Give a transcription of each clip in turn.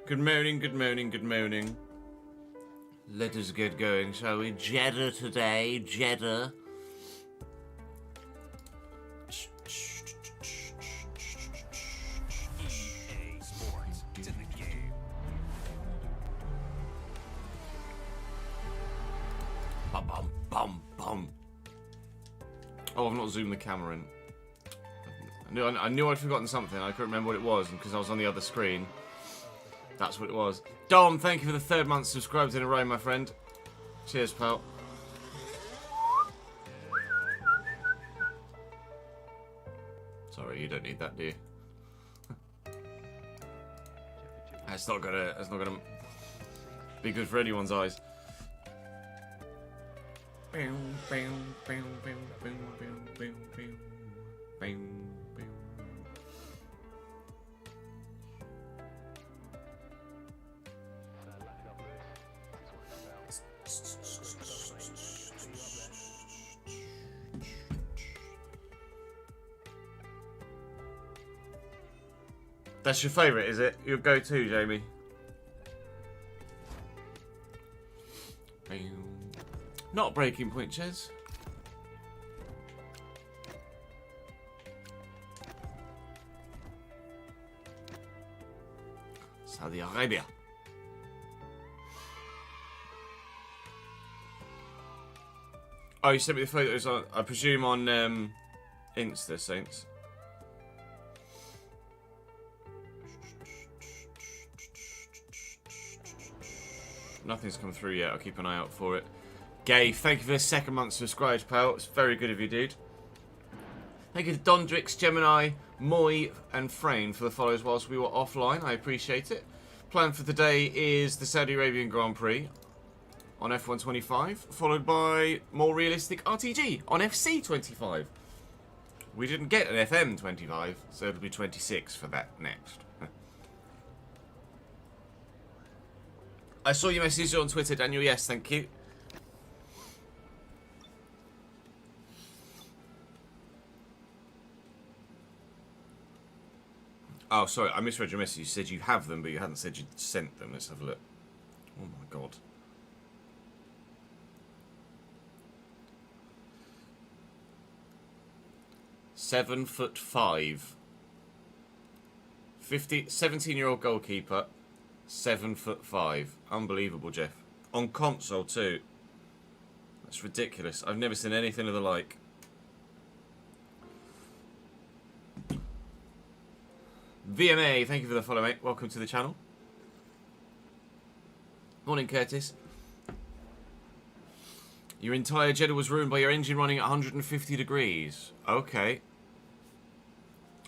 Good morning, good morning, good morning. Let us get going, shall we? Jeddah today, Jeddah. Bum, bum, bum, bum. Oh, I've not zoomed the camera in. I knew I'd forgotten something. I couldn't remember what it was, and because I was on the other screen. That's what it was. Dom, thank you for the 3rd month subscribed in a row, my friend. Cheers, pal. Sorry, you don't need that, do you? That's not gonna be good for anyone's eyes. That's your favourite, is it? Your go-to, Jamie? Not breaking point, Ches. Saudi Arabia. Oh, you sent me the photos on, I presume, on Insta, Saints. Nothing's come through yet. I'll keep an eye out for it. Gay, thank you for the 2nd month subscribed, pal. It's very good of you, dude. Thank you to Dondrix, Gemini, Moy, and Frayne for the follows whilst we were offline. I appreciate it. Plan for today is the Saudi Arabian Grand Prix on F125, followed by more realistic RTG on FC25. We didn't get an FM25, so it'll be 26 for that next. I saw your message on Twitter, Daniel. Yes, thank you. Oh, sorry, I misread your message. You said you have them, but you hadn't said you'd sent them. Let's have a look. Oh my god. £7'5". 17-year-old goalkeeper. 7'5". Unbelievable, Jeff. On console too. That's ridiculous. I've never seen anything of the like. VMA, thank you for the follow, mate. Welcome to the channel. Morning, Curtis. Your entire Jeddah was ruined by your engine running at 150 degrees. Okay.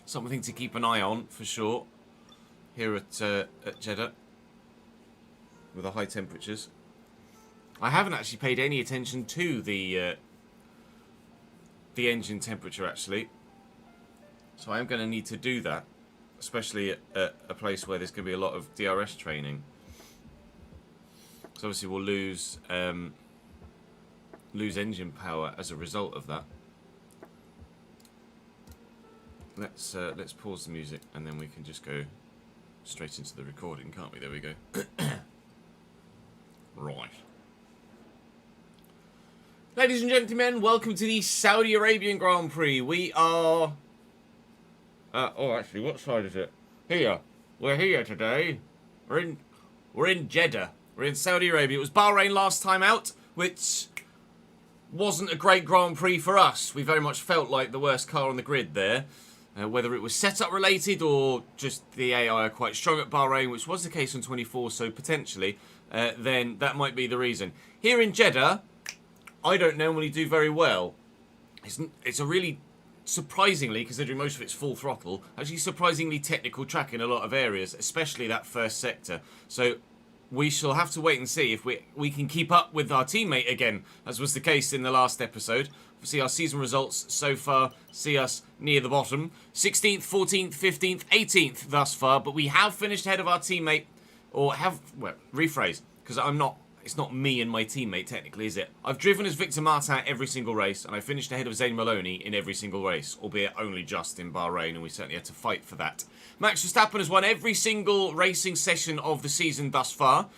Something to keep an eye on, for sure. Here at Jeddah. With the high temperatures. I haven't actually paid any attention to the engine temperature, actually. So I am going to need to do that. Especially at a place where there's going to be a lot of DRS training. So obviously we'll lose engine power as a result of that. Let's pause the music and then we can just go straight into the recording, can't we? There we go. Right. Ladies and gentlemen, welcome to the Saudi Arabian Grand Prix. We are... oh, actually, what side is it? Here. We're here today. We're in Jeddah. We're in Saudi Arabia. It was Bahrain last time out, which wasn't a great Grand Prix for us. We very much felt like the worst car on the grid there. Whether it was setup related or just the AI are quite strong at Bahrain, which was the case on 24, so potentially, then that might be the reason. Here in Jeddah, I don't normally do very well. It's a really, surprisingly, considering most of it's full throttle, actually surprisingly technical track in a lot of areas, especially that first sector. So we shall have to wait and see if we can keep up with our teammate again, as was the case in the last episode. See our season results so far, see us near the bottom. 16th, 14th, 15th, 18th thus far, but we have finished ahead of our teammate, or have, well, rephrase, because I'm not it's not me and my teammate, technically, is it? I've driven as Victor Martin every single race, and I finished ahead of Zayn Maloney in every single race, albeit only just in Bahrain, and we certainly had to fight for that. Max Verstappen has won every single racing session of the season thus far,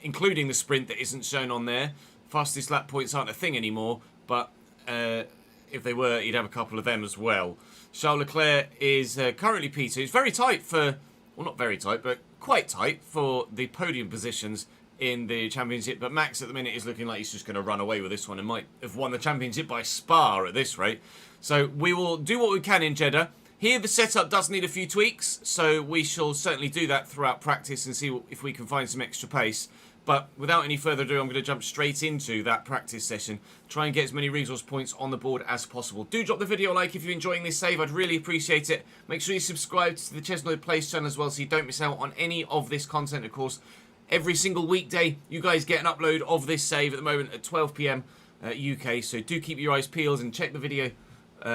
including the sprint that isn't shown on there. Fastest lap points aren't a thing anymore, but if they were, he'd have a couple of them as well. Charles Leclerc is currently P2. It's very tight for, well, not very tight, but quite tight for the podium positions in the championship. But Max at the minute is looking like he's just going to run away with this one and might have won the championship by Spa at this rate. So we will do what we can in Jeddah. Here the setup does need a few tweaks, so we shall certainly do that throughout practice and see if we can find some extra pace. But without any further ado, I'm going to jump straight into that practice session. Try and get as many resource points on the board as possible. Do drop the video a like if you're enjoying this save. I'd really appreciate it. Make sure you subscribe to the Chestnut Plays channel as well so you don't miss out on any of this content, of course. Every single weekday, you guys get an upload of this save at the moment at 12 PM UK. So do keep your eyes peeled and check the video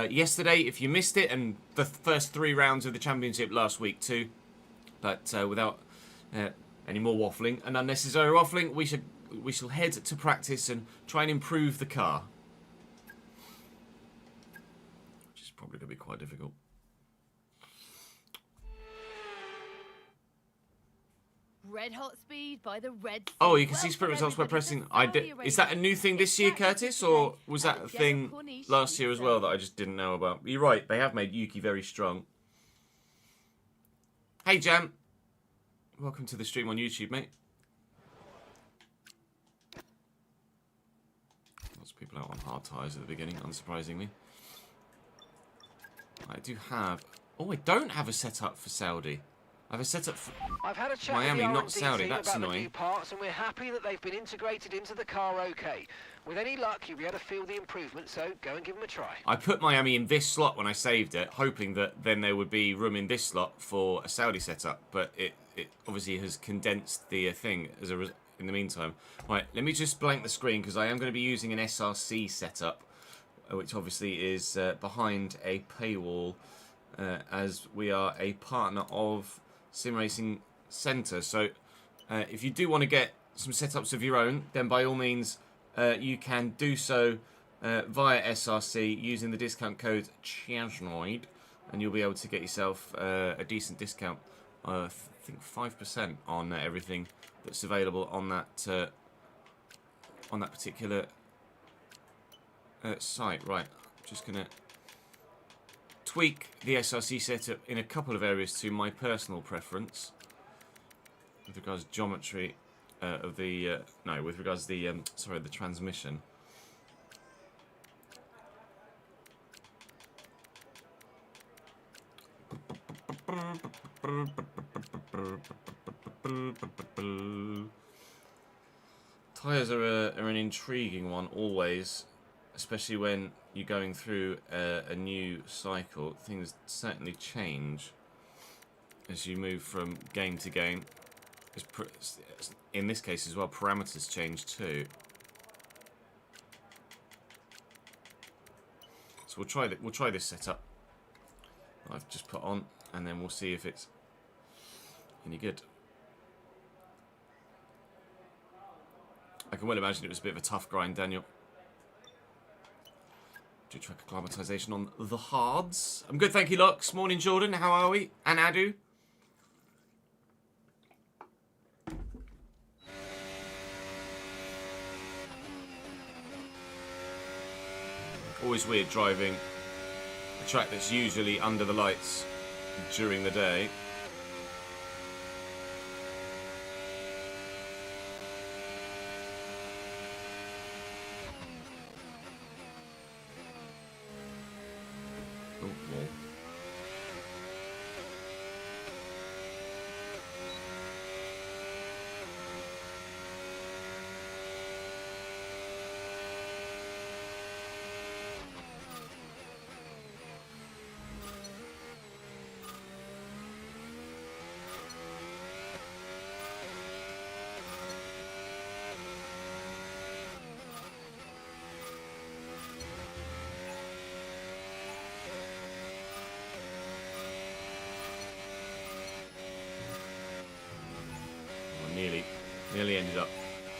yesterday if you missed it. And the first 3 rounds of the championship last week too. But without... any more waffling and unnecessary waffling, we shall head to practice and try and improve the car. Which is probably going to be quite difficult. Red hot speed by the red. Oh, you can see sprint results by pressing. Is that a new thing this year, Curtis, or was that a thing last year as well that I just didn't know about? You're right, they have made Yuki very strong. Hey, Jam. Welcome to the stream on YouTube, mate. Lots of people out on hard tyres at the beginning, unsurprisingly. I do have... Oh, I don't have a setup for Saudi. I have a setup for Miami, not Saudi. That's annoying. Parts, and we're happy that they've been integrated into the car okay. With any luck, you'll be able to feel the improvement, so go and give them a try. I put Miami in this slot when I saved it, hoping that then there would be room in this slot for a Saudi setup, but it obviously has condensed the thing as in the meantime. Right, let me just blank the screen because I am going to be using an SRC setup, which obviously is behind a paywall, as we are a partner of Sim Racing Centre. So if you do want to get some setups of your own, then by all means you can do so via SRC using the discount code CHANGENOID, and you'll be able to get yourself a decent discount. I think 5% on everything that's available on that particular site. Right, I'm just gonna tweak the SRC setup in a couple of areas to my personal preference with regards to geometry of the with regards to the the transmission. Tyres are an intriguing one always, especially when you're going through a new cycle. Things certainly change as you move from game to game. In this case as well, parameters change too. So we'll try this setup that I've just put on, and then we'll see if it's any good. I can well imagine it was a bit of a tough grind, Daniel. Do track acclimatization on the hards. I'm good, thank you, Lux. Morning, Jordan. How are we? And Adu. Always weird driving a track that's usually under the lights during the day.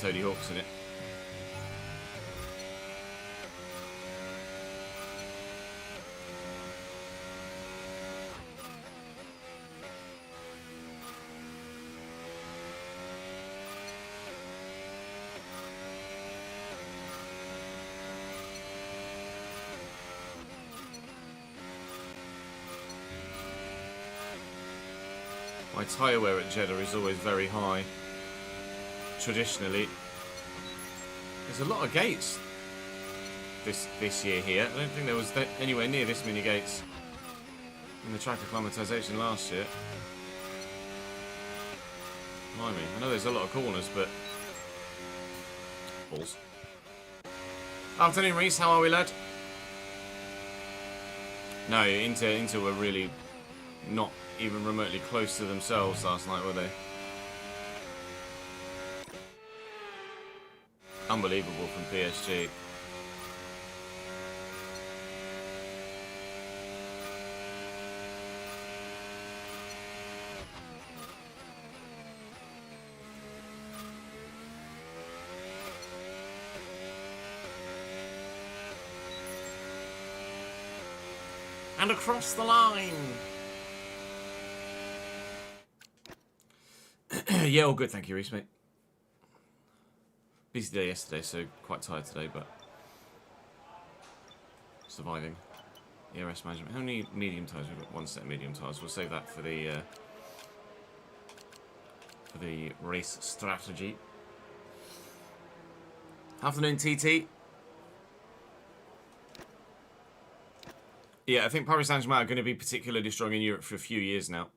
Tony Hawk's in it. My tyre wear at Jeddah is always very high. Traditionally, there's a lot of gates this year here. I don't think there was anywhere near this many gates in the track acclimatisation last year. Blimey, I know there's a lot of corners, but balls. Afternoon, Reese. How are we, lad? No, Inter were really not even remotely close to themselves last night, were they? Unbelievable from PSG. And across the line. Yeah, all good, thank you, Reese, mate. Busy day yesterday, so quite tired today, but surviving. ERS management. How many medium tires? We've got one set of medium tires. We'll save that for the race strategy. Afternoon, TT. Yeah, I think Paris Saint-Germain are going to be particularly strong in Europe for a few years now.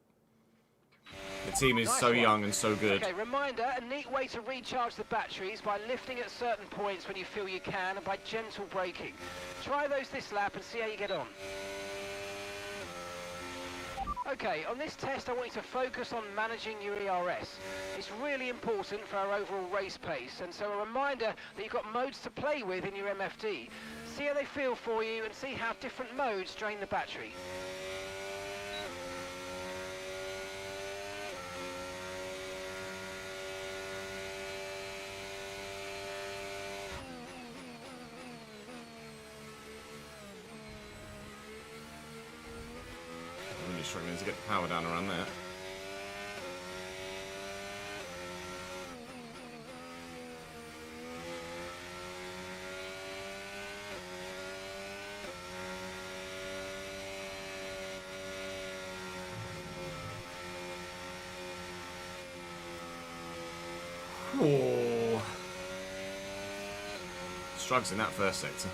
The team is so young and so good. Okay, reminder, a neat way to recharge the batteries by lifting at certain points when you feel you can and by gentle braking. Try those this lap and see how you get on. Okay, on this test I want you to focus on managing your ERS. It's really important for our overall race pace, and so a reminder that you've got modes to play with in your MFD. See how they feel for you and see how different modes drain the battery. Struggling to get the power down around there. Oh. Shrugs in that first sector.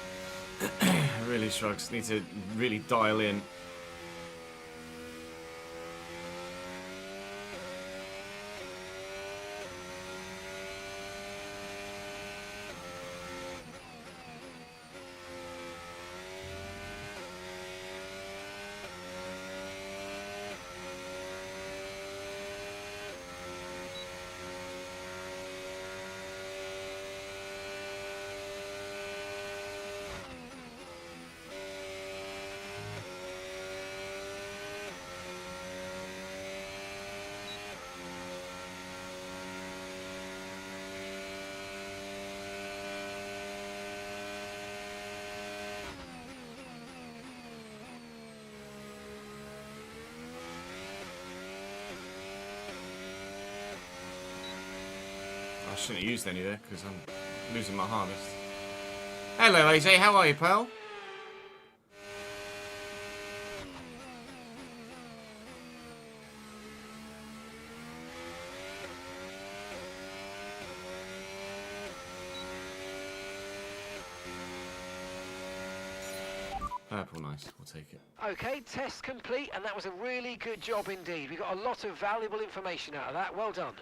Really shrugs. Need to really dial in. I shouldn't have used any there because I'm losing my harness. Hello, AJ. How are you, pal? Purple, nice. We'll take it. Okay, test complete, and that was a really good job indeed. We got a lot of valuable information out of that. Well done.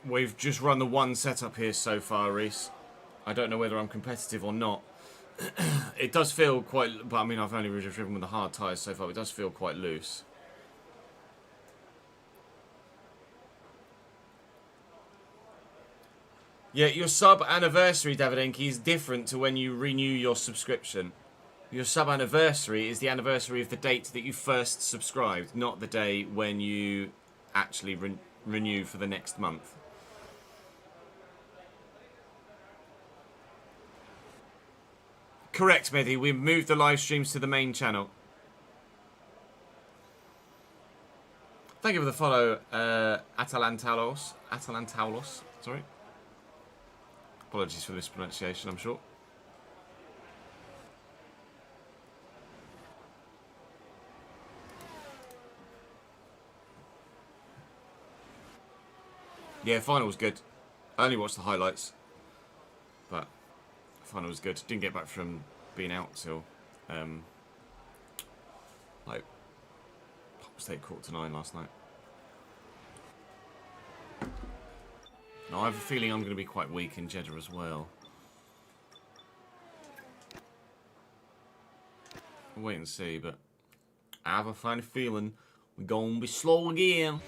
We've just run the one setup here so far, Reese. I don't know whether I'm competitive or not. It does feel quite... But I mean, I've only really driven with the hard tyres so far. It does feel quite loose. Yeah, your sub anniversary, Davidenki, is different to when you renew your subscription. Your sub anniversary is the anniversary of the date that you first subscribed, not the day when you actually renew for the next month. Correct, Mehdi. We've moved the live streams to the main channel. Thank you for the follow, Atalantalos. Sorry. Apologies for this pronunciation, I'm sure. Yeah, final was good. I only watched the highlights, but final was good. Didn't get back from being out till like stayed 8:45 last night. Now, I have a feeling I'm going to be quite weak in Jeddah as well. We'll wait and see, but I have a funny feeling we're going to be slow again.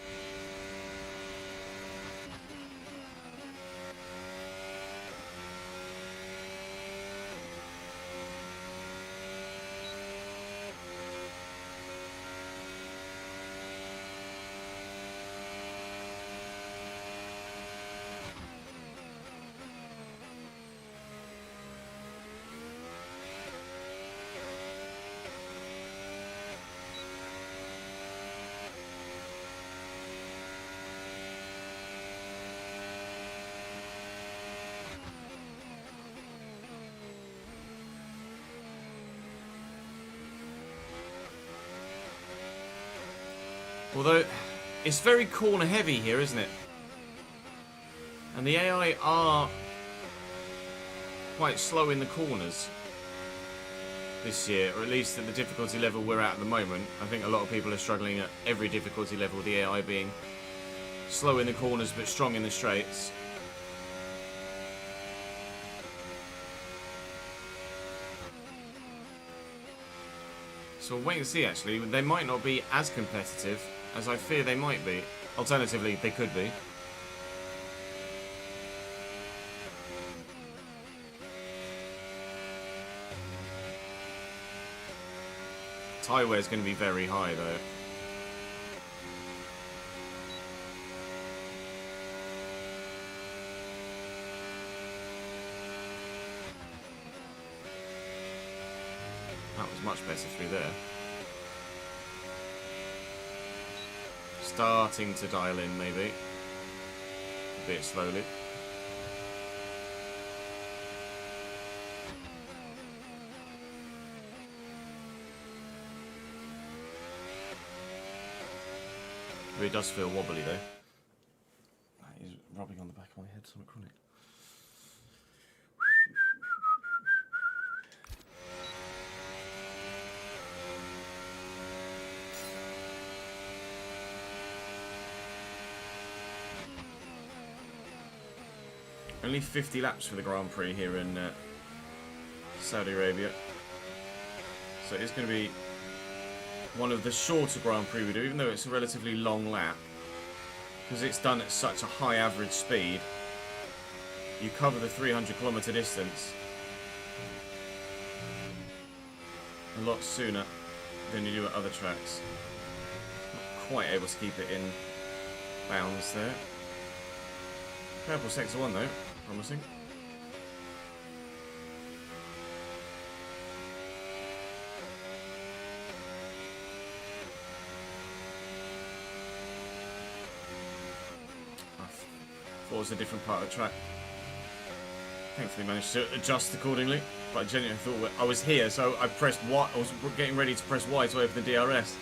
Although, it's very corner heavy here, isn't it? And the AI are quite slow in the corners this year, or at least at the difficulty level we're at the moment. I think a lot of people are struggling at every difficulty level, the AI being slow in the corners but strong in the straights. So we'll wait and see, actually. They might not be as competitive as I fear they might be. Alternatively, they could be. Tyre wear is going to be very high, though. That was much better through there. Starting to dial in, maybe. A bit slowly. It really does feel wobbly, though. That is rubbing on the back of my head, something chronic. Only 50 laps for the Grand Prix here in Saudi Arabia. So it's going to be one of the shorter Grand Prix we do, even though it's a relatively long lap. Because it's done at such a high average speed, you cover the 300-kilometre distance a lot sooner than you do at other tracks. Not quite able to keep it in bounds there. Purple sector 1 though, promising. I thought it was a different part of the track. Thankfully managed to adjust accordingly, but I genuinely thought I was here, so I pressed Y. I was getting ready to press Y to open the DRS.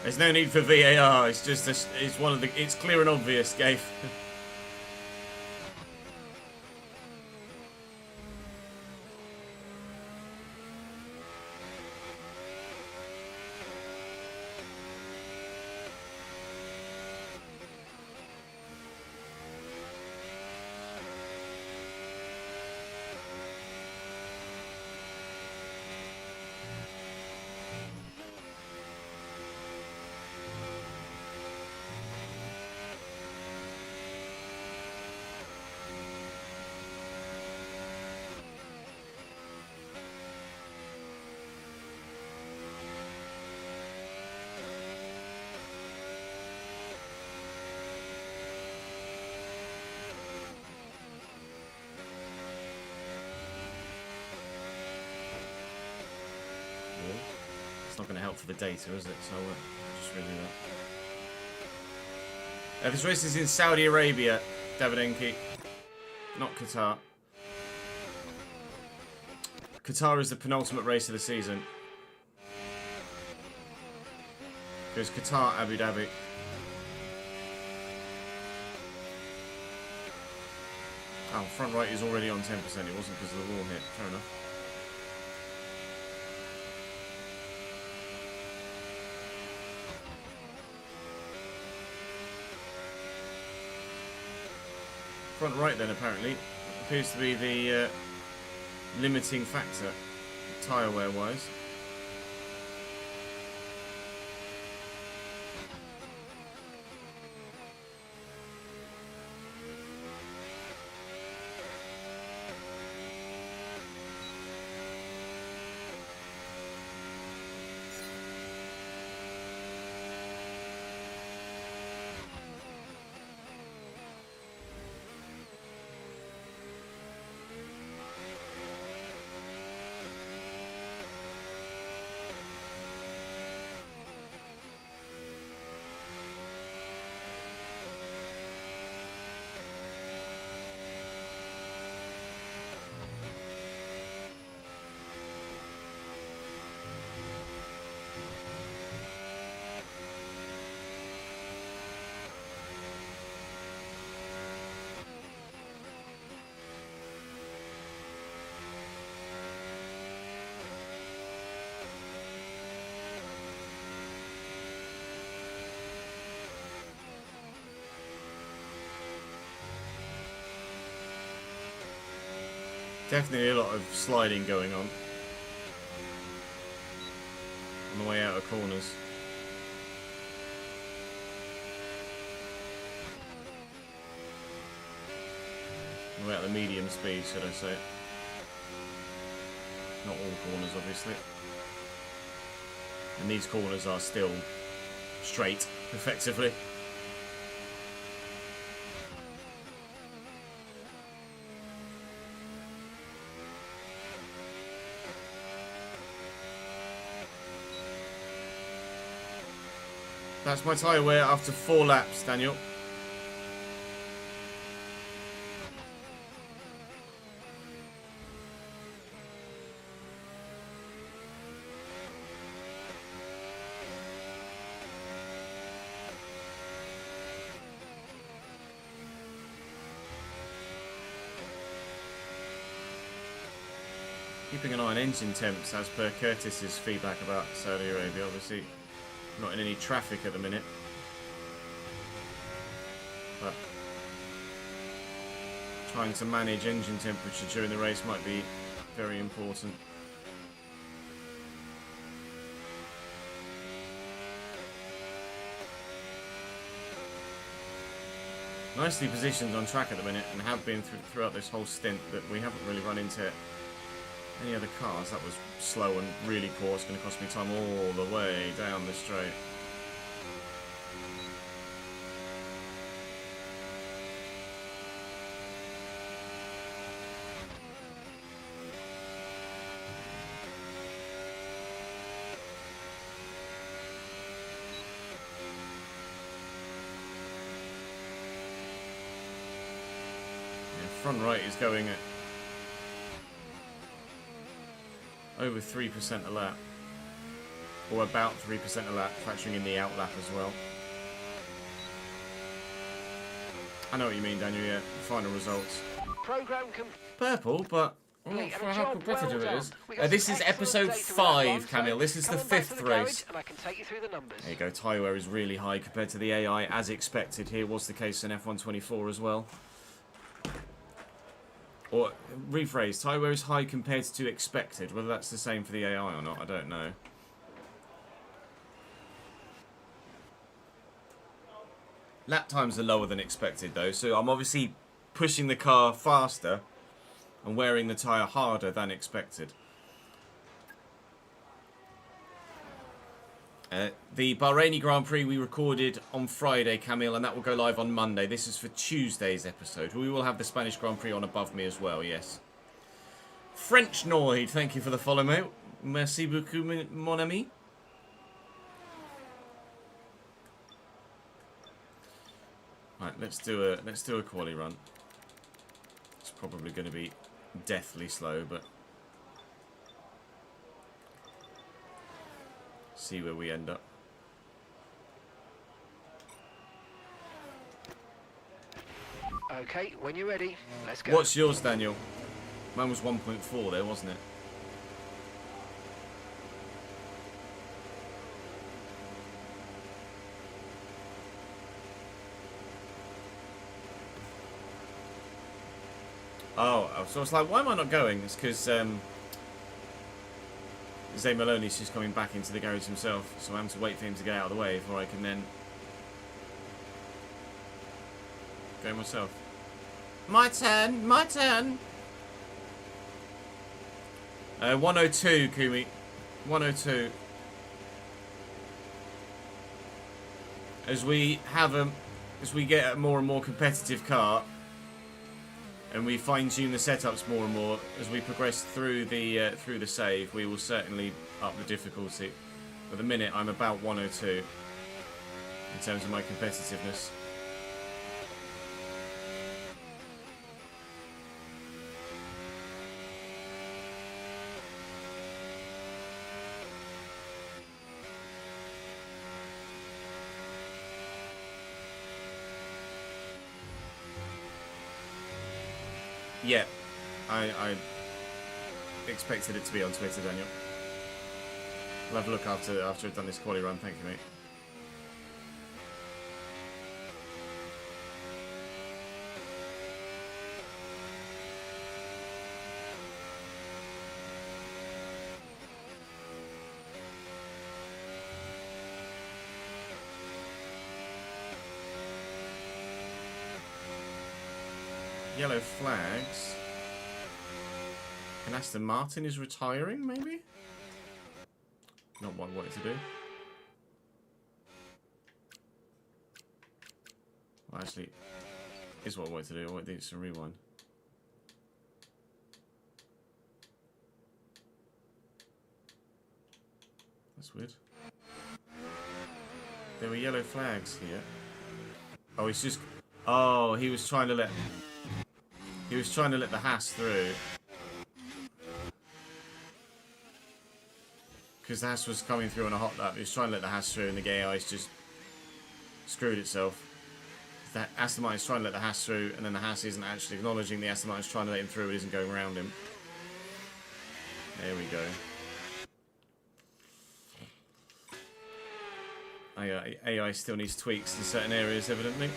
There's no need for VAR. It's just it's one of the. It's clear and obvious, Gabe. not going to help for the data, is it? So just redo that. This race is in Saudi Arabia, Davidenki, not Qatar. Qatar is the penultimate race of the season. Goes Qatar, Abu Dhabi. Oh, front right is already on 10%. It wasn't because of the wall hit. Fair enough. Front right then, apparently, appears to be the limiting factor, tyre wear wise. Definitely a lot of sliding going on the way out of corners. On the way out of the medium speed, should I say. Not all corners, obviously. And these corners are still straight, effectively. That's my tyre wear after 4 laps, Daniel. Keeping an eye on engine temps as per Curtis's feedback about Saudi Arabia, obviously. Not in any traffic at the minute, but trying to manage engine temperature during the race might be very important. Nicely positioned on track at the minute, and have been throughout this whole stint, but we haven't really run into any other cars. That was slow and really poor. It's going to cost me time all the way down the straight. Yeah, front right is going at over 3% a lap, or about 3% a lap, factoring in the out lap as well. I know what you mean, Daniel. Yeah, final results. Program Purple, but I'm not sure how competitive it is. This is episode 5, Camille. This is the 5th race. And I can take you through the numbers. There you go. Tyre wear is really high compared to the AI, as expected. Here was the case in F124 as well. Or, rephrase, tyre wear is high compared to expected. Whether that's the same for the AI or not, I don't know. Lap times are lower than expected though, so I'm obviously pushing the car faster and wearing the tyre harder than expected. The Bahraini Grand Prix we recorded on Friday, Camille, and that will go live on Monday. This is for Tuesday's episode. We will have the Spanish Grand Prix on above me as well, yes. French Noid, thank you for the follow, mate. Merci beaucoup, mon ami. Right, let's do a quali run. It's probably going to be deathly slow, but see where we end up. Okay, when you're ready, let's go. What's yours, Daniel? Mine was 1.4 there, wasn't it? Oh, so I was like, why am I not going? It's because Zay Maloney's just coming back into the garage himself, so I'm to wait for him to get out of the way before I can then go myself. My turn, my turn. 102, Kumi. 102. As we get a more and more competitive car, and we fine-tune the setups more and more as we progress through the save, we will certainly up the difficulty. At the minute, I'm about 102 in terms of my competitiveness. Yeah, I expected it to be on Twitter, Daniel. I'll have a look after I've done this quali run. Thank you, mate. Yellow flags. And Aston Martin is retiring, maybe? Not what I wanted to do. Well, actually, is what I wanted to do. I wanted to do some rewind. That's weird. There were yellow flags here. Oh, he's just... Oh, he was trying to let... He was trying to let the Haas through. Because the Haas was coming through on a hot lap. He was trying to let the Haas through and the Gearbox just screwed itself. That Aston Martin's trying to let the Haas through and then the Haas isn't actually acknowledging the Aston Martin's trying to let him through. It isn't going around him. There we go. AI still needs tweaks in certain areas, evidently.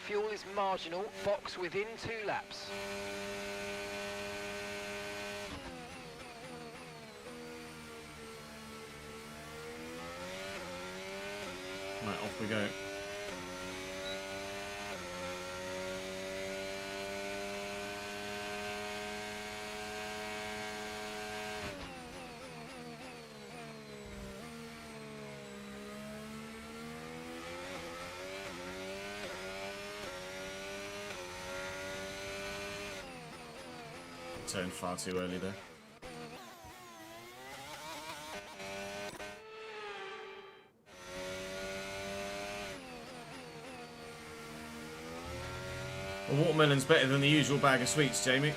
Fuel is marginal, box within 2 laps. Right, off we go. Turned far too early there. A watermelon's better than the usual bag of sweets, Jamie.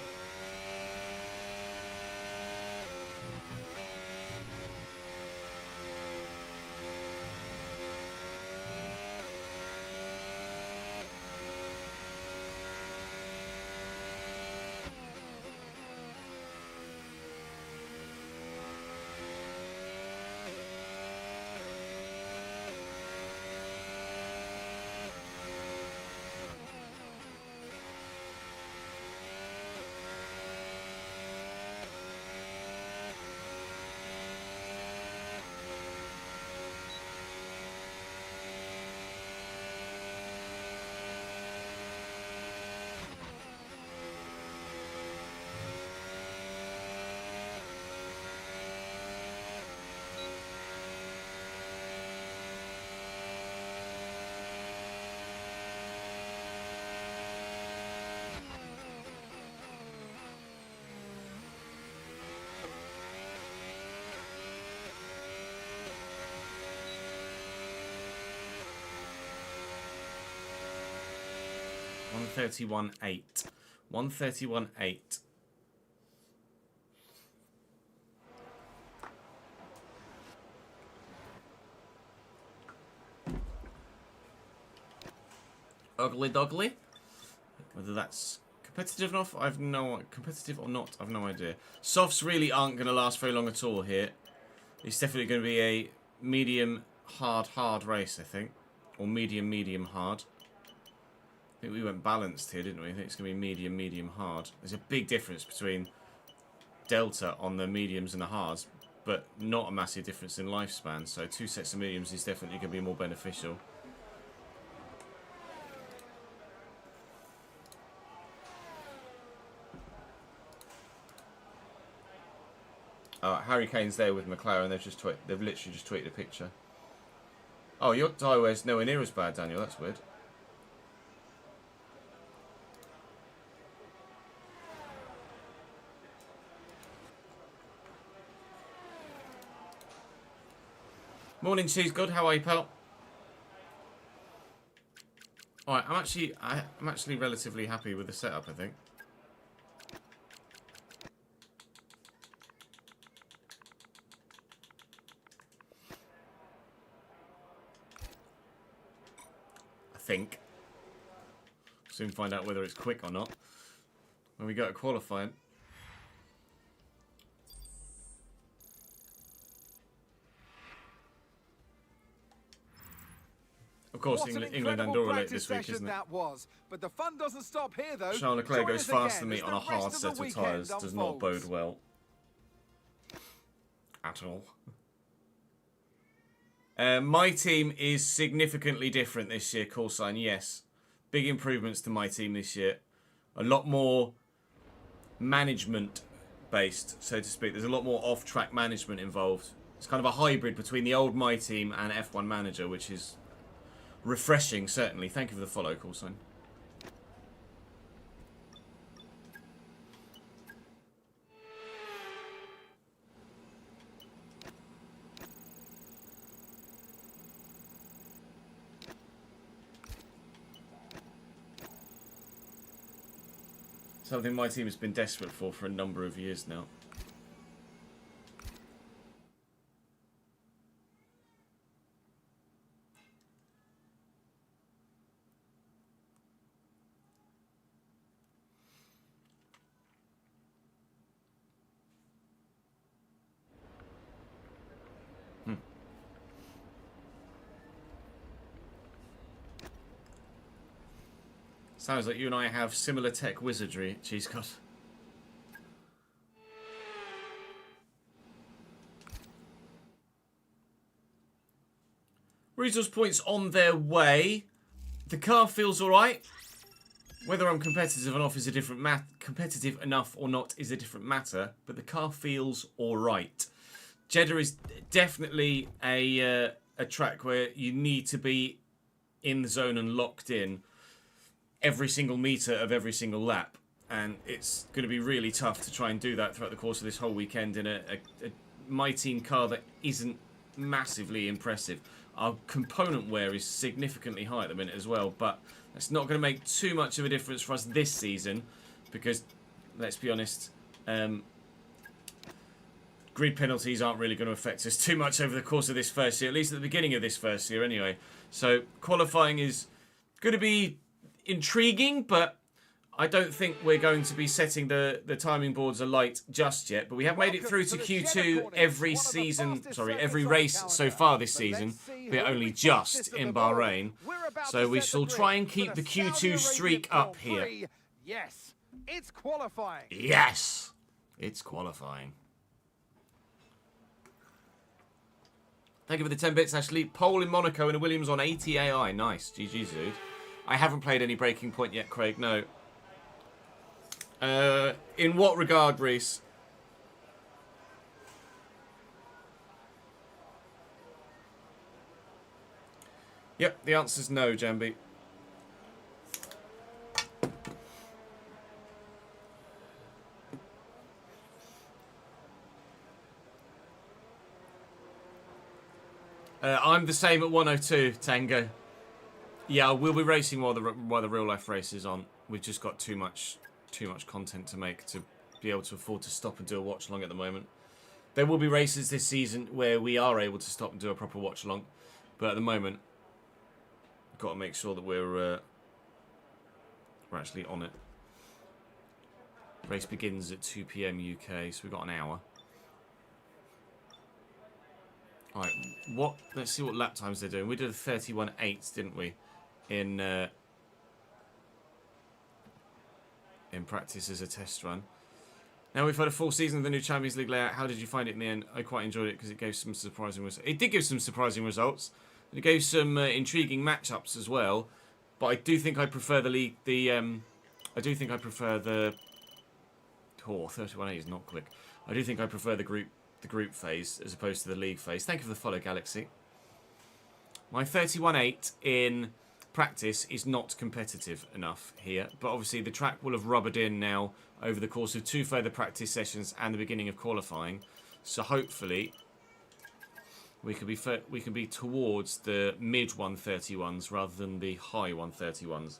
131.8. 131.8. Ugly doggly. Whether that's competitive enough, competitive or not, I've no idea. Softs really aren't going to last very long at all here. It's definitely going to be a medium hard race, I think, or medium hard. I think we went balanced here, didn't we? I think it's going to be medium hard. There's a big difference between delta on the mediums and the hards, but not a massive difference in lifespan. So 2 sets of mediums is definitely going to be more beneficial. Harry Kane's there with McLaren. They've literally just tweeted a picture. Oh, your tiewear's nowhere near as bad, Daniel. That's weird. Morning, Cheese God. How are you, pal? All right, I'm actually relatively happy with the setup, I think. Soon find out whether it's quick or not when we go to qualifying. Of course, England Andorra late this week, isn't it? That was, but the fun doesn't stop here, though. Charles Leclerc goes faster than me on a hard set of tyres. Does not bode well at all. My team is significantly different this year, call sign, yes. Big improvements to my team this year. A lot more management-based, so to speak. There's a lot more off-track management involved. It's kind of a hybrid between the old My Team and F1 Manager, which is refreshing, certainly. Thank you for the follow, call sign. Something my team has been desperate for a number of years now. Sounds like you and I have similar tech wizardry, Cheese God. Resource points on their way. The car feels alright. Whether I'm competitive enough is a different competitive enough or not is a different matter, but the car feels alright. Jeddah is definitely a track where you need to be in the zone and locked in every single metre of every single lap, and it's going to be really tough to try and do that throughout the course of this whole weekend in a My Team car that isn't massively impressive. Our component wear is significantly high at the minute as well, but that's not going to make too much of a difference for us this season because, let's be honest, grid penalties aren't really going to affect us too much over the course of this first year, at least at the beginning of this first year anyway. So qualifying is going to be intriguing, but I don't think we're going to be setting the timing boards alight just yet. But we have made it through to Q2 every season, every race so far this season, but only just in Bahrain. So we shall try and keep the Q2 streak up here. Yes, it's qualifying. Yes, it's qualifying. Thank you for the 10 bits, Ashley. Pole in Monaco and a Williams on 80 AI. Nice. GG's, dude. I haven't played any Breaking Point yet, Craig. No. In what regard, Reese? Yep, the answer's no, Jambi. I'm the same at 102, Tango. Yeah, we'll be racing while the real life race is on. we've just got too much content to make to be able to afford to stop and do a watch along at the moment. There will be races this season where we are able to stop and do a proper watch along, but at the moment, we've got to make sure that we're actually on it. Race begins at 2 PM UK, so we've got an hour. Alright, let's see what lap times they're doing. We did a 31.8, didn't we? In practice as a test run. Now we've had a full season of the new Champions League layout. How did you find it in the end? I quite enjoyed it because it gave some surprising results. It did give some surprising results. It gave some intriguing matchups as well. But I do think I prefer the league. I do think I prefer the. Oh, 31.8 is not quick. I do think I prefer the group phase as opposed to the league phase. Thank you for the follow, Galaxy. My 31.8 in practice is not competitive enough here, but obviously the track will have rubbered in now over the course of 2 further practice sessions and the beginning of qualifying. So hopefully we can be towards the mid 131s rather than the high 131s,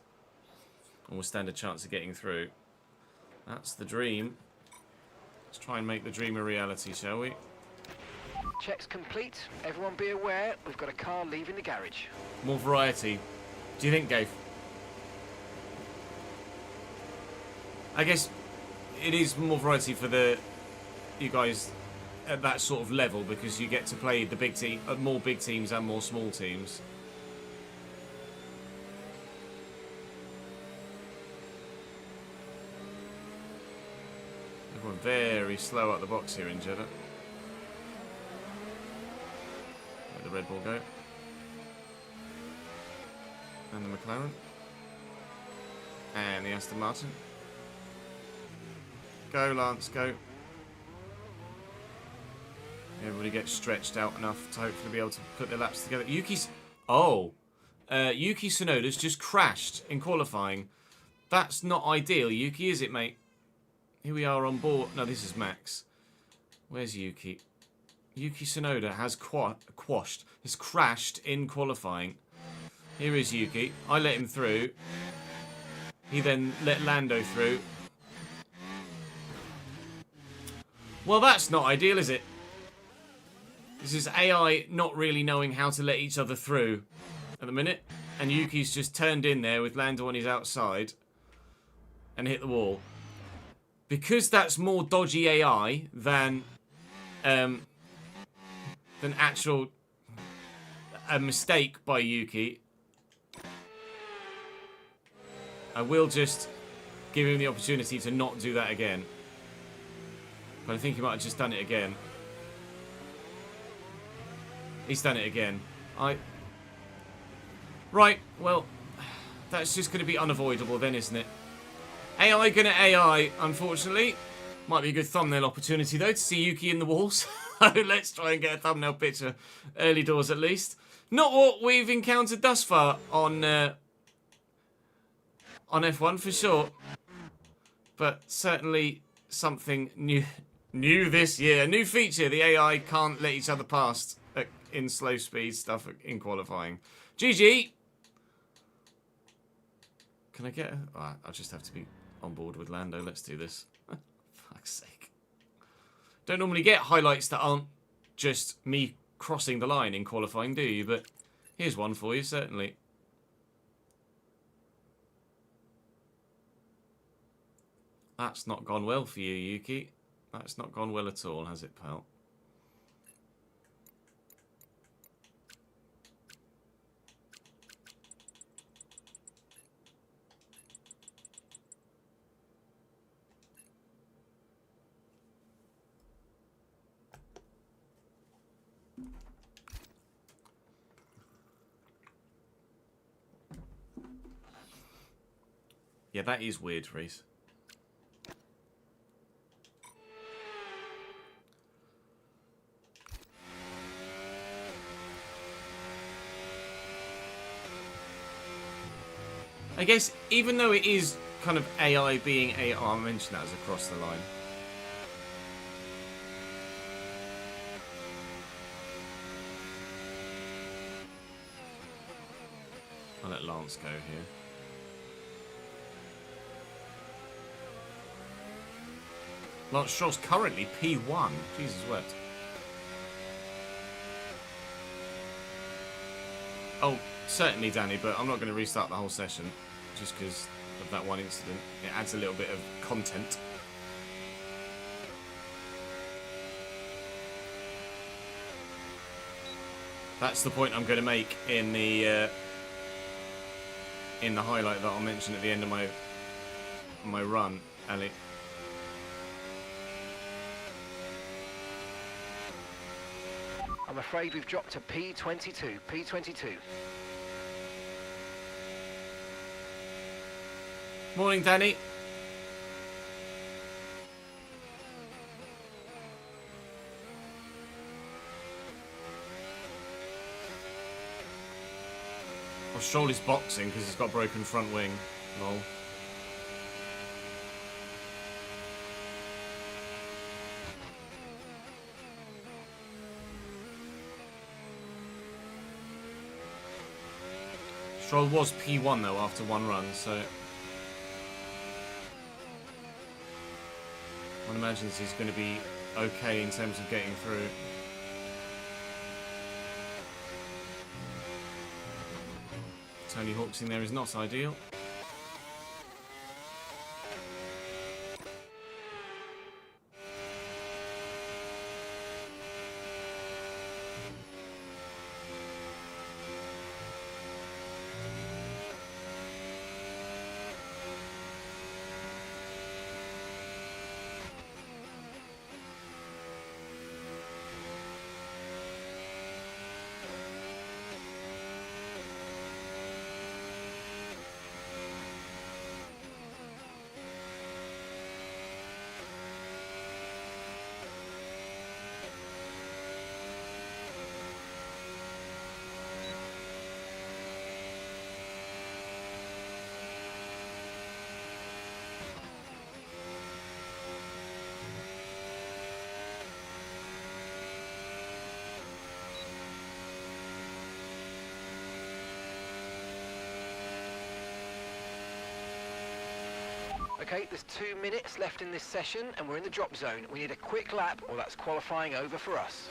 and we'll stand a chance of getting through. That's the dream. Let's try and make the dream a reality, shall we? Checks complete. Everyone be aware, we've got a car leaving the garage. More variety. Do you think, Gabe? I guess it is more variety for you guys at that sort of level because you get to play the big team, more big teams and more small teams. Everyone very slow at the box here in Jeddah. Let the Red Bull go. And the McLaren. And the Aston Martin. Go, Lance, go. Everybody gets stretched out enough to hopefully be able to put their laps together. Yuki Tsunoda's just crashed in qualifying. That's not ideal, Yuki, is it, mate? Here we are on board. No, this is Max. Where's Yuki? Yuki Tsunoda has has crashed in qualifying. Here is Yuki. I let him through. He then let Lando through. Well, that's not ideal, is it? This is AI not really knowing how to let each other through at the minute. And Yuki's just turned in there with Lando on his outside and hit the wall. Because that's more dodgy AI than actual a mistake by Yuki, I will just give him the opportunity to not do that again. But I think he might have just done it again. He's done it again. Right, well, that's just going to be unavoidable then, isn't it? AI gonna AI, unfortunately. Might be a good thumbnail opportunity, though, to see Yuki in the walls. Let's try and get a thumbnail picture. Early doors, at least. Not what we've encountered thus far on F1, for sure. But certainly something new this year. A new feature. The AI can't let each other past in slow speed stuff in qualifying. GG. Can I get I'll just have to be on board with Lando. Let's do this. Fuck's sake. Don't normally get highlights that aren't just me crossing the line in qualifying, do you? But here's one for you, certainly. That's not gone well for you, Yuki. That's not gone well at all, has it, pal? Yeah, that is weird, Reese. I guess, even though it is kind of AI being AI, I'll mention that as across the line. I'll let Lance go here. Lance Stroll's currently P1. Jesus wept. Oh, certainly, Danny, but I'm not going to restart the whole session just because of that one incident. It adds a little bit of content. That's the point I'm going to make in the highlight that I'll mention at the end of my run, Ali. I'm afraid we've dropped to P22. P22. Morning, Danny. Well, Stroll is boxing because he's got broken front wing. Lol. Stroll was P1 though after one run, so one imagines he's going to be okay in terms of getting through. Tony Hawk's in there is not ideal. Okay, there's 2 minutes left in this session and we're in the drop zone. We need a quick lap or that's qualifying over for us.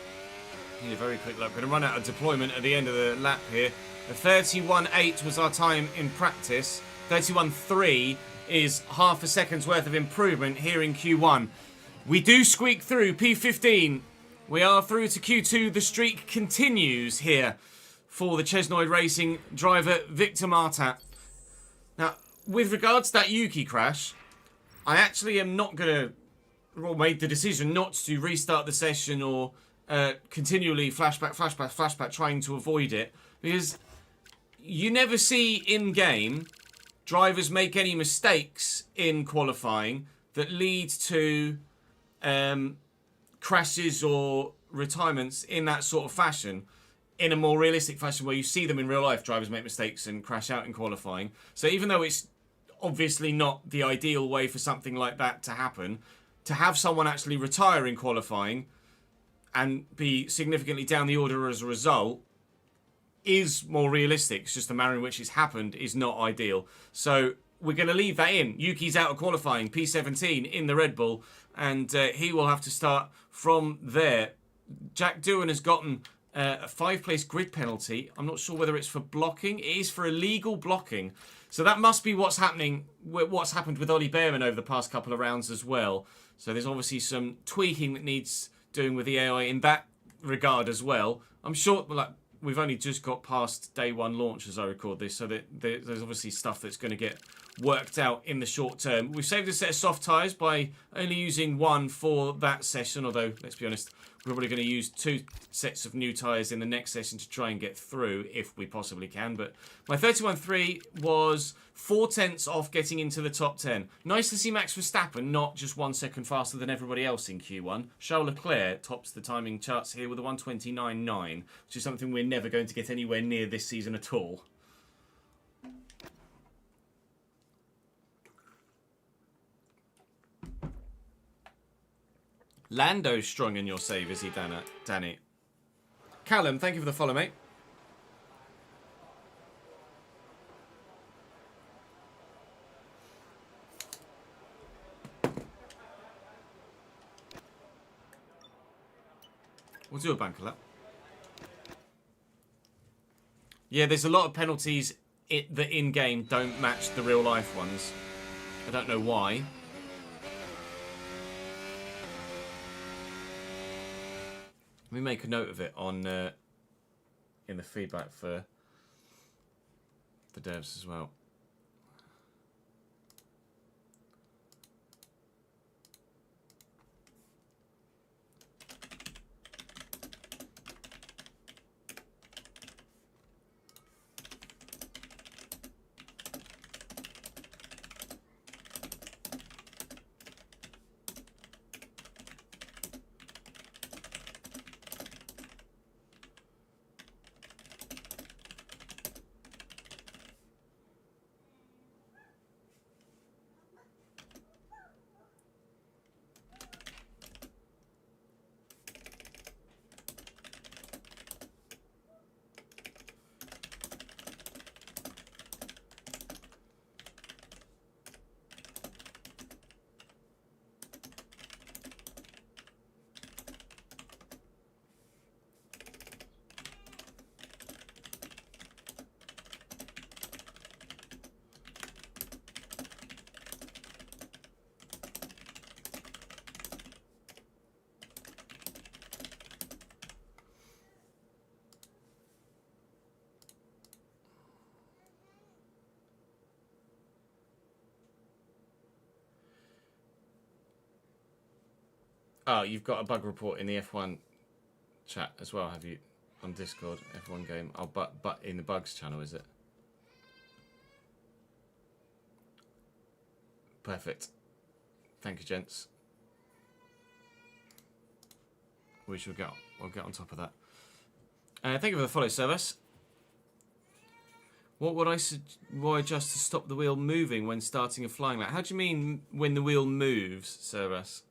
Need a very quick lap. Going to run out of deployment at the end of the lap here. A 31.8 was our time in practice. 31.3 is half a second's worth of improvement here in Q1. We do squeak through P15. We are through to Q2. The streak continues here for the Chesnoid Racing driver Victor Martat. Now, with regards to that Yuki crash, I actually am not going to, well, made the decision not to restart the session or continually flashback, trying to avoid it, because you never see in-game drivers make any mistakes in qualifying that lead to crashes or retirements in that sort of fashion, in a more realistic fashion where you see them in real life. Drivers make mistakes and crash out in qualifying. So even though it's obviously not the ideal way for something like that to happen, to have someone actually retire in qualifying and be significantly down the order as a result is more realistic. It's just the manner in which it's happened is not ideal. So we're going to leave that in. Yuki's out of qualifying, P17 in the Red Bull, and he will have to start from there. Jack Doohan has gotten a 5-place grid penalty. I'm not sure whether it's for blocking. It is for illegal blocking. So that must be what's happened with Ollie Behrman over the past couple of rounds as well. So there's obviously some tweaking that needs doing with the AI in that regard as well. I'm sure, like, we've only just got past day one launch as I record this, so that there's obviously stuff that's going to get worked out in the short term. We've saved a set of soft tyres by only using one for that session, although, let's be honest, we're probably going to use 2 sets of new tyres in the next session to try and get through, if we possibly can. But my 31.3 was 4/10 off getting into the top 10. Nice to see Max Verstappen not just 1 second faster than everybody else in Q1. Charles Leclerc tops the timing charts here with a 1:29.9, which is something we're never going to get anywhere near this season at all. Lando's strong in your save, is he, Danny? Callum, thank you for the follow, mate. We'll do a banker lap. Yeah, there's a lot of penalties that in-game don't match the real-life ones. I don't know why. Let me make a note of it on in the feedback for the devs as well. Oh, you've got a bug report in the F1 chat as well, have you? On Discord, F1 game. Oh, but in the bugs channel, is it? Perfect. Thank you, gents. We'll get on top of that. Thank you for the follow service. What would I adjust to stop the wheel moving when starting a flying lap? How do you mean when the wheel moves, service?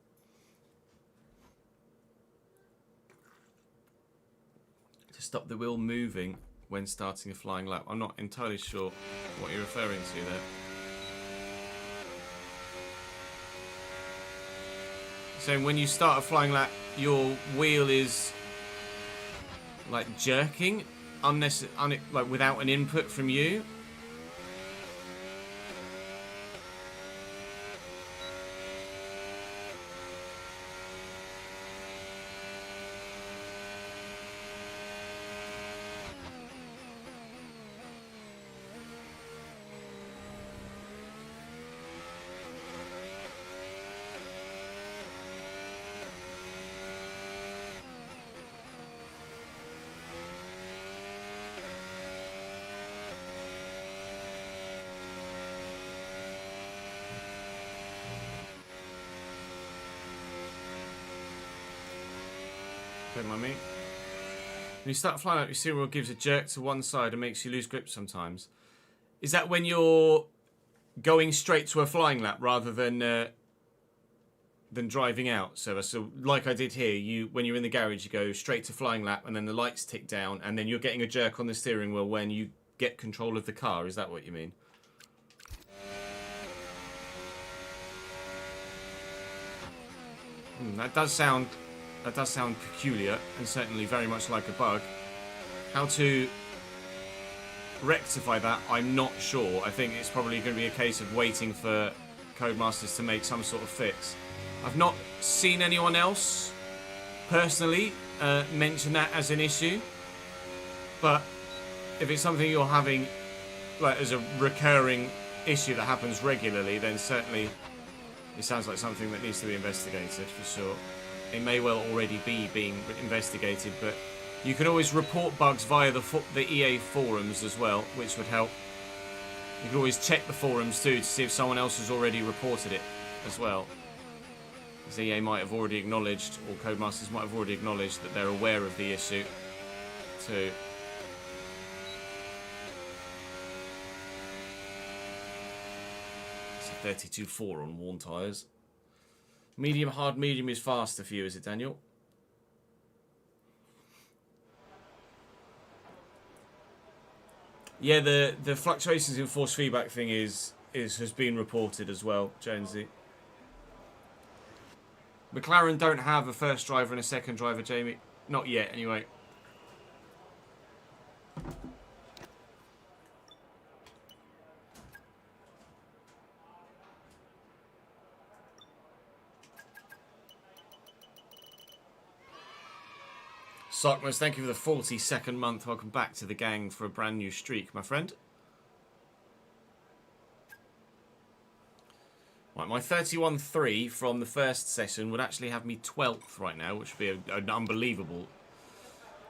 Stop the wheel moving when starting a flying lap. I'm not entirely sure what you're referring to there. So when you start a flying lap, your wheel is like jerking, like without an input from you. Don't mind me. When you start flying up, your steering wheel gives a jerk to one side and makes you lose grip sometimes. Is that when you're going straight to a flying lap rather than driving out? So like I did here, when you're in the garage, you go straight to flying lap and then the lights tick down and then you're getting a jerk on the steering wheel when you get control of the car. Is that what you mean? That does sound peculiar and certainly very much like a bug. How to rectify that, I'm not sure. I think it's probably going to be a case of waiting for Codemasters to make some sort of fix. I've not seen anyone else personally mention that as an issue, but if it's something you're having like as a recurring issue that happens regularly, then certainly it sounds like something that needs to be investigated for sure. It may well already be being investigated, but you can always report bugs via the EA forums as well, which would help. You can always check the forums too to see if someone else has already reported it as well. Because EA might have already acknowledged, or Codemasters might have already acknowledged that they're aware of the issue too. It's a 32.4 on worn tyres. Medium, hard, medium is faster for you, is it, Daniel? Yeah, the fluctuations in force feedback thing has been reported as well, Jonesy. McLaren don't have a first driver and a second driver, Jamie. Not yet, anyway. Sockmas, thank you for the 42nd month. Welcome back to the gang for a brand new streak, my friend. Right, my 31-3 from the first session would actually have me 12th right now, which would be an unbelievable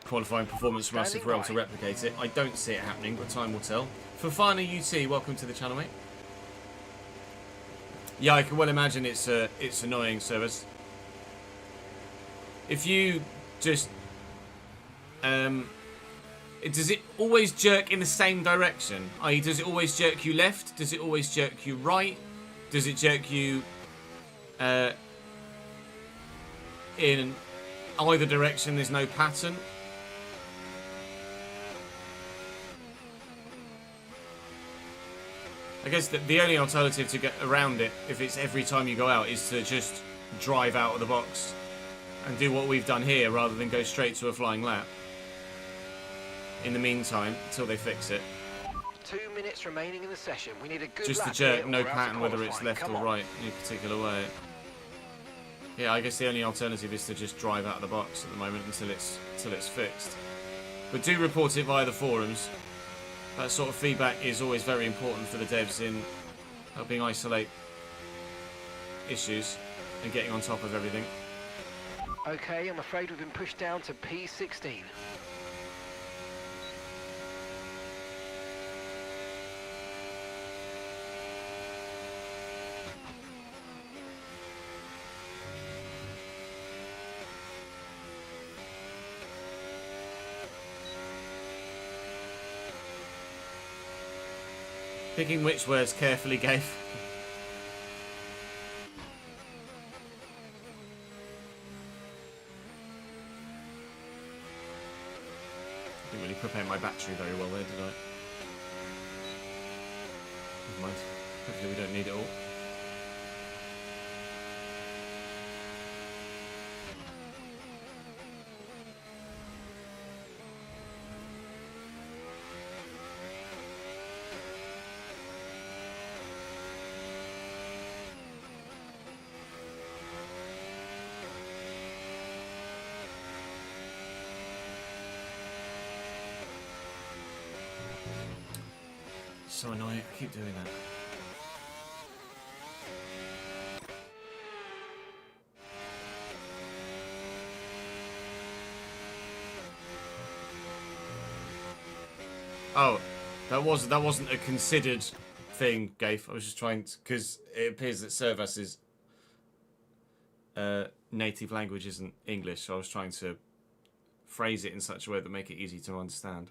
qualifying performance from us if we're able to replicate it. I don't see it happening, but time will tell. Fafana UT, welcome to the channel, mate. Yeah, I can well imagine it's annoying service. If you just... does it always jerk in the same direction? I.e., does it always jerk you left? Does it always jerk you right? Does it jerk you in either direction? There's no pattern. I guess the only alternative to get around it, if it's every time you go out, is to just drive out of the box and do what we've done here rather than go straight to a flying lap. In the meantime, until they fix it. 2 minutes remaining in the session. We need a good just the jerk, no pattern whether it's left or right in a particular way. Yeah, I guess the only alternative is to just drive out of the box at the moment until it's fixed. But do report it via the forums. That sort of feedback is always very important for the devs in helping isolate issues and getting on top of everything. Okay, I'm afraid we've been pushed down to P16. Picking which words carefully, Gabe. Didn't really prepare my battery very well there, did I? Never mind. Hopefully we don't need it all. So annoying, I keep doing that. Oh, that wasn't a considered thing, Gafe. I was just trying to, because it appears that Servas's native language isn't English, so I was trying to phrase it in such a way that make it easy to understand.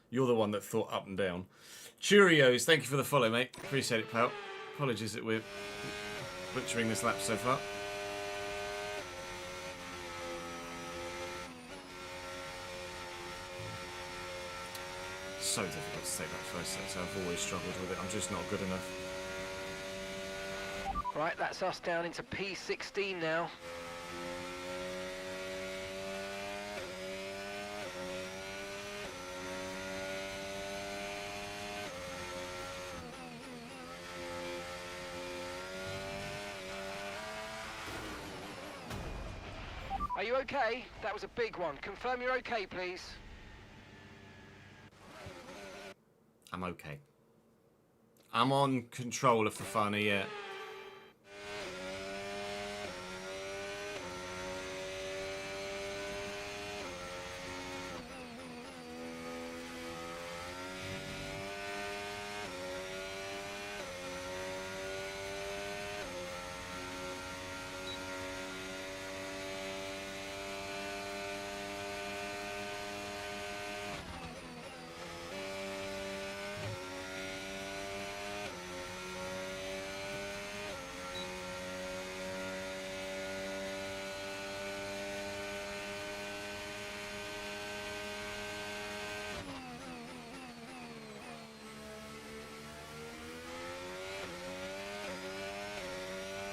You're the one that thought up and down. Cheerios, thank you for the follow, mate. Appreciate it, pal. Apologies that we're butchering this lap so far. So difficult to take that first set, so I've always struggled with it. I'm just not good enough. Right, that's us down into P16 now. Are you okay? That was a big one. Confirm you're okay, please. I'm okay. I'm on control of the Fafana, yeah.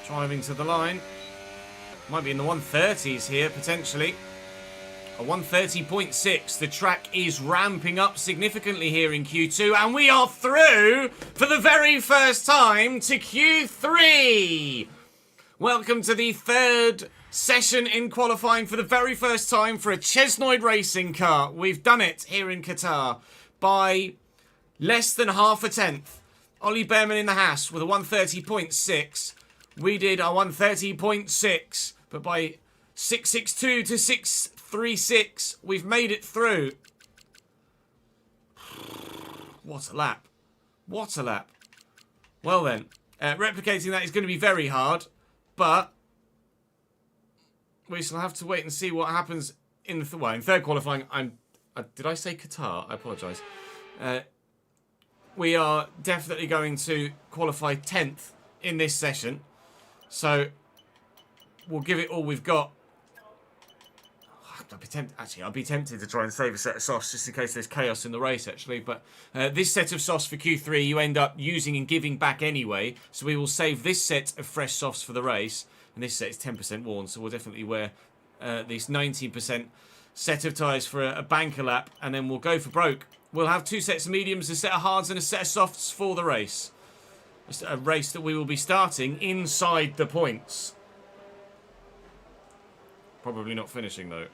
Driving to the line. Might be in the 130s here, potentially. A 130.6. The track is ramping up significantly here in Q2. And we are through, for the very first time, to Q3. Welcome to the third session in qualifying for the very first time for a Chesnoid racing car. We've done it here in Qatar by less than half a tenth. Ollie Behrman in the Haas with a 130.6. We did a 130.6, but by 662 to 636, we've made it through. What a lap. What a lap. Well then, replicating that is going to be very hard, but we shall have to wait and see what happens in the in third qualifying. Did I say Qatar? I apologise. We are definitely going to qualify 10th in this session. So, we'll give it all we've got. I'd be tempted to try and save a set of softs just in case there's chaos in the race, actually. But this set of softs for Q3 you end up using and giving back anyway. So we will save this set of fresh softs for the race. And this set is 10% worn, so we'll definitely wear this 19% set of tyres for a banker lap. And then we'll go for broke. We'll have two sets of mediums, a set of hards and a set of softs for the race. A race that we will be starting inside the points. Probably not finishing, though.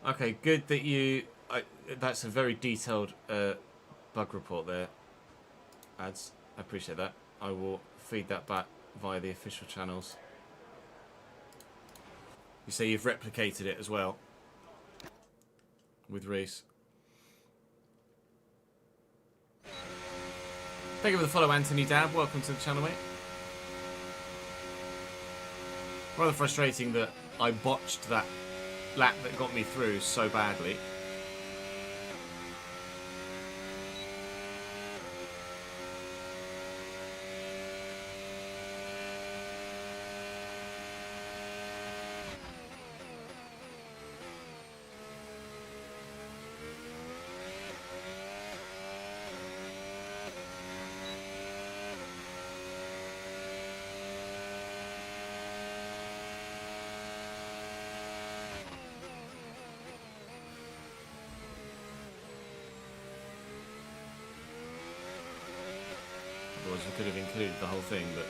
Okay, good that you... that's a very detailed bug report there, Ads. I appreciate that. I will feed that back via the official channels. You say you've replicated it as well with Reese. Thank you for the follow, Anthony Dab. Welcome to the channel, mate. Rather frustrating that I botched that lap that got me through so badly. We could have included the whole thing, but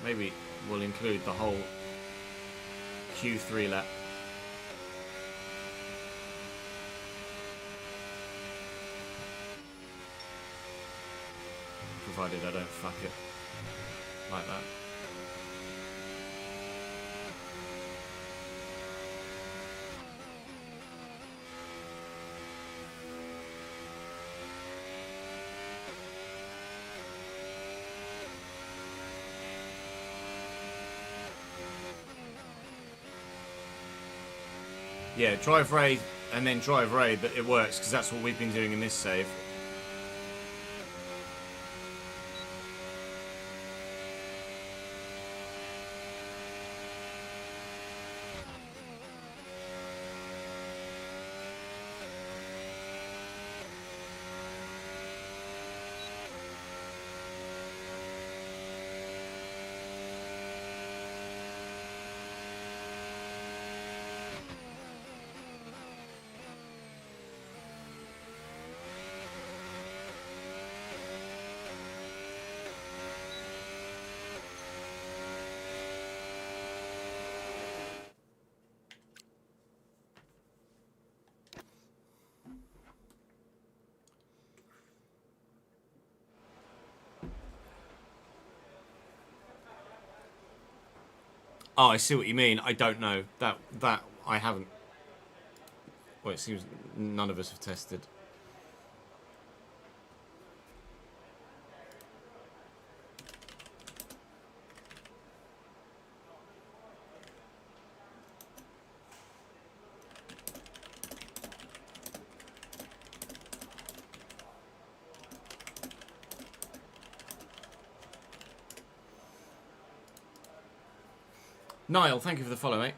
maybe we'll include the whole Q3 lap. Provided I don't fuck it like that. Yeah, drive raid and then drive raid, but it works because that's what we've been doing in this save. Oh, I see what you mean. I don't know. That I haven't. Well, it seems none of us have tested. Niall, thank you for the follow, mate.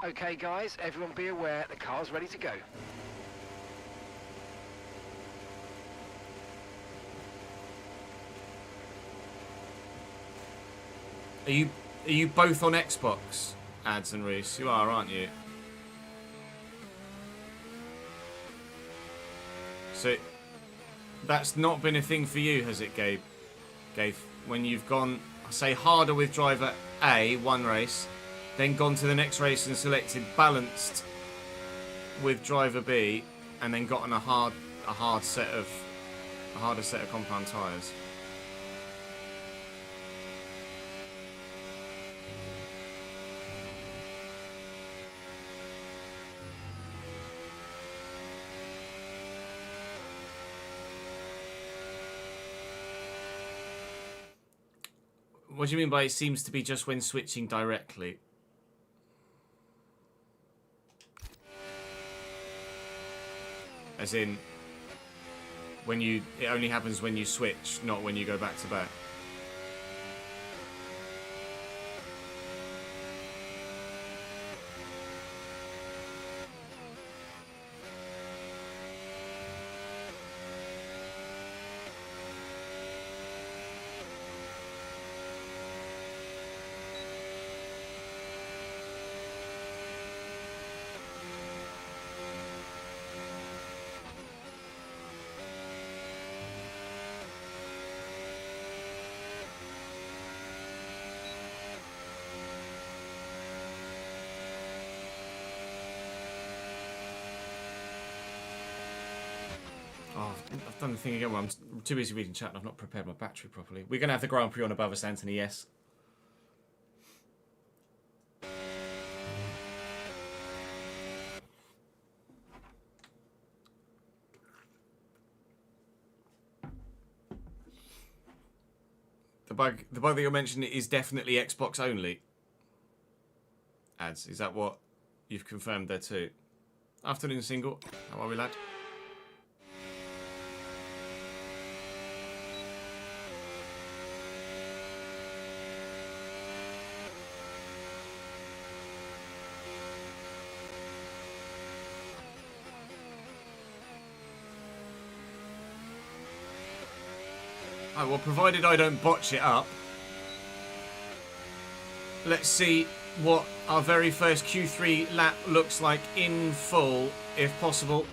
Okay, guys, everyone be aware the car's ready to go. Are you both on Xbox, Ads and Reese? You are, aren't you? So that's not been a thing for you, has it, Gabe? When you've gone, say, harder with driver A, one race, then gone to the next race and selected balanced with driver B, and then gotten a harder set of compound tyres. What do you mean by it seems to be just when switching directly? As in, it only happens when you switch, not when you go back to back. Oh, I've done the thing again where I'm too busy reading chat and I've not prepared my battery properly. We're going to have the Grand Prix on above us, Anthony, yes. The bug that you're mentioning is definitely Xbox only. Ads, is that what you've confirmed there too? Afternoon single, how are we, lad? Oh, well, provided I don't botch it up, let's see what our very first Q3 lap looks like in full, if possible.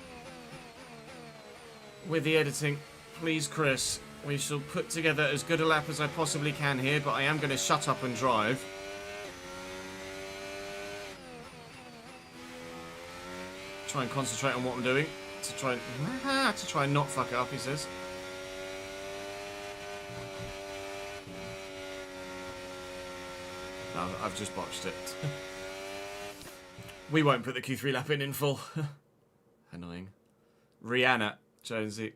With the editing, please, Chris. We shall put together as good a lap as I possibly can here, but I am going to shut up and drive. Try and concentrate on what I'm doing to try and not fuck it up, he says. No, I've just botched it. We won't put the Q3 lap in full. Annoying. Rihanna, Jonesy.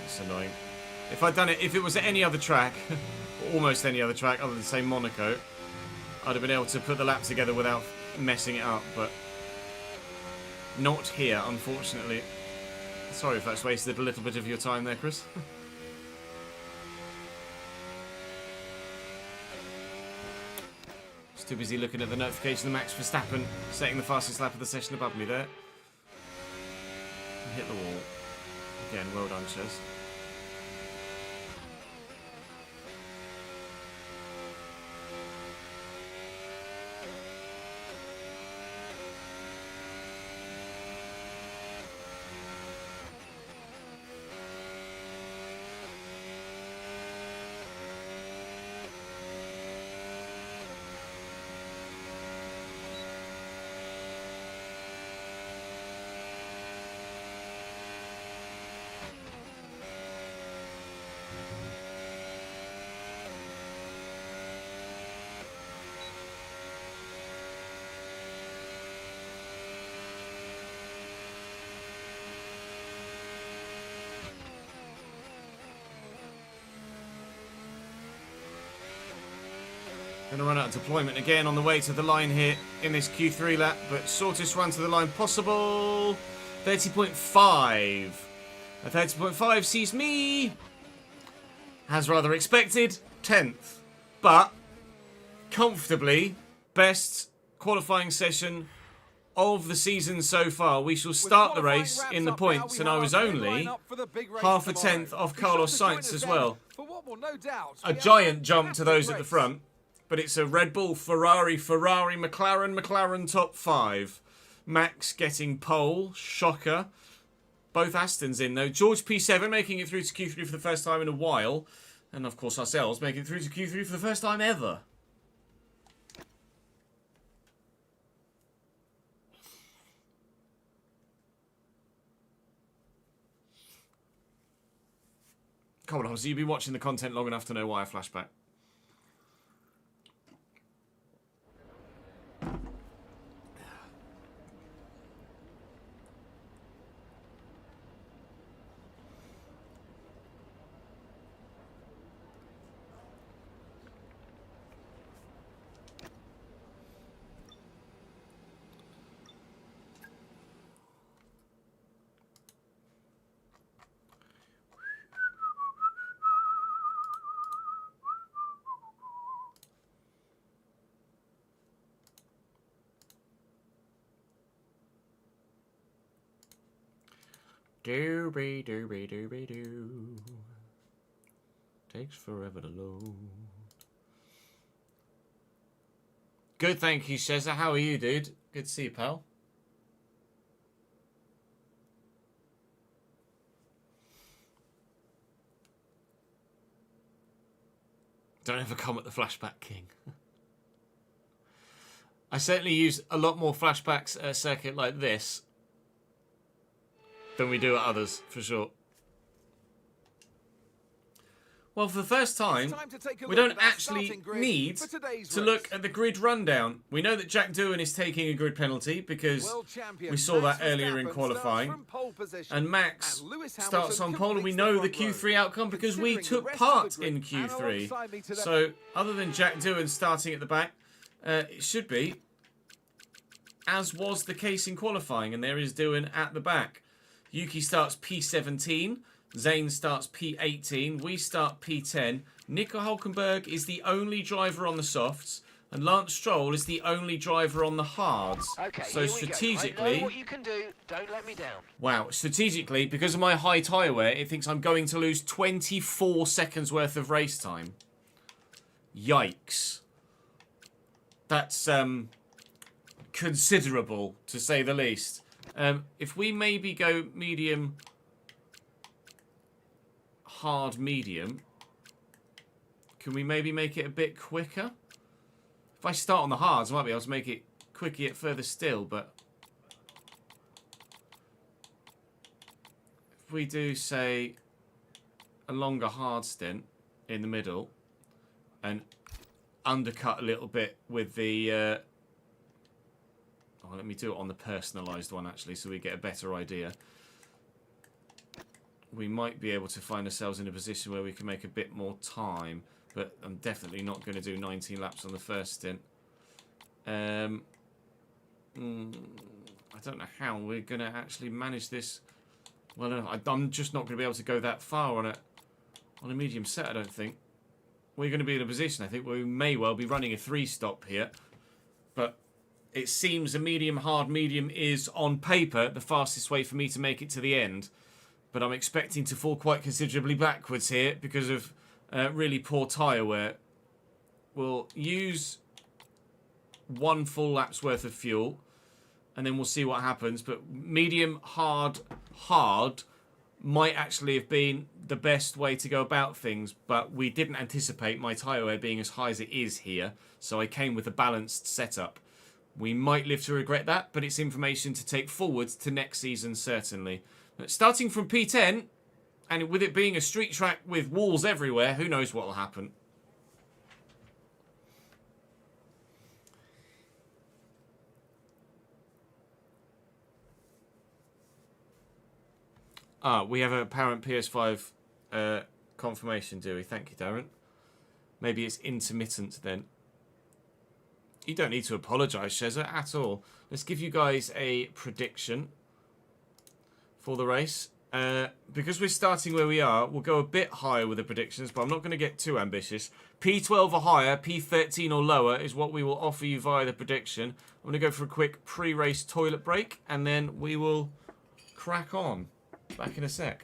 It's annoying. If I'd done it, if it was at any other track, or almost any other track other than, say, Monaco, I'd have been able to put the lap together without messing it up, but not here, unfortunately. Sorry if that's wasted a little bit of your time there, Chris. Just too busy looking at the notification of Max Verstappen setting the fastest lap of the session above me there. Hit the wall. Again, well done, Chez. Going to run out of deployment again on the way to the line here in this Q3 lap, but shortest run to the line possible. 30.5. A 30.5 sees me, as rather expected, 10th. But comfortably best qualifying session of the season so far. We shall start the race in the points, and I was only half a tenth off Carlos Sainz as well. A giant jump to those at the front, but it's a Red Bull, Ferrari, McLaren top 5. Max getting pole, shocker. Both Astons in though. George P7 making it through to Q3 for the first time in a while, and of course ourselves making it through to Q3 for the first time ever. Come on, so you've been watching the content long enough to know why I flashback. Doobie doobie doobie doo. Takes forever to load. Good, thank you, Sheza. How are you, dude? Good to see you, pal. Don't ever come at the flashback king. I certainly use a lot more flashbacks at a circuit like this than we do at others, for sure. Well, for the first time, we don't actually need to look at the grid rundown. We know that Jack Doohan is taking a grid penalty because we saw that earlier in qualifying. And Max starts on pole, and we know the Q3 outcome because we took part in Q3. So, other than Jack Doohan starting at the back, it should be, as was the case in qualifying, and there is Doohan at the back. Yuki starts P17, Zane starts P18, we start P10, Nico Hulkenberg is the only driver on the softs, and Lance Stroll is the only driver on the hards. Okay, so strategically, I know what you can do. Don't let me down. Wow, strategically, because of my high tyre wear, it thinks I'm going to lose 24 seconds worth of race time. Yikes. That's considerable, to say the least. If we maybe go medium, hard, medium, can we maybe make it a bit quicker? If I start on the hards, I might be able to make it quicker yet further still, but if we do, say, a longer hard stint in the middle and undercut a little bit with the... Oh, let me do it on the personalised one, actually, so we get a better idea. We might be able to find ourselves in a position where we can make a bit more time, but I'm definitely not going to do 19 laps on the first stint. I don't know how we're going to actually manage this. Well, no, I'm just not going to be able to go that far on a medium set, I don't think. We're going to be in a position, I think, where we may well be running a 3-stop here, but it seems a medium, hard, medium is, on paper, the fastest way for me to make it to the end. But I'm expecting to fall quite considerably backwards here because of really poor tyre wear. We'll use 1 full lap's worth of fuel, and then we'll see what happens. But medium, hard, hard might actually have been the best way to go about things, but we didn't anticipate my tyre wear being as high as it is here, so I came with a balanced setup. We might live to regret that, but it's information to take forward to next season, certainly. But starting from P10, and with it being a street track with walls everywhere, who knows what will happen. Ah, we have an apparent PS5 confirmation, do we? Thank you, Darren. Maybe it's intermittent then. You don't need to apologise, Shezza, at all. Let's give you guys a prediction for the race. Because we're starting where we are, we'll go a bit higher with the predictions, but I'm not going to get too ambitious. P12 or higher, P13 or lower is what we will offer you via the prediction. I'm going to go for a quick pre-race toilet break, and then we will crack on. Back in a sec.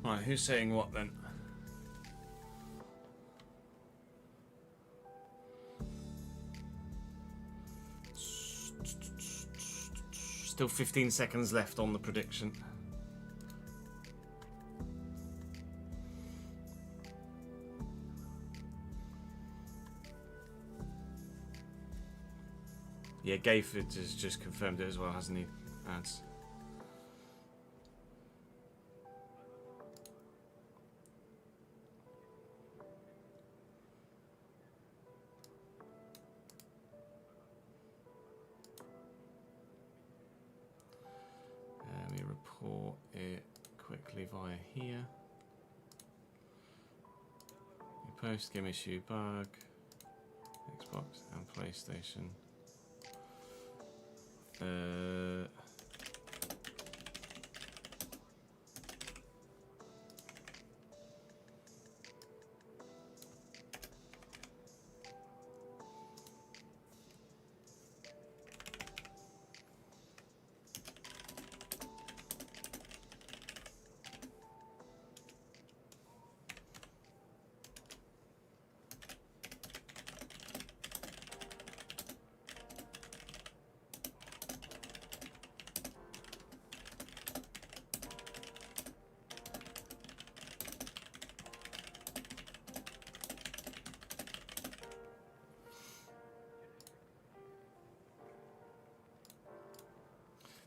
Right, who's saying what then? Still 15 seconds left on the prediction. Yeah, Gayford has just confirmed it as well, hasn't he? Ads. Let me report it quickly via here. Post game issue bug. Xbox and PlayStation.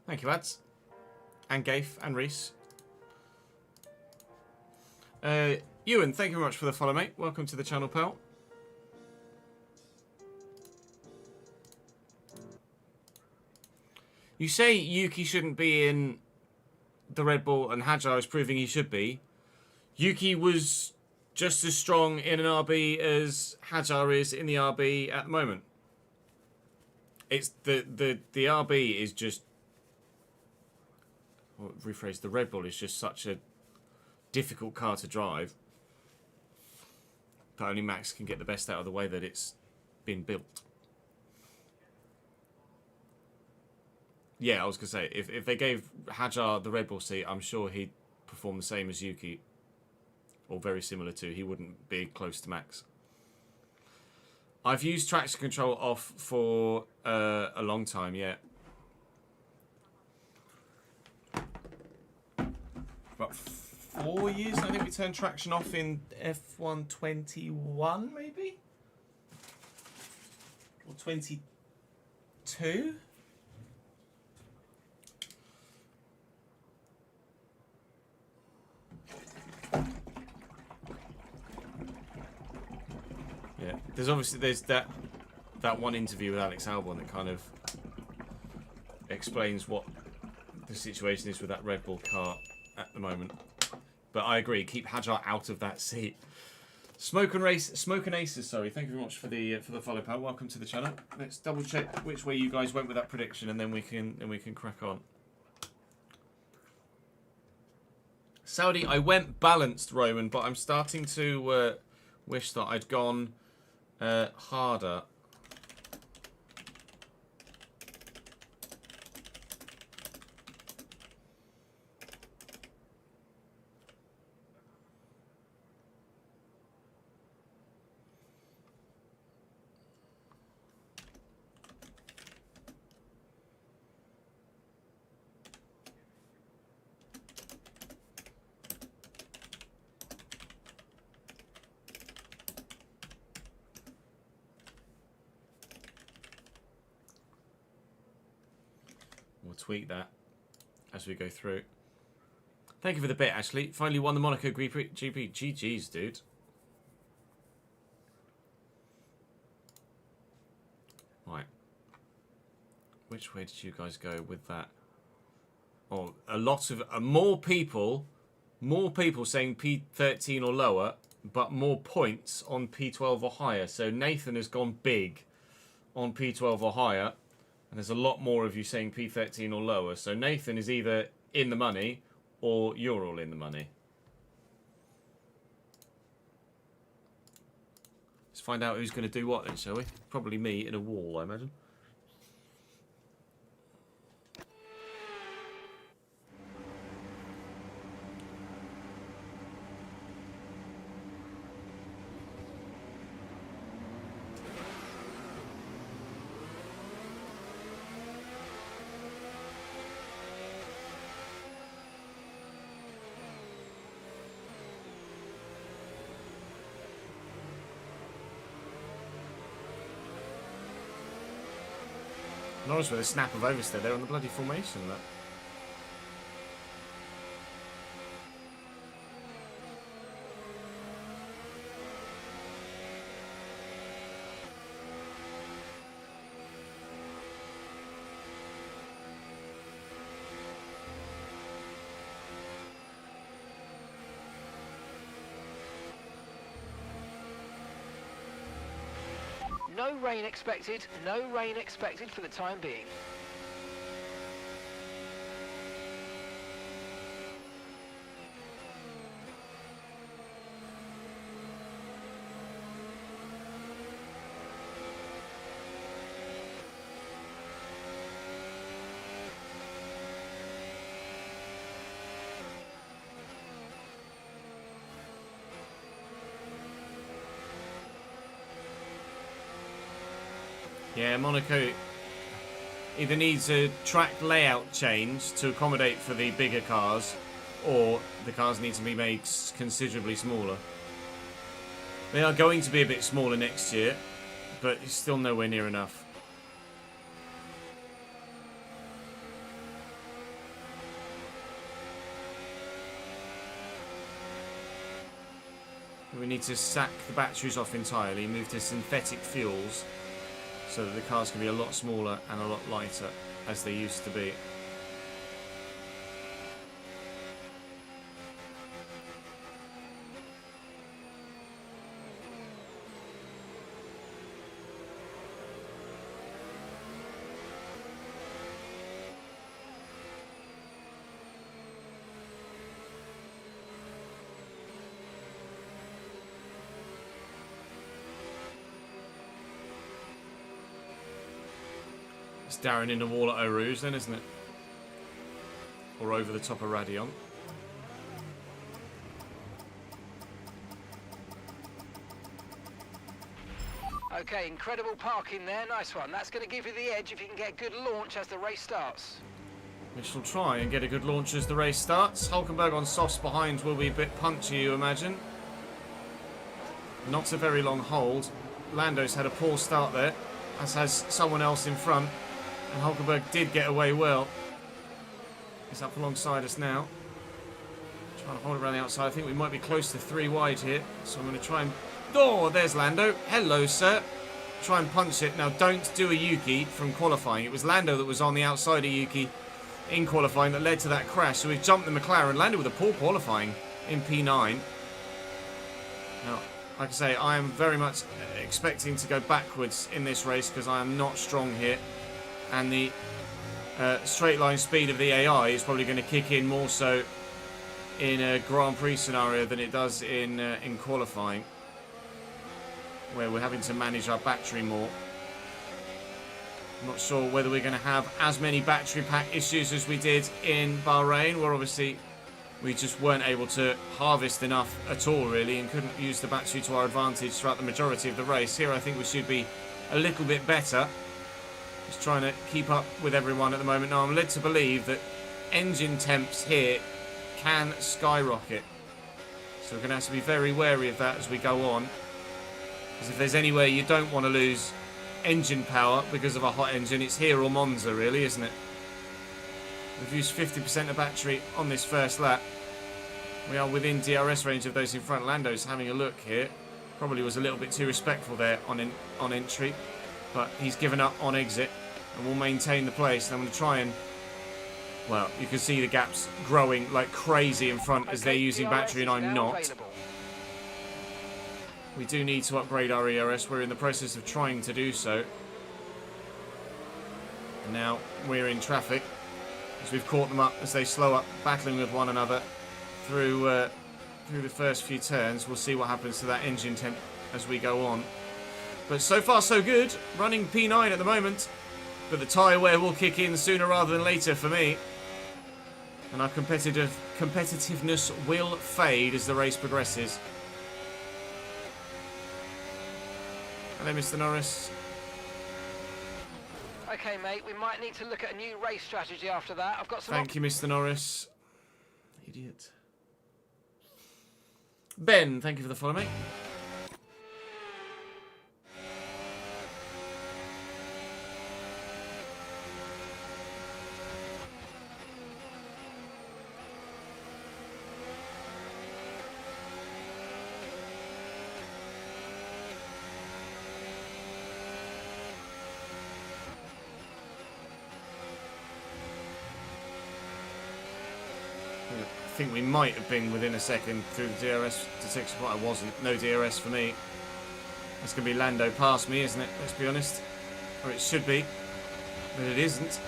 Thank you, Ads. And Gafe and Reese. Ewan, thank you very much for the follow, mate. Welcome to the channel, pal. You say Yuki shouldn't be in the Red Bull and Hajar is proving he should be. Yuki was just as strong in an RB as Hajar is in the RB at the moment. It's the RB is just... Well, rephrase, the Red Bull is just such a difficult car to drive that only Max can get the best out of the way that it's been built. Yeah, I was going to say, if they gave Hajar the Red Bull seat, I'm sure he'd perform the same as Yuki. Or very similar to. He wouldn't be close to Max. I've used traction control off for a long time, yeah. About 4 years, I think we turned traction off in F121, maybe? Or 22? Yeah, there's that one interview with Alex Albon that kind of explains what the situation is with that Red Bull car at the moment. But I agree, keep Hajar out of that seat. Smoke and Aces, sorry, thank you very much for the follow, pal. Welcome to the channel. Let's double check which way you guys went with that prediction, and then we can crack on. Saudi, I went balanced, Roman, but I'm starting to wish that I'd gone harder. We'll tweak that as we go through. Thank you for the bit, Ashley. Finally won the Monaco GP. GG's, dude. Right. Which way did you guys go with that? Oh, a lot of... more people saying P13 or lower, but more points on P12 or higher. So Nathan has gone big on P12 or higher. And there's a lot more of you saying P13 or lower. So Nathan is either in the money or you're all in the money. Let's find out who's going to do what then, shall we? Probably me in a wall, I imagine. Norris with a snap of oversteer there on the bloody formation. That. No rain expected, no rain expected for the time being. Yeah, Monaco either needs a track layout change to accommodate for the bigger cars, or the cars need to be made considerably smaller. They are going to be a bit smaller next year, but it's still nowhere near enough. We need to sack the batteries off entirely, move to synthetic fuels, so that the cars can be a lot smaller and a lot lighter, as they used to be. It's Darren in the wall at Eau Rouge then, isn't it? Or over the top of Radion. Okay, incredible parking there, nice one. That's going to give you the edge if you can get good launch as the race starts. We shall try and get a good launch as the race starts. Hulkenberg on softs behind will be a bit punchy, you imagine. Not a very long hold. Lando's had a poor start there, as has someone else in front. And Hulkenberg did get away well. He's up alongside us now. Trying to hold it around the outside. I think we might be close to 3 wide here. So I'm going to try and... Oh, there's Lando. Hello, sir. Try and punch it. Now, don't do a Yuki from qualifying. It was Lando that was on the outside of Yuki in qualifying that led to that crash. So we've jumped the McLaren. Lando with a poor qualifying in P9. Now, like I say, I am very much expecting to go backwards in this race because I am not strong here. And the straight line speed of the AI is probably going to kick in more so in a Grand Prix scenario than it does in qualifying, where we're having to manage our battery more. I'm not sure whether we're going to have as many battery pack issues as we did in Bahrain, where obviously we just weren't able to harvest enough at all, really, and couldn't use the battery to our advantage throughout the majority of the race. Here I think we should be a little bit better. Just trying to keep up with everyone at the moment. Now I'm led to believe that engine temps here can skyrocket. So we're going to have to be very wary of that as we go on. Because if there's anywhere you don't want to lose engine power because of a hot engine, it's here or Monza, really, isn't it? We've used 50% of battery on this first lap. We are within DRS range of those in front. Lando's having a look here. Probably was a little bit too respectful there on entry. But he's given up on exit and will maintain the place. And I'm going to try and... Well, you can see the gaps growing like crazy in front as they're using battery and I'm not. Available. We do need to upgrade our ERS. We're in the process of trying to do so. And now we're in traffic as we've caught them up as they slow up, battling with one another through the first few turns. We'll see what happens to that engine temp as we go on. But so far so good. Running P9 at the moment. But the tyre wear will kick in sooner rather than later for me. And our competitiveness will fade as the race progresses. Hello, Mr. Norris. Okay, mate, we might need to look at a new race strategy after that. I've got some... Thank you, Mr. Norris. Idiot. Ben, thank you for the follow, mate. think we might have been within a second through the DRS detection, but I wasn't. No DRS for me. That's going to be Lando past me, isn't it? Let's be honest. Or it should be, but it isn't.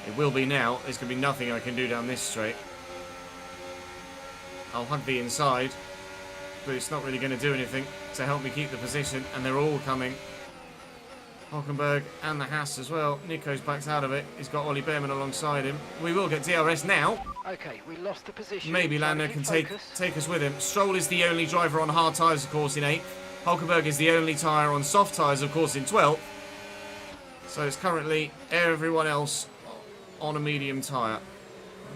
It will be now. There's going to be nothing I can do down this straight. I'll hug the inside, but it's not really going to do anything to help me keep the position, and they're all coming. Hülkenberg and the Haas as well. Nico's backed out of it. He's got Ollie Behrman alongside him. We will get DRS now. Okay, we lost the position. Maybe Lando can take us with him. Stroll is the only driver on hard tyres, of course, in 8th. Hülkenberg is the only tyre on soft tyres, of course, in 12th. So it's currently everyone else on a medium tyre.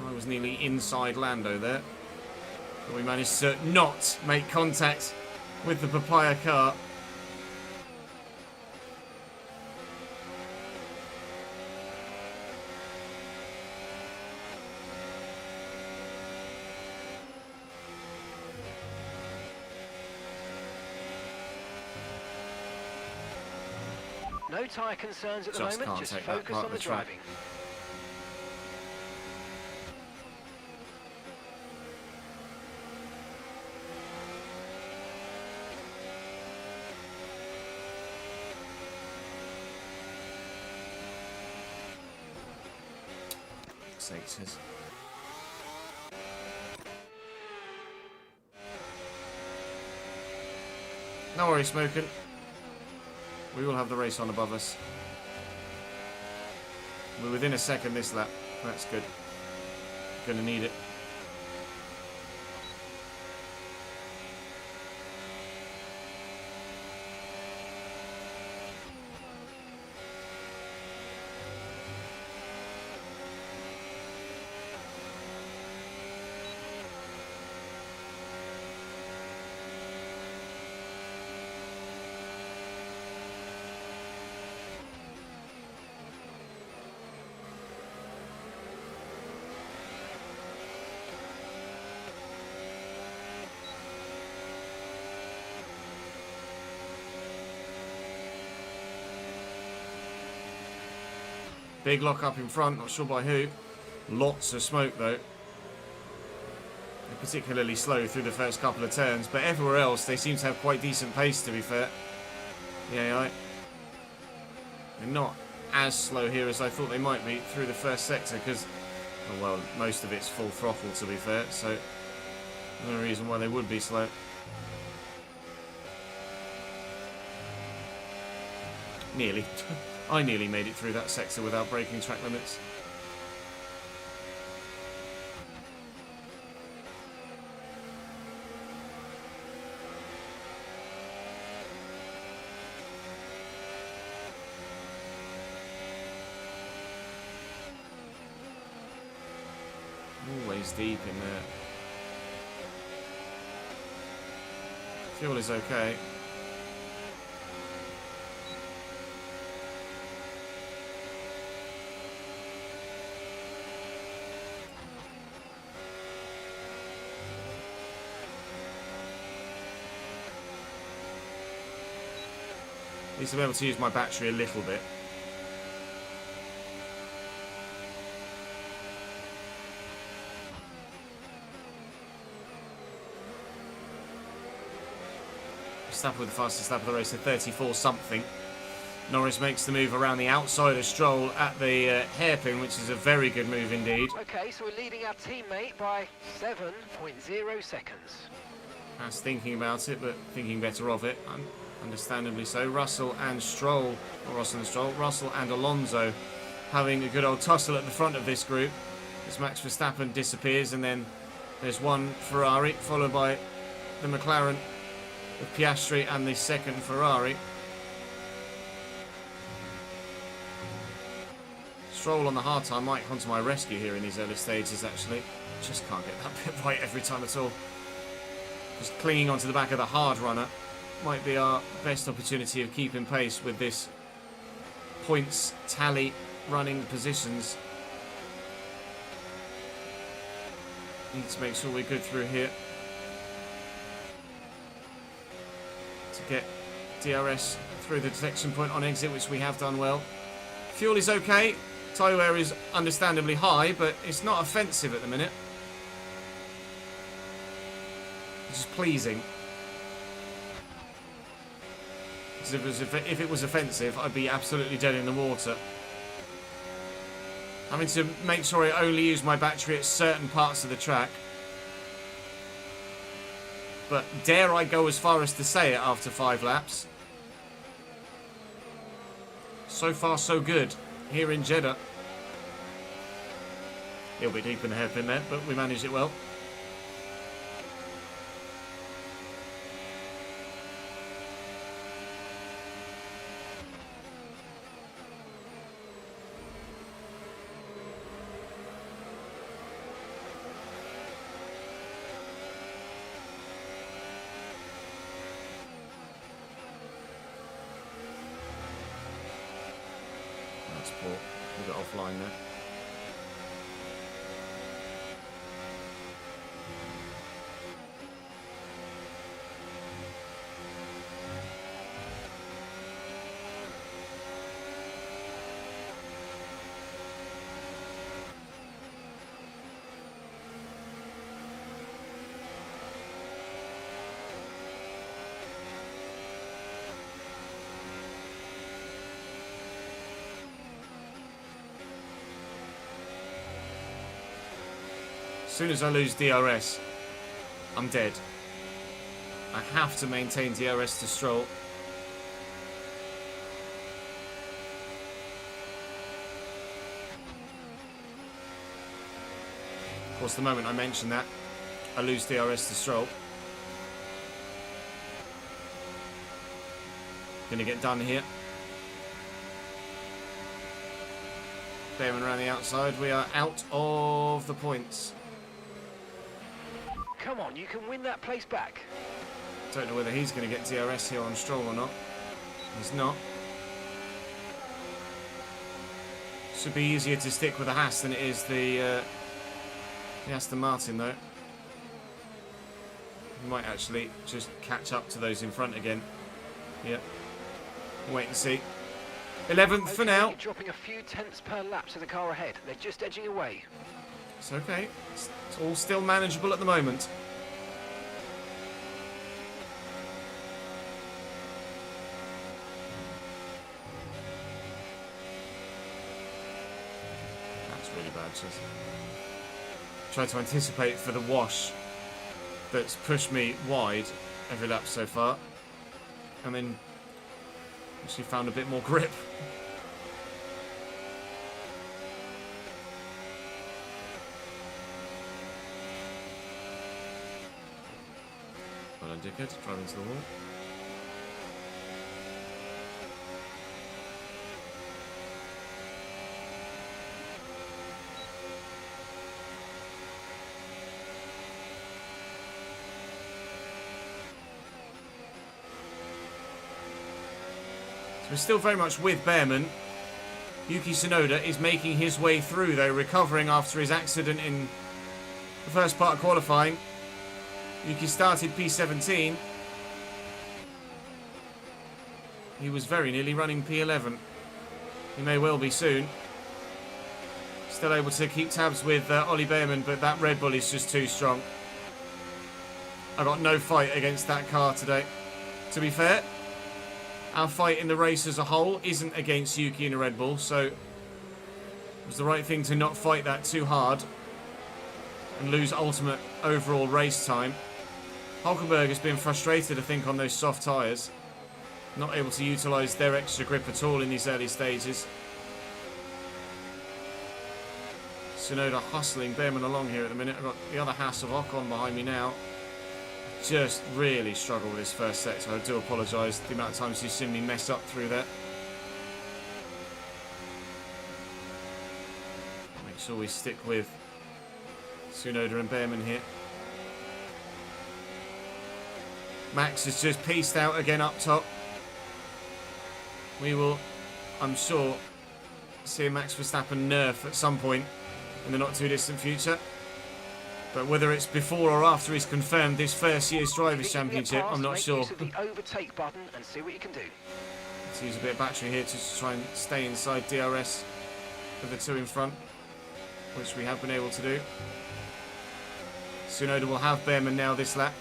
I was nearly inside Lando there. But we managed to not make contact with the papaya car. No tyre concerns at the Just moment, can't just take that focus part on of the the track. driving. Sakes. No worries, smoking. We will have the race on above us. We're within a second this lap. That's good. Gonna need it. Big lock up in front, not sure by who. Lots of smoke though. They're particularly slow through the first couple of turns, but everywhere else they seem to have quite decent pace, to be fair. The AI. They're not as slow here as I thought they might be through the first sector, because, oh, well, most of it's full throttle, to be fair, so no reason why they would be slow. Nearly. I nearly made it through that sector without breaking track limits. Always deep in there. Fuel is okay. At least I'll be able to use my battery a little bit. Verstappen with the fastest lap of the race at 34 something. Norris makes the move around the outside of Stroll at the hairpin, which is a very good move indeed. Okay, so we're leading our teammate by 7.0 seconds. That's thinking about it, but thinking better of it. Understandably so. Russell and Stroll, or Russell and Alonso having a good old tussle at the front of this group as Max Verstappen disappears, and then there's one Ferrari followed by the McLaren with Piastri and the second Ferrari. Stroll on the hard time might come to my rescue here in these early stages, actually. Just can't get that bit right every time at all. Just clinging onto the back of the hard runner might be our best opportunity of keeping pace with this points tally running positions. Need to make sure we're good through here to get DRS through the detection point on exit, which we have done well. Fuel is okay. Tyre wear is understandably high, but it's not offensive at the minute. Which is pleasing. Because if it was offensive, I'd be absolutely dead in the water. Having to make sure I only use my battery at certain parts of the track. But dare I go as far as to say it after 5 laps? So far, so good here in Jeddah. A little bit deep in the hairpin there, but we managed it well. That's poor. We got offline there. As soon as I lose DRS, I'm dead. I have to maintain DRS to Stroll. Of course, the moment I mention that, I lose DRS to Stroll. Gonna get done here. Bearman around the outside. We are out of the points. Come on, you can win that place back. Don't know whether he's going to get DRS here on Stroll or not. He's not. Should be easier to stick with the Haas than it is the Aston Martin, though. We might actually just catch up to those in front again. Yep. Wait and see. 11th for now. Dropping a few tenths per lap to the car ahead. They're just edging away. It's okay. It's all still manageable at the moment. That's really bad, just try to anticipate for the wash that's pushed me wide every lap so far, and then actually found a bit more grip. Well done, dickhead. Drive into the wall. So we're still very much with Bearman. Yuki Tsunoda is making his way through, though, recovering after his accident in the first part of qualifying. Yuki started P17. He was very nearly running P11. He may well be soon. Still able to keep tabs with Ollie Bearman, but that Red Bull is just too strong. I got no fight against that car today. To be fair, our fight in the race as a whole isn't against Yuki in a Red Bull, so it was the right thing to not fight that too hard and lose ultimate overall race time. Hulkenberg has been frustrated, I think, on those soft tyres. Not able to utilise their extra grip at all in these early stages. Tsunoda hustling Bearman along here at the minute. I've got the other Haas of Ocon behind me now. Just really struggled with this first set, so I do apologise the amount of times you've seen me mess up through that. Make sure we stick with Tsunoda and Bearman here. Max has just pieced out again up top. We will, I'm sure, see a Max Verstappen nerf at some point in the not too distant future. But whether it's before or after he's confirmed this first year's Drivers' Championship, I'm not sure. Use of the overtake button and see what you can do. Let's use a bit of battery here to try and stay inside DRS of the two in front, which we have been able to do. Tsunoda will have Behrman now this lap.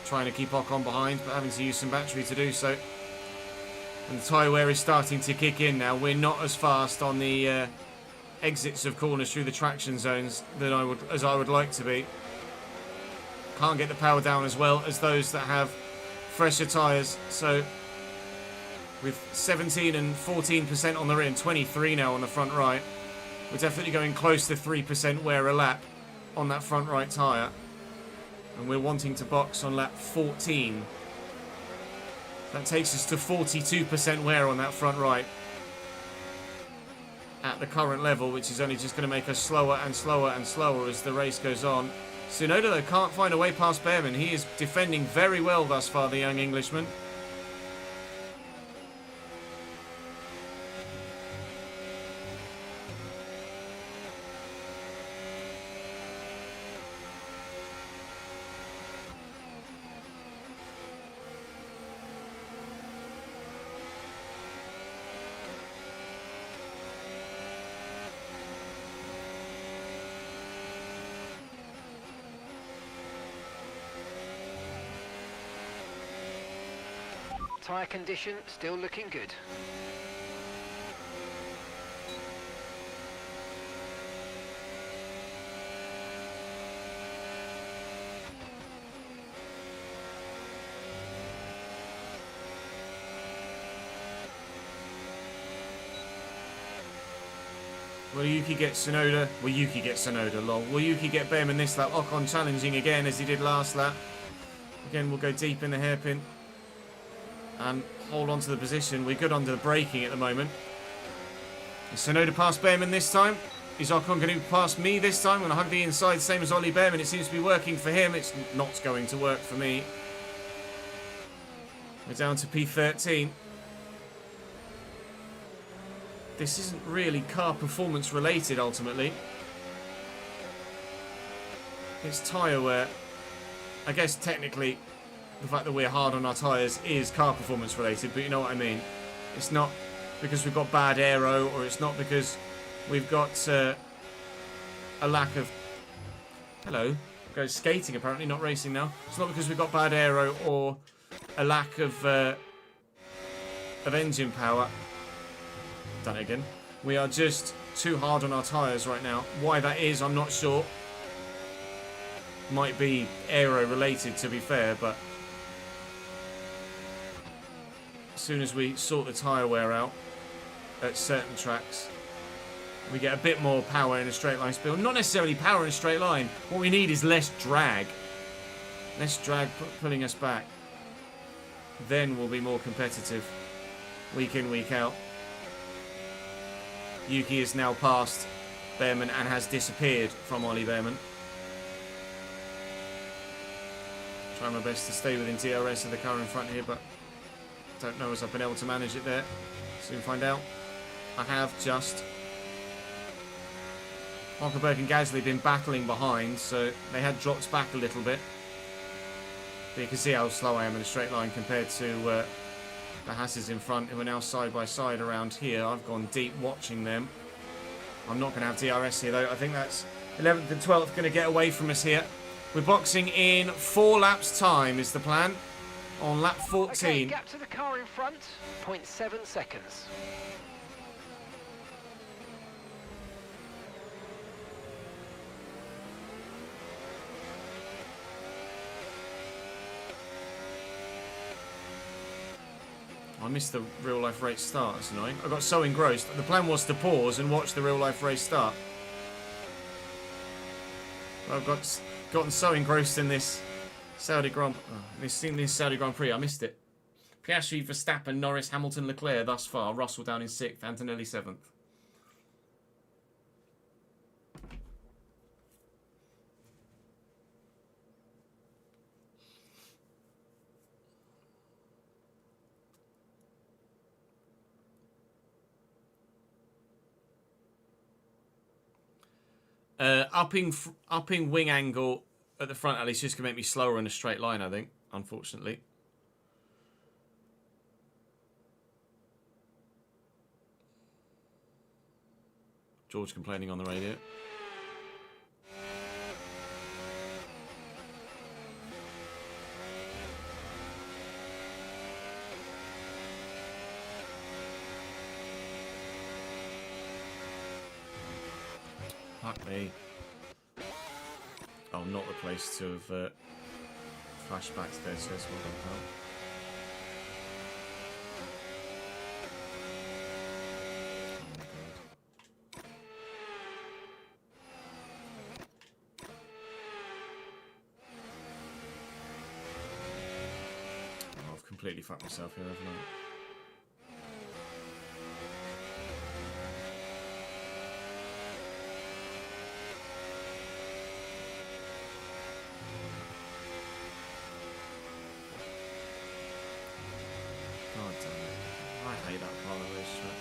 Trying to keep Ocon behind, but having to use some battery to do so. And the tyre wear is starting to kick in now. We're not as fast on the exits of corners through the traction zones than I would like to be. Can't get the power down as well as those that have fresher tyres. So with 17 and 14% on the rear and 23 now on the front right, we're definitely going close to 3% wear a lap on that front right tyre. And we're wanting to box on lap 14. That takes us to 42% wear on that front right at the current level, which is only just going to make us slower and slower and slower as the race goes on. Tsunoda, though, can't find a way past Behrman. He is defending very well thus far, the young Englishman. Tyre condition still looking good. Will Yuki get Tsunoda? Will Yuki get Tsunoda? Lol. Will Yuki get Behrman this lap? Ocon challenging again as he did last lap. Again, we'll go deep in the hairpin and hold on to the position. We're good under the braking at the moment. Is Tsunoda past Behrman this time? Is Ocon going to pass me this time? I'm going to hug the inside, same as Ollie Behrman. It seems to be working for him. It's not going to work for me. We're down to P13. This isn't really car performance related, ultimately. It's tyre wear. I guess technically the fact that we're hard on our tyres is car performance related, but you know what I mean. It's not because we've got bad aero, or it's not because we've got a lack of... Hello. Goes skating, apparently, not racing now. It's not because we've got bad aero or a lack of engine power. Done it again. We are just too hard on our tyres right now. Why that is, I'm not sure. Might be aero related, to be fair, but as soon as we sort the tyre wear out at certain tracks, we get a bit more power in a straight line spill. Not necessarily power in a straight line. What we need is less drag. Less drag pulling us back. Then we'll be more competitive week in, week out. Yuki is now past Behrman and has disappeared from Ollie Behrman. Trying my best to stay within DRS of the car in front here, but don't know as I've been able to manage it there. Soon find out. I have just. Hulkenberg and Gasly been battling behind, so they had dropped back a little bit. But you can see how slow I am in a straight line compared to the Hasses in front, who are now side by side around here. I've gone deep watching them. I'm not going to have DRS here, though. I think that's 11th and 12th going to get away from us here. We're boxing in 4 laps' time is the plan. On lap 14. Okay, gap to the car in front, 0.7 seconds. I missed the real-life race start. That's annoying. I got so engrossed. The plan was to pause and watch the real-life race start. I've gotten so engrossed in this Saudi Grand Prix, I missed it. Piastri, Verstappen, Norris, Hamilton, Leclerc thus far. Russell down in 6th, Antonelli 7th. Upping wing angle at the front, at least, just going to make me slower in a straight line, I think, unfortunately. George complaining on the radio. Fuck me. Oh, not the place to have flashbacks there, so it's well done, pal. Oh, I've completely fucked myself here, haven't I? God damn it. I hate that part of the racetrack.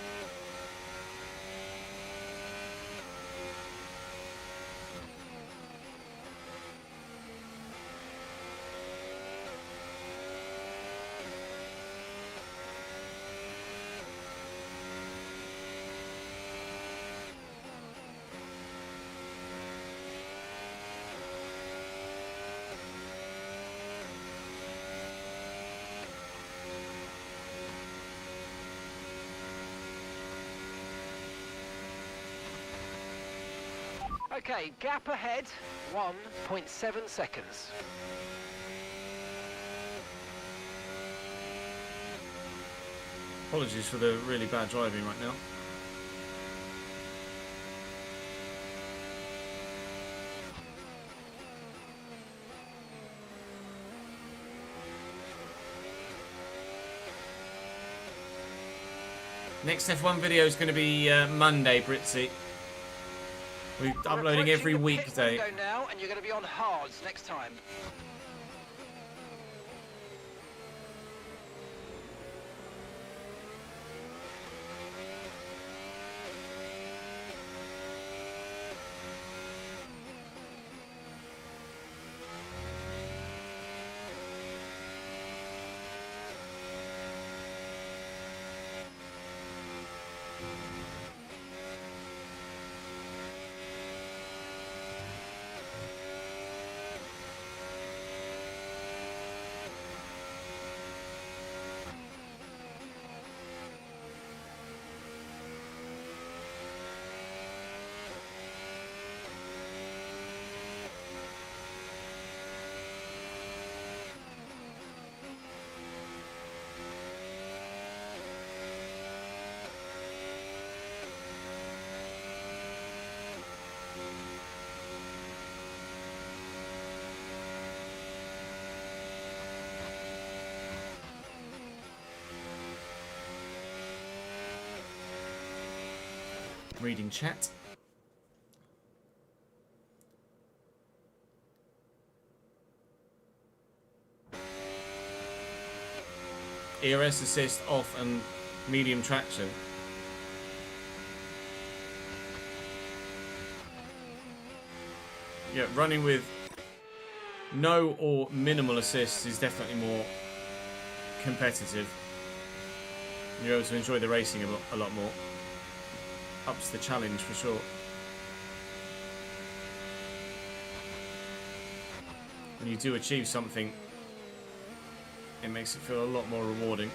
Okay, gap ahead, 1.7 seconds. Apologies for the really bad driving right now. Next F1 video is going to be Monday, Britzy. We're uploading every weekday. Now, and you're going to be on hards next time. Reading chat. ERS assist off and medium traction. Yeah, running with no or minimal assists is definitely more competitive. You're able to enjoy the racing a lot more. Ups the challenge for sure. When you do achieve something, it makes it feel a lot more rewarding.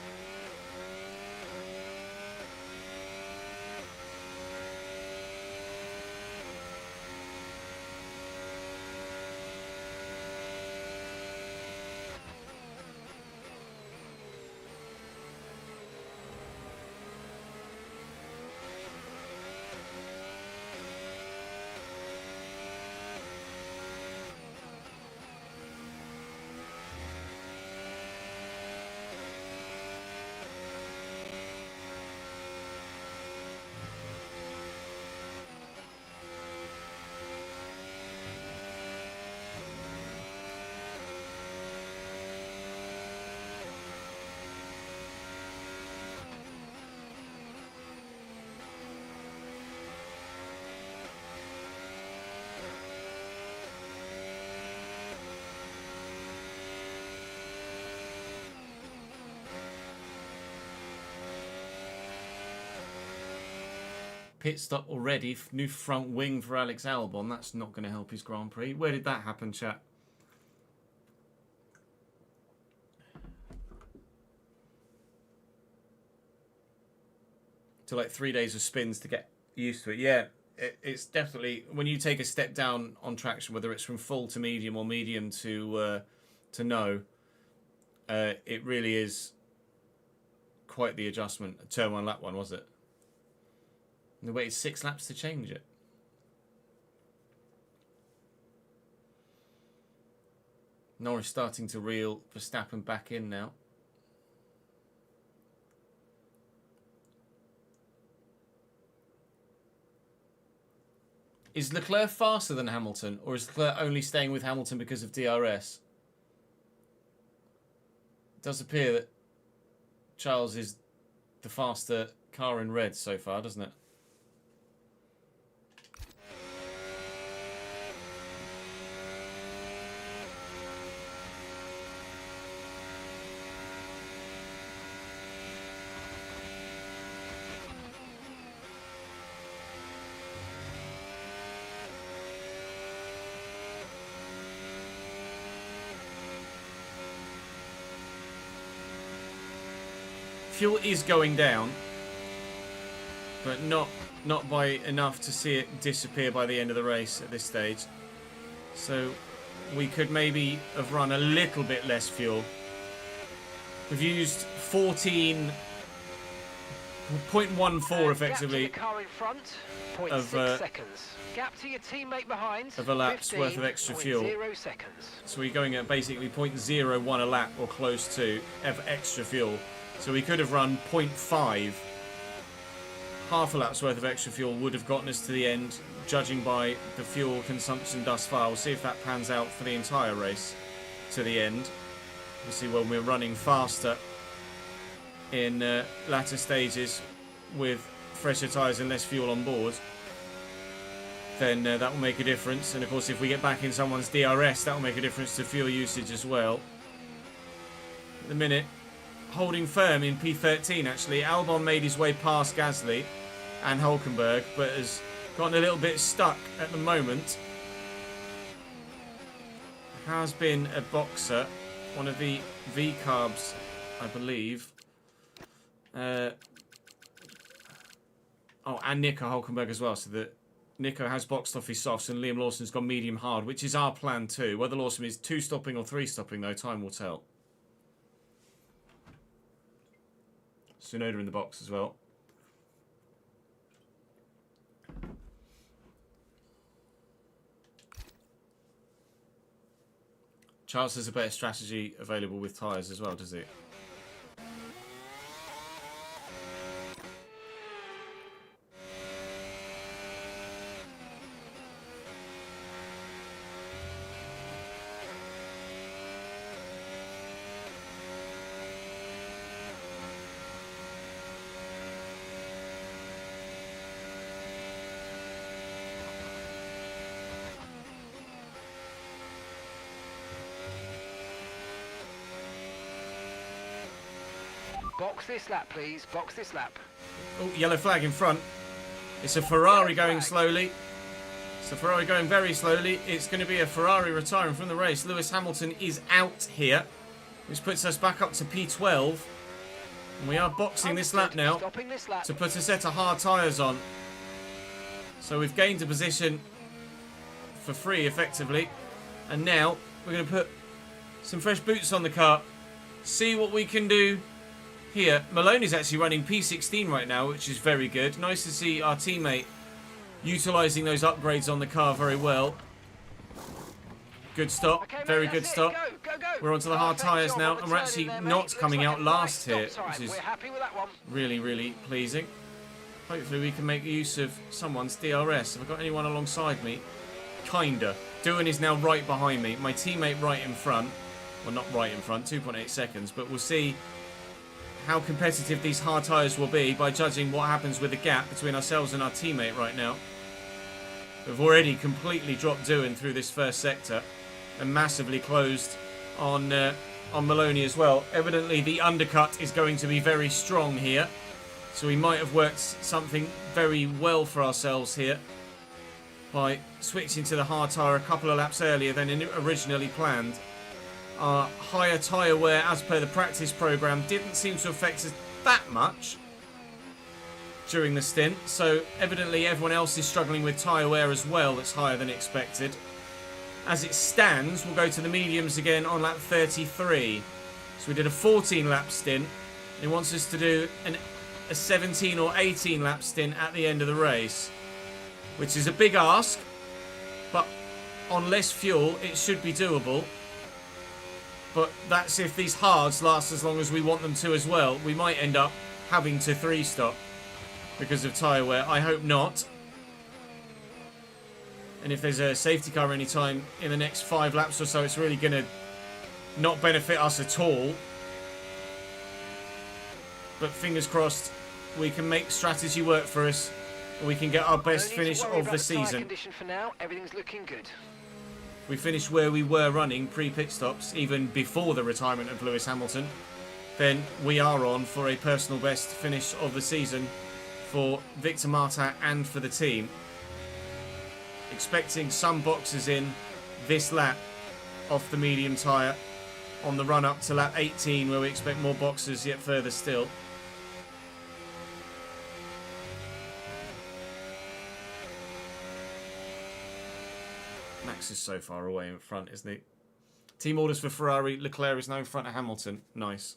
Pit stop already. New front wing for Alex Albon. That's not going to help his Grand Prix. Where did that happen, chat? To like 3 days of spins to get used to it. Yeah, it's definitely, when you take a step down on traction, whether it's from full to medium or medium to no, it really is quite the adjustment. Turn one, lap one, was it? And they waited 6 laps to change it. Norris starting to reel Verstappen back in now. Is Leclerc faster than Hamilton, or is Leclerc only staying with Hamilton because of DRS? It does appear that Charles is the faster car in red so far, doesn't it? Fuel is going down, but not by enough to see it disappear by the end of the race at this stage. So we could maybe have run a little bit less fuel. We've used 14.14 effectively Gap to the car in front, of 0.6 seconds. Gap to your teammate behind, of a lap's worth of extra fuel. 0 seconds. So we're going at basically 0.01 a lap or close to of extra fuel. So we could have run 0.5. Half a lap's worth of extra fuel would have gotten us to the end, judging by the fuel consumption thus far. We'll see if that pans out for the entire race to the end. We'll see when we're running faster in latter stages with fresher tyres and less fuel on board. Then that will make a difference. And of course, if we get back in someone's DRS, that will make a difference to fuel usage as well. At the minute, holding firm in P13 actually. Albon made his way past Gasly and Hülkenberg, but has gotten a little bit stuck at the moment. Has been a boxer, one of the V-carbs, I believe. Oh, and Nico Hülkenberg as well, so that Nico has boxed off his softs and Liam Lawson's gone medium hard, which is our plan too. Whether Lawson is 2-stopping or 3-stopping though, time will tell. Tsunoda in the box as well. Charles has a better strategy available with tyres as well, does he? Box this lap, please. Box this lap. Oh, yellow flag in front. It's a Ferrari going slowly. It's a Ferrari going very slowly. It's going to be a Ferrari retiring from the race. Lewis Hamilton is out here, which puts us back up to P12. And we are boxing this lap now to put a set of hard tyres on. So we've gained a position for free, effectively. And now we're going to put some fresh boots on the car. See what we can do here. Maloney's actually running P16 right now, which is very good. Nice to see our teammate utilising those upgrades on the car very well. Good stop. Okay, mate, very good that's it. stop. Go, go, go. We're onto the hard Perfect tyres job now, on the and we're turn actually in there, mate. not Looks coming like out a last stop here, time. which is We're happy with that one. really, really pleasing. Hopefully we can make use of someone's DRS. Have I got anyone alongside me? Kinda. Doohan is now right behind me. My teammate right in front. Well, not right in front, 2.8 seconds, but we'll see how competitive these hard tyres will be by judging what happens with the gap between ourselves and our teammate right now. We've already completely dropped Doohan through this first sector and massively closed on Maloney as well. Evidently the undercut is going to be very strong here, so we might have worked something very well for ourselves here by switching to the hard tyre a couple of laps earlier than originally planned. Our higher tyre wear as per the practice programme didn't seem to affect us that much during the stint, so evidently everyone else is struggling with tyre wear as well that's higher than expected. As it stands, we'll go to the mediums again on lap 33. So we did a 14 lap stint. He wants us to do a 17 or 18 lap stint at the end of the race, which is a big ask, but on less fuel it should be doable. But that's if these hards last as long as we want them to as well. We might end up having to 3-stop because of tyre wear. I hope not. And if there's a safety car any time in the next 5 laps or so, it's really going to not benefit us at all. But fingers crossed, we can make strategy work for us. And we can get our best finish of the season. For now, everything's looking good. We finished where we were running pre-pit stops, even before the retirement of Lewis Hamilton. Then we are on for a personal best finish of the season for Victor Martin and for the team. Expecting some boxes in this lap off the medium tyre on the run up to lap 18, where we expect more boxes yet further still. Max is so far away in front, isn't he? Team orders for Ferrari. Leclerc is now in front of Hamilton. Nice.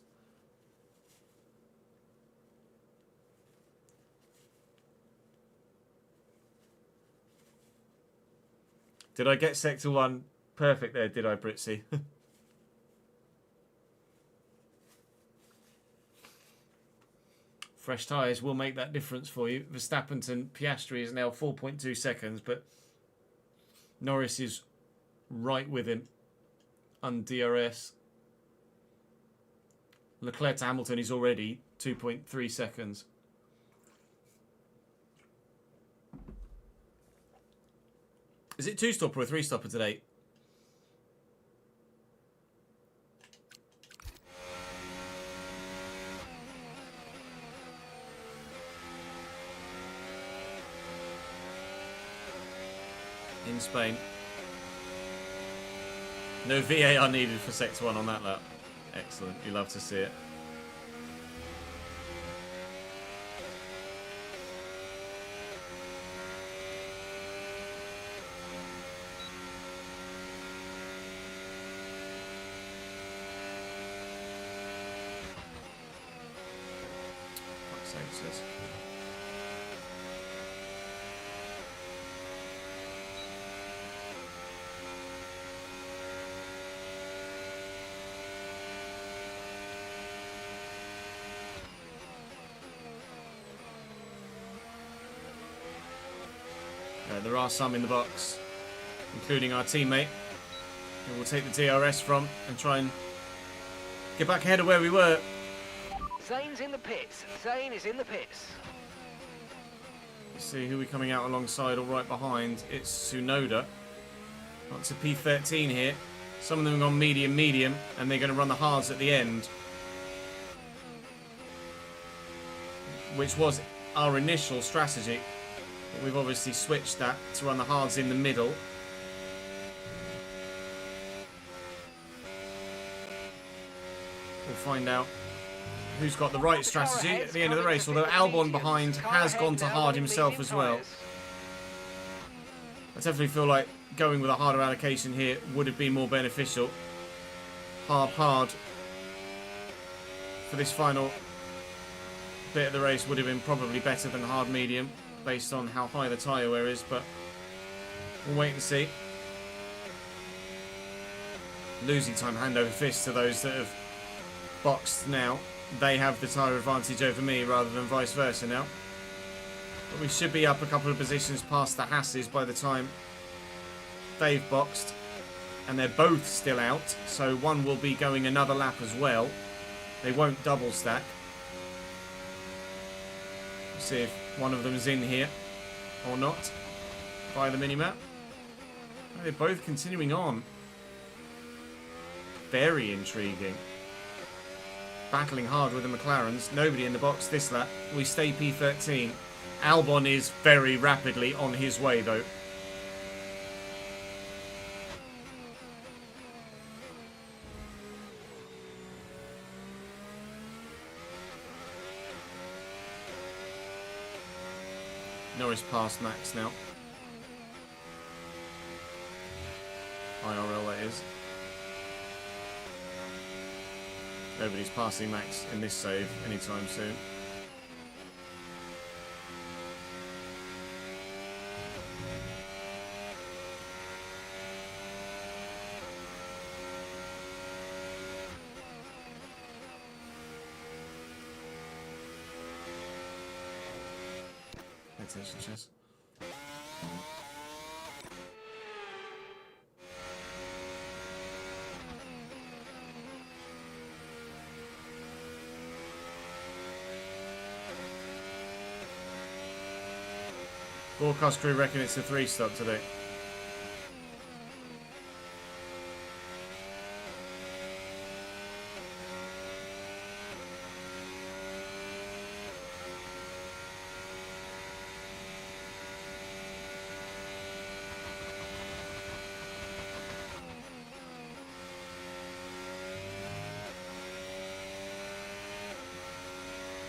Did I get sector 1 perfect there, did I, Britzy? Fresh tyres will make that difference for you. Verstappen and Piastri is now 4.2 seconds, but Norris is right with him on DRS. Leclerc to Hamilton is already 2.3 seconds. Is it 2-stopper or 3-stopper today? In Spain. No VAR needed for Sector 1 on that lap. Excellent. You love to see it. There are some in the box, including our teammate, who we'll take the DRS from and try and get back ahead of where we were. Zane's in the pits. Zane is in the pits. Let's see who we're coming out alongside or right behind. It's Tsunoda. Up to P13 here. Some of them have gone medium, and they're going to run the hards at the end, which was our initial strategy. But we've obviously switched that to run the hards in the middle. We'll find out who's got the right strategy at the end of the race, although Albon behind has gone to hard himself as well. I definitely feel like going with a harder allocation here would have been more beneficial. Hard for this final bit of the race would have been probably better than hard medium, based on how high the tyre wear is, but we'll wait and see. Losing time hand over fist to those that have boxed now. They have the tyre advantage over me rather than vice versa now. But we should be up a couple of positions past the Hasses by the time they've boxed. And they're both still out, so one will be going another lap as well. They won't double stack. We'll see if one of them is in here or not by the minimap. They're both continuing on. Very intriguing. Battling hard with the McLarens. Nobody in the box this lap. We stay P13. Albon is very rapidly on his way, though. Norris past Max now. IRL, that is. Nobody's passing Max in this save anytime soon. Pay attention, Chess. Broadcast crew reckon it's a 3-stop today.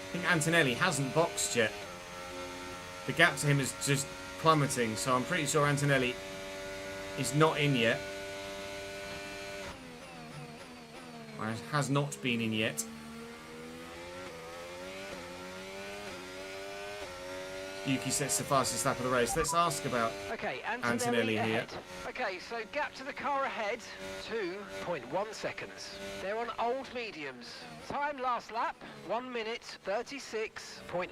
I think Antonelli hasn't boxed yet. The gap to him is just plummeting, so I'm pretty sure Antonelli is not in yet. Or has not been in yet. Yuki sets the fastest lap of the race. Let's ask about Antonelli here. Okay, so gap to the car ahead, 2.1 seconds. They're on old mediums. Time last lap, 1 minute 36.9.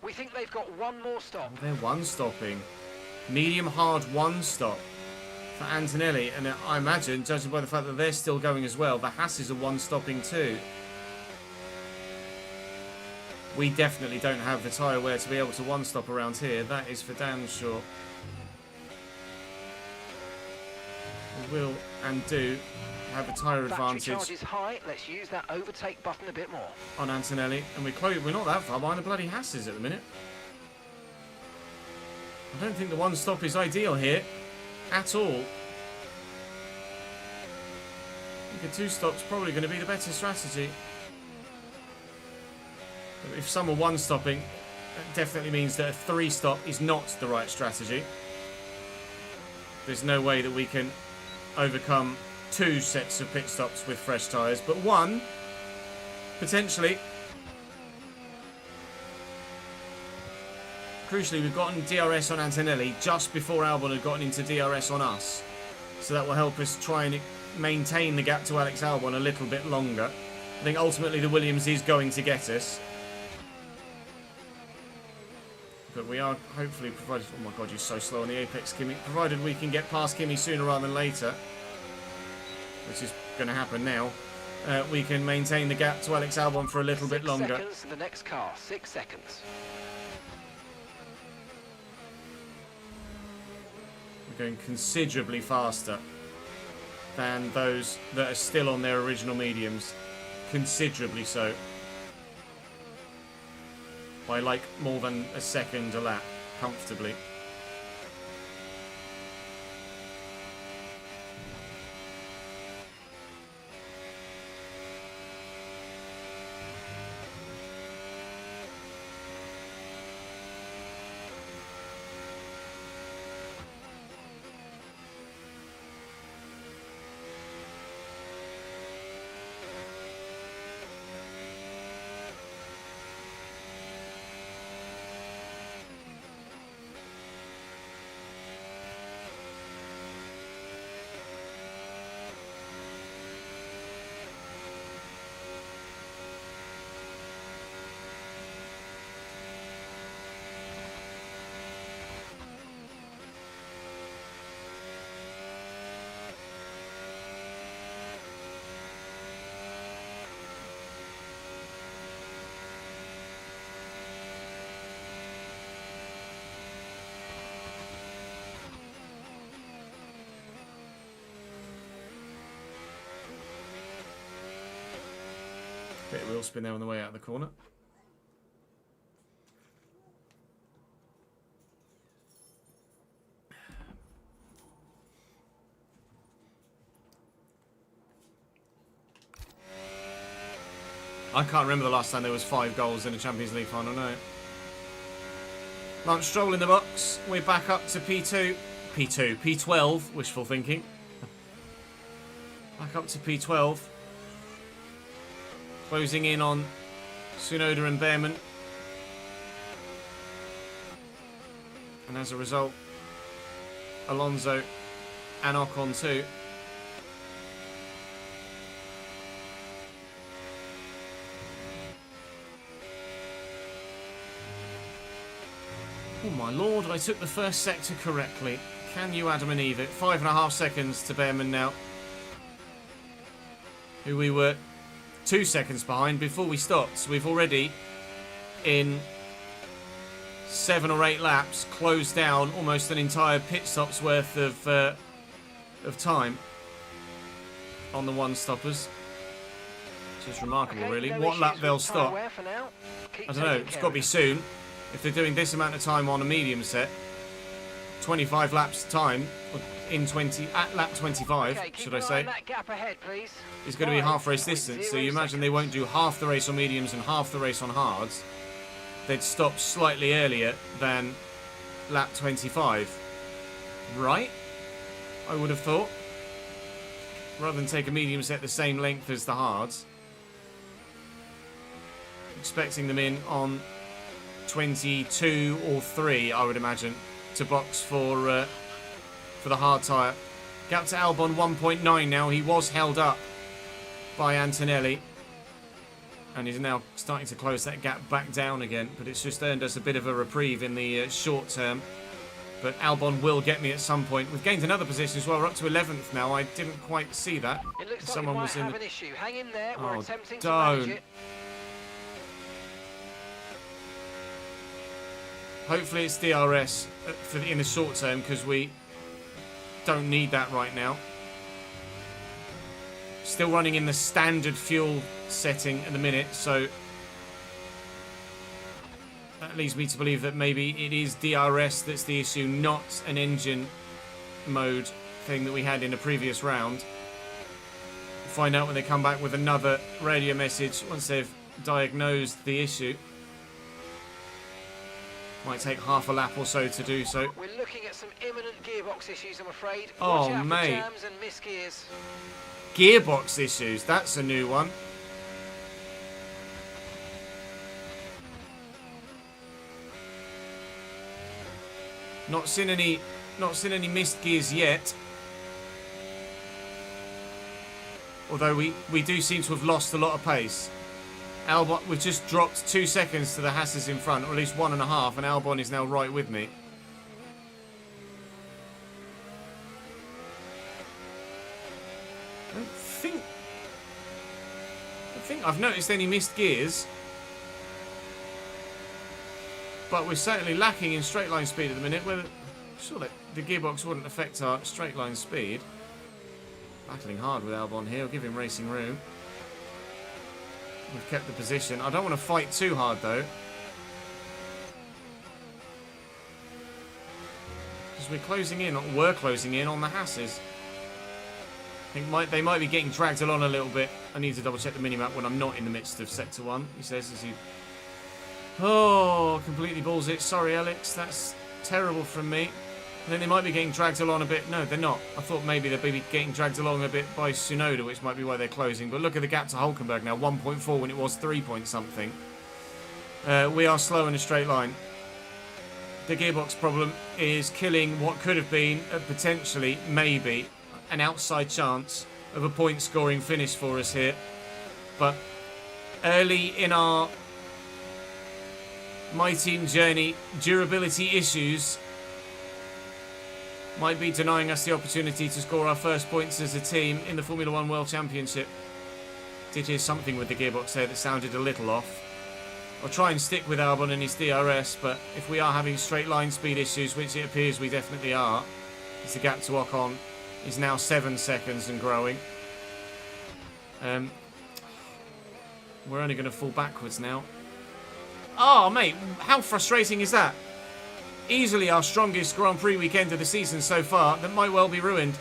We think they've got one more stop. Oh, they're one-stopping. Medium hard one-stop for Antonelli. And I imagine, judging by the fact that they're still going as well, the Hasses are one-stopping too. We definitely don't have the tyre wear to be able to one-stop around here. That is for damn sure. We will and do have a tyre advantage. Battery charge is high. Let's use that overtake button a bit more. On Antonelli. And we're not that far behind the bloody Hasses at the minute. I don't think the one-stop is ideal here. At all. I think a two-stop's probably going to be the better strategy. If some are one-stopping, that definitely means that a three-stop is not the right strategy. There's no way that we can overcome 2 sets of pit stops with fresh tyres, but 1, potentially. Crucially, we've gotten DRS on Antonelli just before Albon had gotten into DRS on us. So that will help us try and maintain the gap to Alex Albon a little bit longer. I think ultimately the Williams is going to get us. But we are hopefully provided... Oh my god, you're so slow on the apex, Kimi. Provided we can get past Kimi sooner rather than later, which is going to happen now, we can maintain the gap to Alex Albon for a little bit longer. 6 seconds to the next car. 6 seconds. We're going considerably faster than those that are still on their original mediums. Considerably so. By like more than a second a lap, comfortably. Bit of wheel spin there on the way out of the corner. I can't remember the last time there was 5 goals in a Champions League final, no. Lance Stroll in the box. We're back up to P2. P12, wishful thinking. Back up to P12. Closing in on Tsunoda and Behrman. And as a result, Alonso and Ocon too. Oh my lord, I took the first sector correctly. Can you Adam and Eve it? 5.5 seconds to Behrman now. Who we were 2 seconds behind before we stopped. So we've already, in 7 or 8 laps, closed down almost an entire pit stop's worth of time on the one-stoppers. Which is remarkable, really. No what lap issues they'll with stop, tyre wear for now. Keep I don't know. taking It's care got to of be it. soon. If they're doing this amount of time on a medium set, 25 laps time in 20 at lap 25, Okay, keep should an I eye say, on that gap ahead, please. is going to be half race distance. So you 5.0 imagine they won't do half the race on mediums and half the race on hards. They'd stop slightly earlier than lap 25, right? I would have thought, rather than take a medium set the same length as the hards. Expecting them in on 22 or 3, I would imagine, to box for the hard tyre. Gap to Albon 1.9 now. He was held up by Antonelli, and he's now starting to close that gap back down again. But it's just earned us a bit of a reprieve in the short term. But Albon will get me at some point. We've gained another position as well. We're up to 11th now. I didn't quite see that. It looks Someone like was we in might have the... an issue. Hang in there. We're Oh, attempting to manage don't. it. Hopefully it's DRS in the short term, because we don't need that right now. Still running in the standard fuel setting at the minute, so that leads me to believe that maybe it is DRS that's the issue, not an engine mode thing that we had in a previous round. We'll find out when they come back with another radio message once they've diagnosed the issue. Might take half a lap or so to do so. We're looking at some imminent gearbox issues, I'm afraid. Oh, Watch out mate. for jams and misgears. Gearbox issues, that's a new one. Not seen any missed gears yet. Although we do seem to have lost a lot of pace. Albon, we've just dropped 2 seconds to the Hasses in front, or at least 1.5, and Albon is now right with me. I don't think I've noticed any missed gears, but we're certainly lacking in straight line speed at the minute. Whether, sure that the gearbox wouldn't affect our straight line speed. Battling hard with Albon here, we'll give him racing room. We've kept the position. I don't want to fight too hard though, because we're closing in on the Hasses. I think they might be getting dragged along a little bit. I need to double check the minimap when I'm not in the midst of sector 1, he says as he... Oh, completely balls it. Sorry, Alex, that's terrible from me. And then they might be getting dragged along a bit. No, they're not. I thought maybe they'd be getting dragged along a bit by Tsunoda, which might be why they're closing. But look at the gap to Hulkenberg now, 1.4 when it was 3 point something. We are slow in a straight line. The gearbox problem is killing what could have been, potentially, maybe, an outside chance of a point-scoring finish for us here. But early in our My Team journey, durability issues might be denying us the opportunity to score our first points as a team in the Formula 1 World Championship. Did hear something with the gearbox there that sounded a little off. I'll try and stick with Albon and his DRS, but if we are having straight line speed issues, which it appears we definitely are, as the gap to Ocon is now 7 seconds and growing. We're only going to fall backwards now. Oh, mate, how frustrating is that? Easily our strongest Grand Prix weekend of the season so far. That might well be ruined.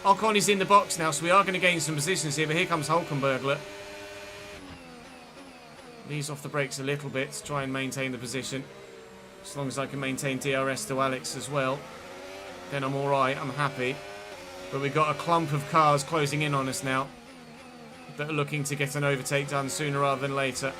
Ocon is in the box now, so we are going to gain some positions here, but here comes Hulkenberg. ease off the brakes a little bit to try and maintain the position. As long as I can maintain DRS to Alex as well, then I'm alright, I'm happy. But we've got a clump of cars closing in on us now that are looking to get an overtake done sooner rather than later.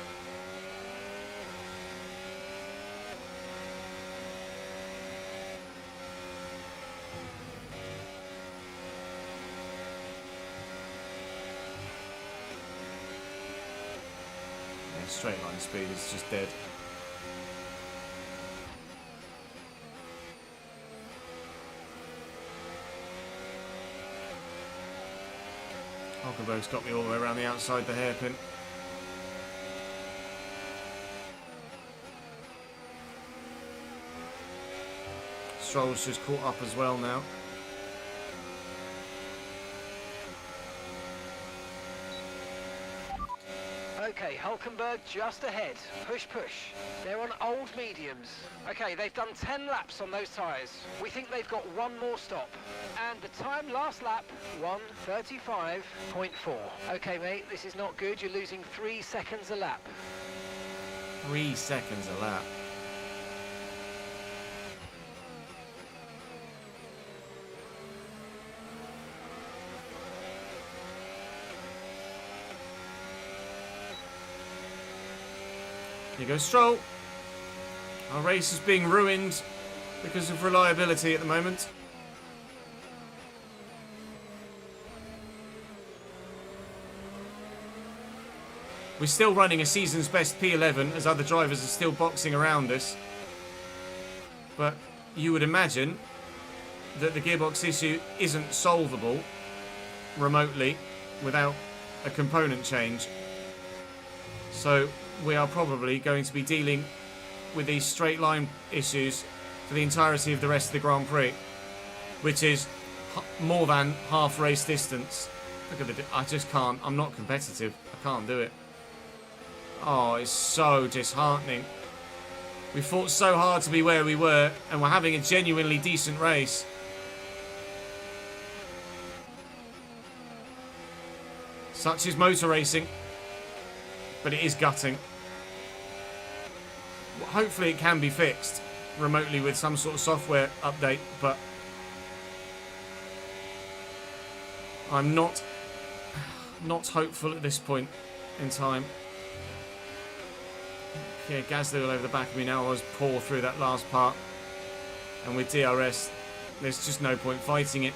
Yeah, straight line speed is just dead. Hulkenberg's got me all the way around the outside the hairpin. Stroll's just caught up as well now. Okay, Hulkenberg just ahead. Push, push. They're on old mediums. Okay, they've done 10 laps on those tyres. We think they've got one more stop. And the time last lap, 1:35.4. Okay, mate, this is not good. You're losing 3 seconds a lap. 3 seconds a lap. Here goes Stroll. Our race is being ruined because of reliability at the moment. We're still running a season's best P11 as other drivers are still boxing around us. But you would imagine that the gearbox issue isn't solvable remotely without a component change. So we are probably going to be dealing with these straight line issues for the entirety of the rest of the Grand Prix, which is more than half race distance. Look at I just can't. I'm not competitive. I can't do it. Oh, it's so disheartening. We fought so hard to be where we were, and we're having a genuinely decent race. Such is motor racing, but it is gutting. Hopefully it can be fixed remotely with some sort of software update, but I'm not hopeful at this point in time. Okay, Gasly all over the back of me now. I was poor through that last part, and with DRS there's just no point fighting it.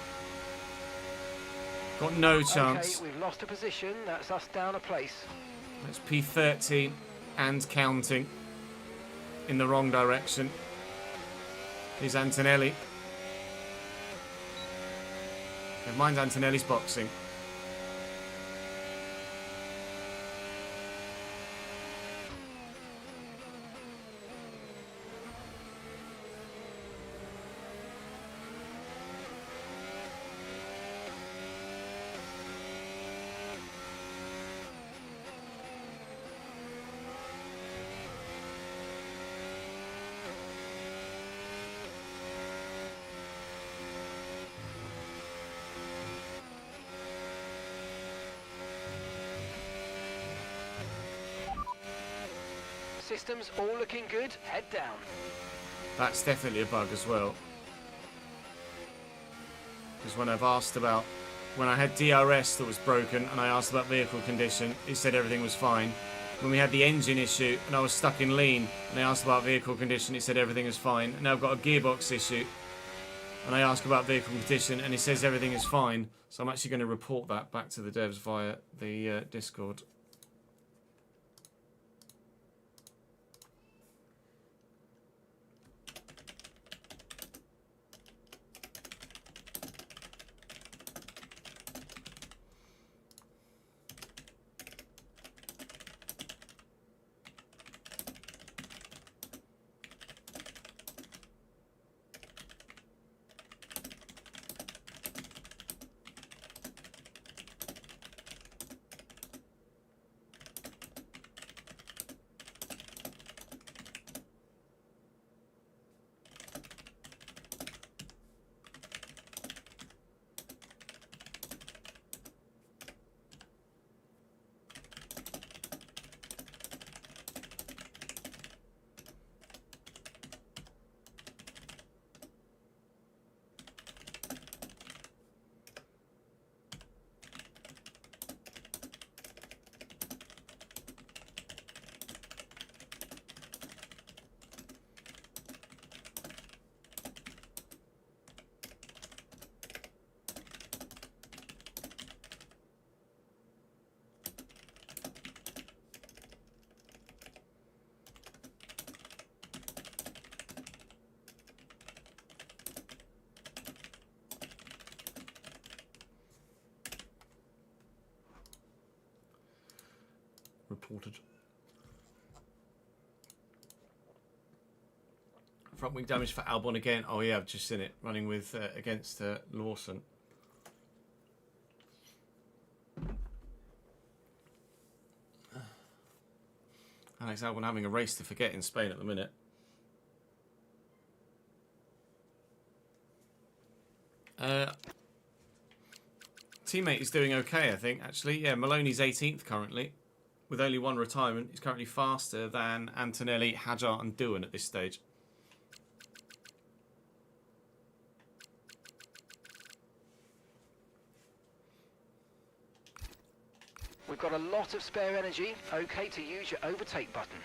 Got no chance. Okay, we've lost a position. That's us down a place. That's P13 and counting in the wrong direction. Here's Antonelli. Never mind, Antonelli's boxing. Systems all looking good. Head down. That's definitely a bug as well. Because when I've asked about... When I had DRS that was broken and I asked about vehicle condition, it said everything was fine. When we had the engine issue and I was stuck in lean and I asked about vehicle condition, it said everything is fine. And now I've got a gearbox issue and I ask about vehicle condition and it says everything is fine. So I'm actually going to report that back to the devs via the Discord. reported. Front wing damage for Albon again. Oh yeah, I've just seen it running with against Lawson. Alex Albon having a race to forget in Spain at the minute. Teammate is doing okay, I think, actually. Yeah, Maloney's 18th currently, with only one retirement. He's currently faster than Antonelli, Hadjar and Doohan at this stage. We've got a lot of spare energy. Okay to use your overtake button.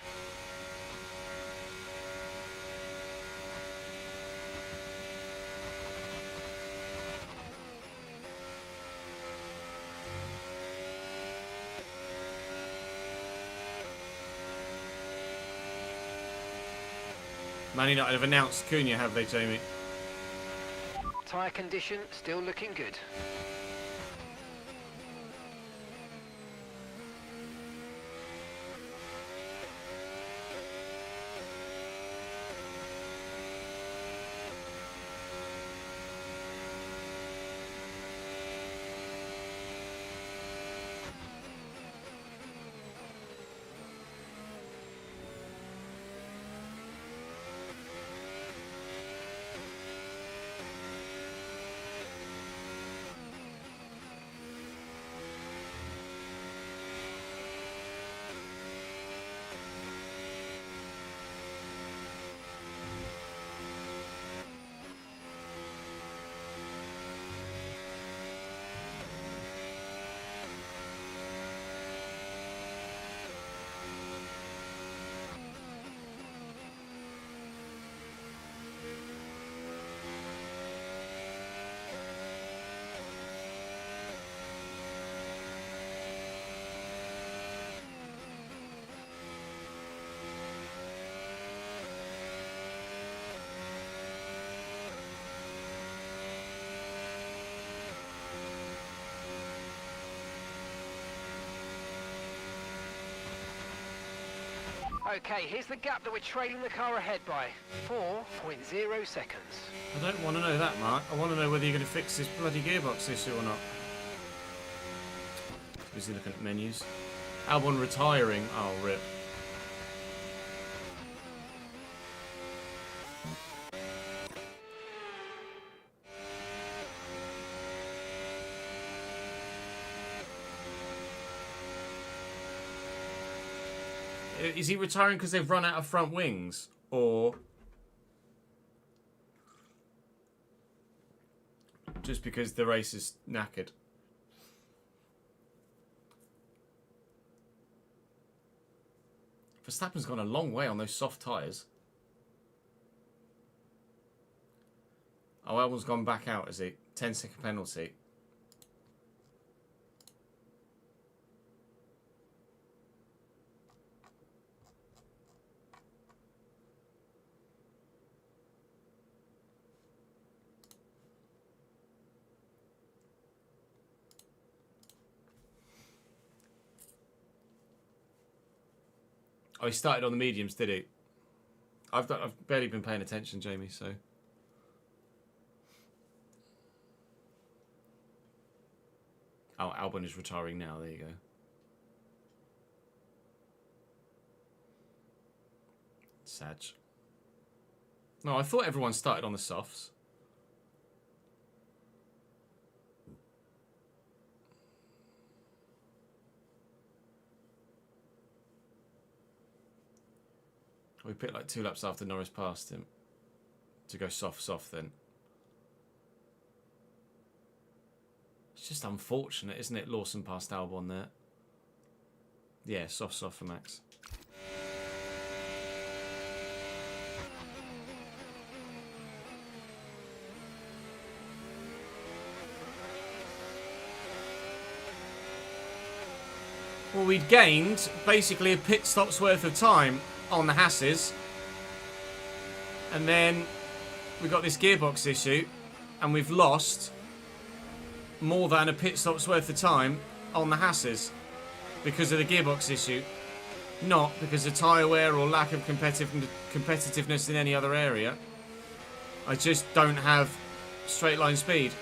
Man United have announced Cunha, have they, Jamie? Tyre condition still looking good. Okay, here's the gap that we're trailing the car ahead by. 4.0 seconds. I don't want to know that, Mark. I want to know whether you're going to fix this bloody gearbox issue or not. Busy looking at menus. Albon retiring. Oh, rip. Is he retiring because they've run out of front wings? Or just because the race is knackered? Verstappen's gone a long way on those soft tyres. Oh, Albon's gone back out, has he? 10-second penalty. Oh, he started on the mediums, did he? I've barely been paying attention, Jamie, so... Oh, Albon is retiring now, there you go. Sad. No, I thought everyone started on the softs. We picked like 2 laps after Norris passed him to go soft then. It's just unfortunate, isn't it? Lawson passed Albon there. Yeah, soft for Max. Well, we'd gained basically a pit stop's worth of time on the Hasses, and then we got this gearbox issue, and we've lost more than a pit stop's worth of time on the Hasses because of the gearbox issue. Not because of tyre wear or lack of competitiveness in any other area. I just don't have straight line speed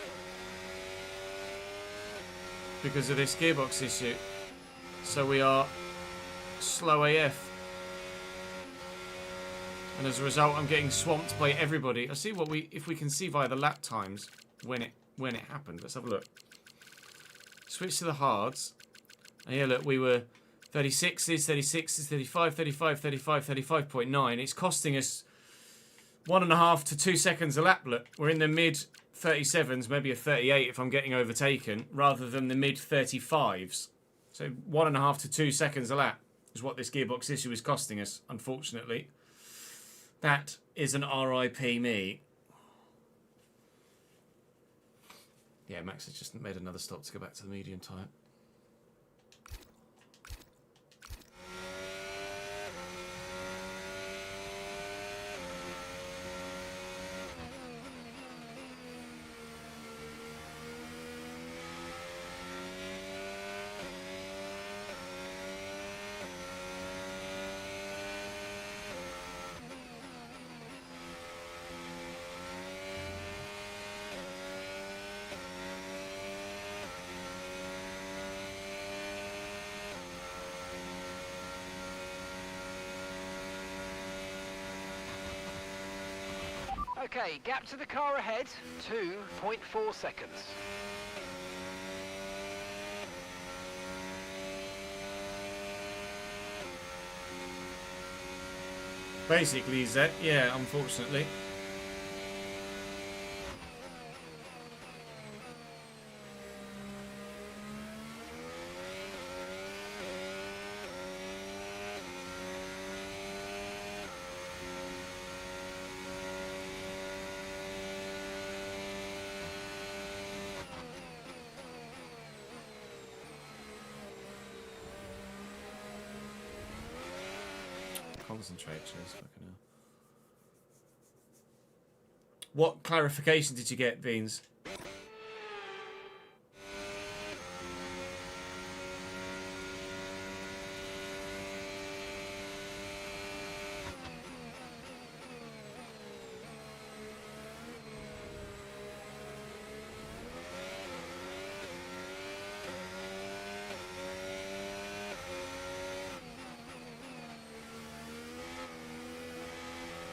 because of this gearbox issue. So we are slow AF. And as a result, I'm getting swamped by everybody. I see what if we can see via the lap times when it happened. Let's have a look. Switch to the hards. And yeah, look, we were 36s, 35, 35, 35, 35.9. It's costing us 1.5 to 2 seconds a lap. Look, we're in the mid 37s, maybe a 38 if I'm getting overtaken, rather than the mid 35s. So 1.5 to 2 seconds a lap is what this gearbox issue is costing us, unfortunately. That is an RIP me. Yeah, Max has just made another stop to go back to the medium tyre. Okay, gap to the car ahead, 2.4 seconds. Basically, Zet, yeah, unfortunately. Concentrate, cheers, fucking hell. What clarification did you get, Beans?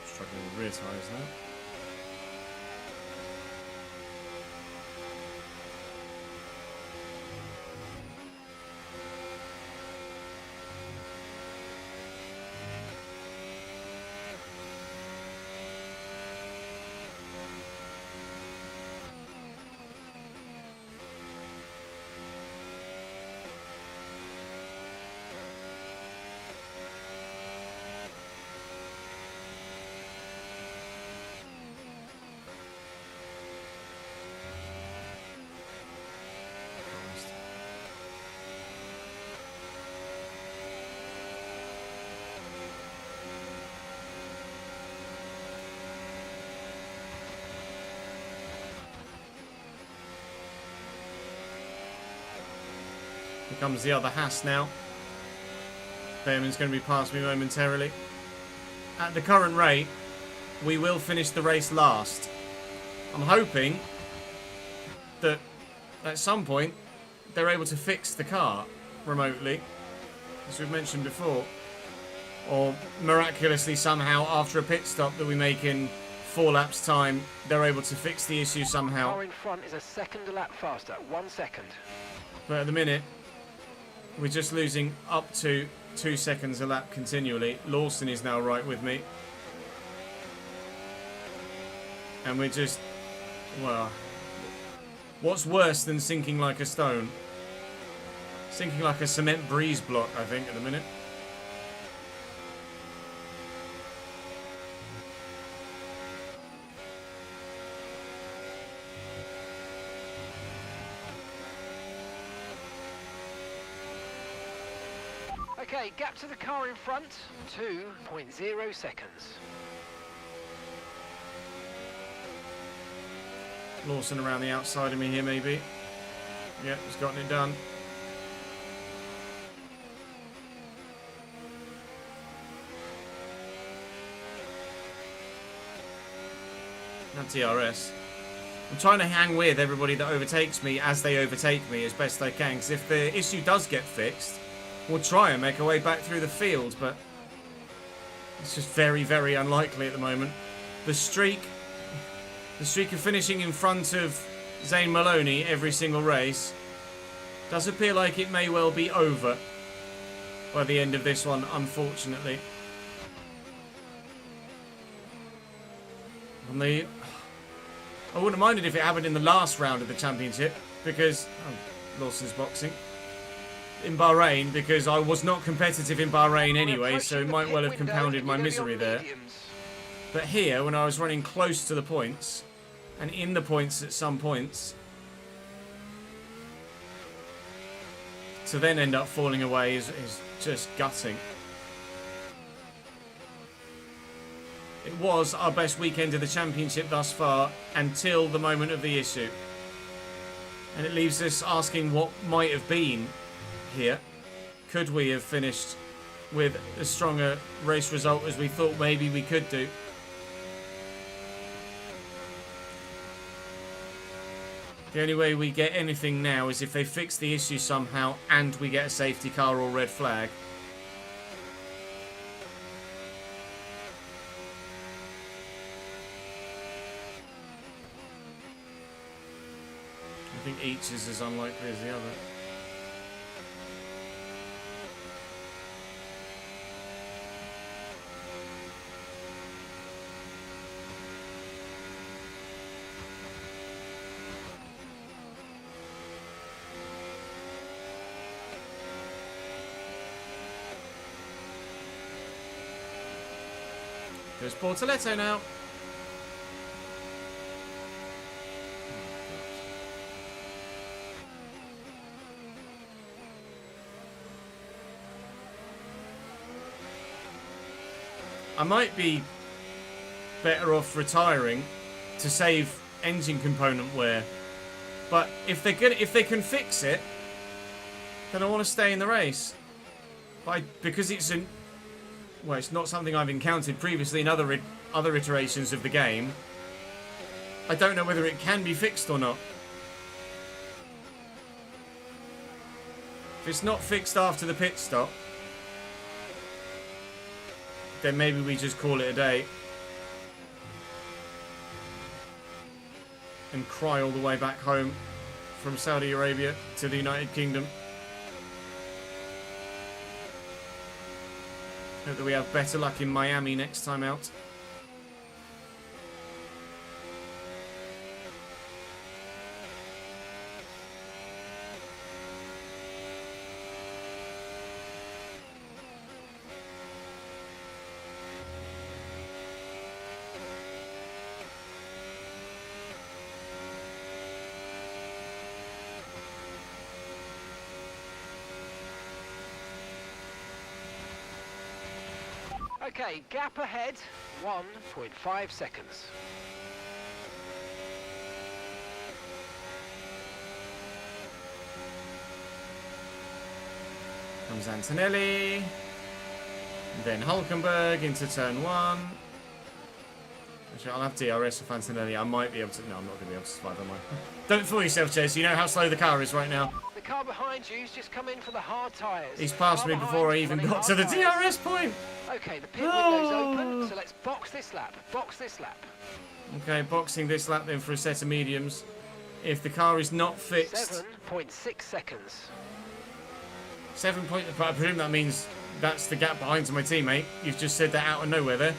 Struggling with rear tyres now. Here comes the other Haas now. Behrman's going to be past me momentarily. At the current rate, we will finish the race last. I'm hoping that at some point they're able to fix the car remotely, as we've mentioned before. Or miraculously somehow after a pit stop that we make in 4 laps time, they're able to fix the issue somehow. Car in front is a second a lap faster, 1 second. But at the minute, we're just losing up to 2 seconds a lap continually. Lawson is now right with me. And we're just, well, what's worse than sinking like a stone? Sinking like a cement breeze block, I think, at the minute. Okay, gap to the car in front, 2.0 seconds. Lawson around the outside of me here, maybe. Yep, he's gotten it done. Not DRS. I'm trying to hang with everybody that overtakes me as they overtake me as best I can, because if the issue does get fixed, we'll try and make our way back through the field, but it's just very, very unlikely at the moment. The streak of finishing in front of Zane Maloney every single race does appear like it may well be over by the end of this one, unfortunately. I wouldn't have minded if it happened in the last round of the championship, because Lawson's boxing in Bahrain, because I was not competitive in Bahrain anyway, so it might well have compounded my misery there. But here, when I was running close to the points and in the points at some points, to then end up falling away is just gutting. It was our best weekend of the championship thus far until the moment of the issue. And it leaves us asking what might have been here. Could we have finished with a stronger race result as we thought maybe we could do? The only way we get anything now is if they fix the issue somehow and we get a safety car or red flag. I think each is as unlikely as the other. Goes Portoletto now. I might be better off retiring to save engine component wear, but if they can fix it, then I want to stay in the race. Because it's not something I've encountered previously in other iterations of the game. I don't know whether it can be fixed or not. If it's not fixed after the pit stop, then maybe we just call it a day and cry all the way back home from Saudi Arabia to the United Kingdom. Hope that we have better luck in Miami next time out. Okay, gap ahead, 1.5 seconds. Comes Antonelli. Then Hulkenberg into turn 1. Actually, I'll have DRS for Antonelli. I might be able to... No, I'm not going to be able to survive, am I? Don't fool yourself, Chase. You know how slow the car is right now. The car behind you's just come in for the hard tyres. He's passed me before I even got to the DRS point. Okay, the pit window's open, so let's box this lap. Box this lap. Okay, boxing this lap then for a set of mediums. If the car is not fixed... 7.6 seconds. 7 point... I presume that means that's the gap behind my teammate. You've just said that out of nowhere there.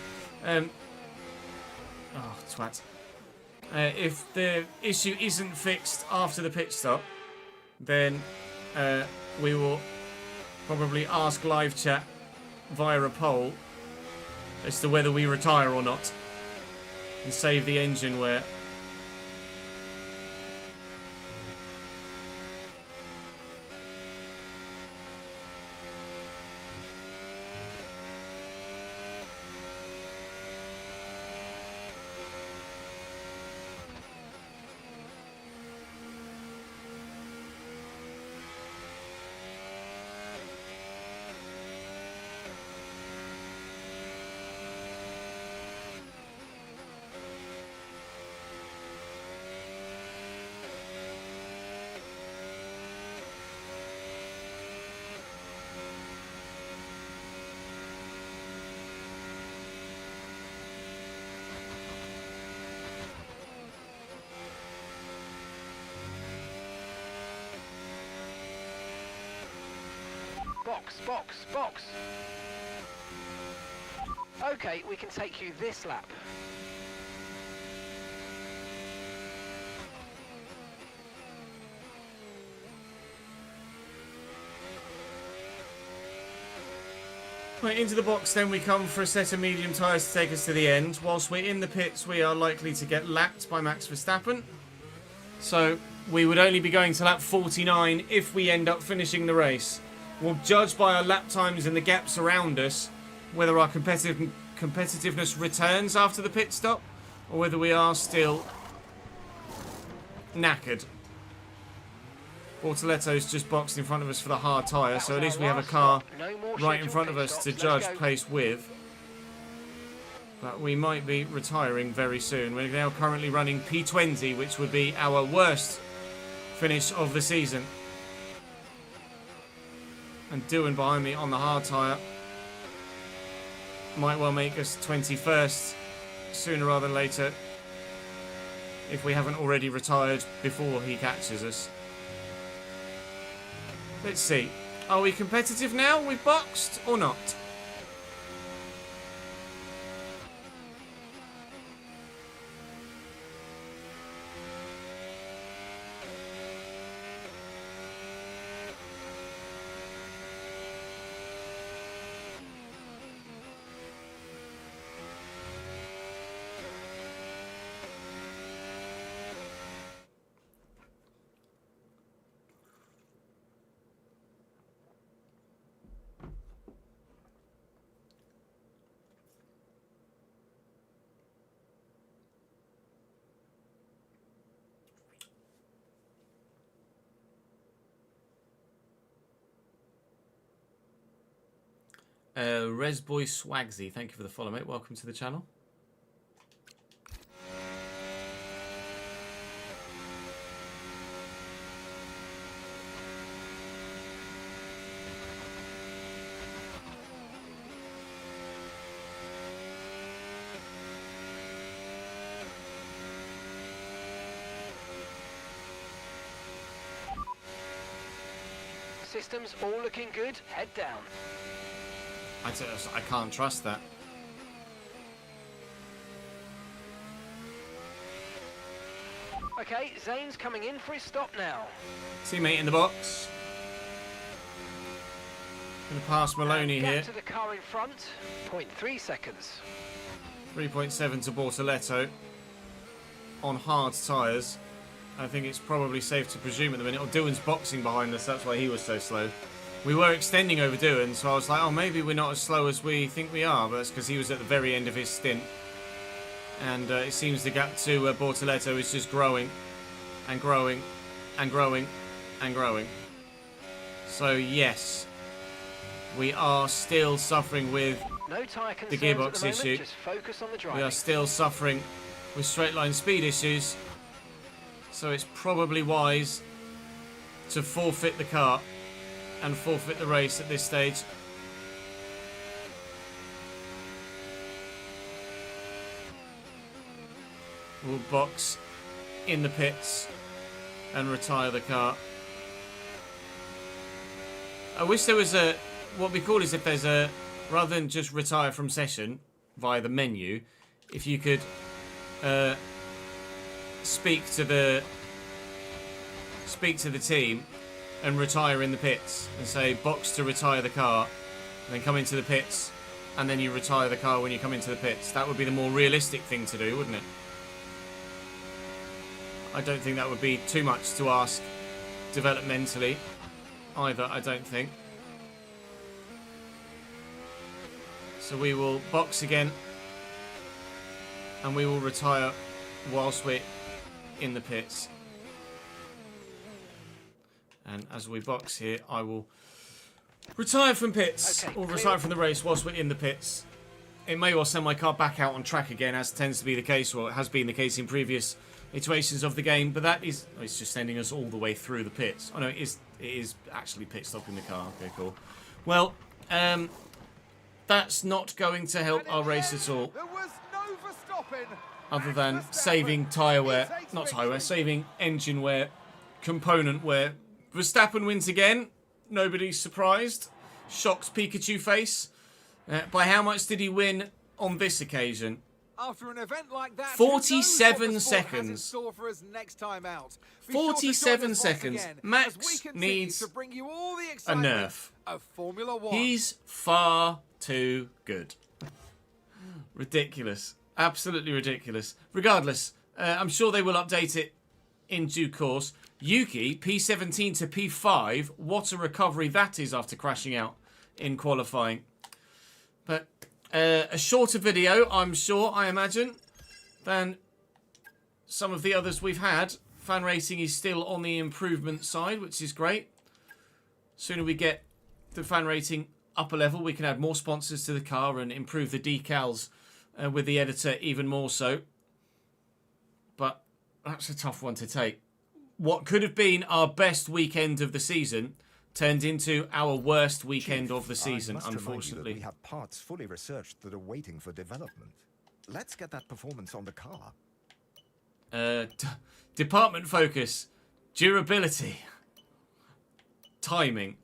Oh, twat. If the issue isn't fixed after the pit stop, then we will probably ask live chat via a poll as to whether we retire or not and save the engine wear. box, box, box. Okay, we can take you this lap. Right, into the box then we come for a set of medium tyres to take us to the end. Whilst we're in the pits, we are likely to get lapped by Max Verstappen. So we would only be going to lap 49 if we end up finishing the race. We'll judge by our lap times and the gaps around us whether our competitiveness returns after the pit stop or whether we are still knackered. Bortoletto's just boxed in front of us for the hard tyre, so at least we have a car right in front of us to judge pace with. But we might be retiring very soon. We're now currently running P20, which would be our worst finish of the season. And Doohan behind me on the hard tyre might well make us 21st sooner rather than later if we haven't already retired before he catches us. Let's see. Are we competitive now? We've boxed or not? Resboy Swagsy, thank you for the follow, mate. Welcome to the channel. Systems all looking good. Head down. I can't trust that. Okay, Zane's coming in for his stop now. Teammate in the box. Gonna pass Maloney here. To the car in front. 0.3 seconds. 3.7 to Bortoletto on hard tyres. I think it's probably safe to presume at the minute. Doohan's boxing behind us, that's why he was so slow. We were extending over Doohan, so I was like, oh, maybe we're not as slow as we think we are, but that's because he was at the very end of his stint. And it seems the gap to Bortoletto is just growing and growing and growing and growing. So, yes, we are still suffering with the gearbox issue. Just focus on the driving. We are still suffering with straight line speed issues. So it's probably wise to forfeit the car and forfeit the race at this stage. We'll box in the pits and retire the car. I wish there was a, what we call is if there's a, rather than just retire from session via the menu, if you could speak to the team and retire in the pits and say box to retire the car and then come into the pits and then you retire the car when you come into the pits. That would be the more realistic thing to do, wouldn't it? I don't think that would be too much to ask developmentally either, I don't think. So we will box again and we will retire whilst we're in the pits. And as we box here, I will retire from pits, or retire from the race whilst we're in the pits. It may well send my car back out on track again, as tends to be the case, or it has been the case in previous iterations of the game. But that is, it's just sending us all the way through the pits. Oh no, it is actually pit stopping the car. Okay, cool. Well, that's not going to help our race at all. There was no stopping. Other than saving tyre wear, not tyre wear, saving engine wear, component wear. Verstappen wins again. Nobody's surprised. shocked Pikachu face. By how much did he win on this occasion? After an event like that, 47 seconds. 47 seconds. Max needs a nerf. Of Formula 1. He's far too good. Ridiculous. Absolutely ridiculous. Regardless, I'm sure they will update it in due course. Yuki, P17 to P5. What a recovery that is after crashing out in qualifying. But a shorter video, I'm sure, I imagine, than some of the others we've had. Fan rating is still on the improvement side, which is great. Sooner we get the fan rating up a level, we can add more sponsors to the car and improve the decals with the editor even more so. But that's a tough one to take. What could have been our best weekend of the season turned into our worst weekend of the season, unfortunately. We have parts fully researched that are waiting for development. Let's get that performance on the car. Department focus, durability, timing.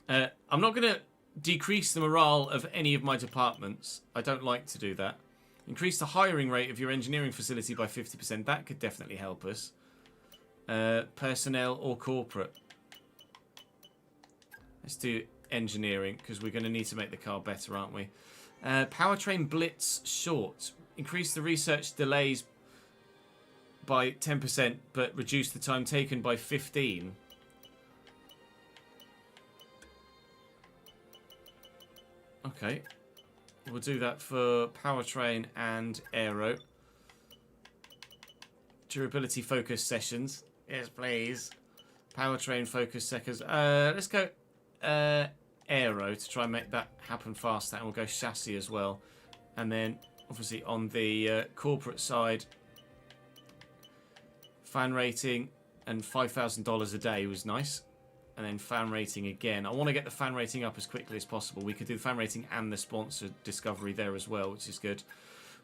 I'm not going to decrease the morale of any of my departments. I don't like to do that. Increase the hiring rate of your engineering facility by 50%. That could definitely help us. Personnel or corporate. Let's do engineering, because we're going to need to make the car better, aren't we? Powertrain blitz short. Increase the research delays by 10%, but reduce the time taken by 15%. Okay. We'll do that for powertrain and aero. Durability focus sessions. Yes, please. Powertrain focus seconds. Let's go aero to try and make that happen faster, and we'll go chassis as well. And then obviously on the corporate side, fan rating and $5,000 a day was nice. And then fan rating again. I want to get the fan rating up as quickly as possible. We could do the fan rating and the sponsor discovery there as well, which is good.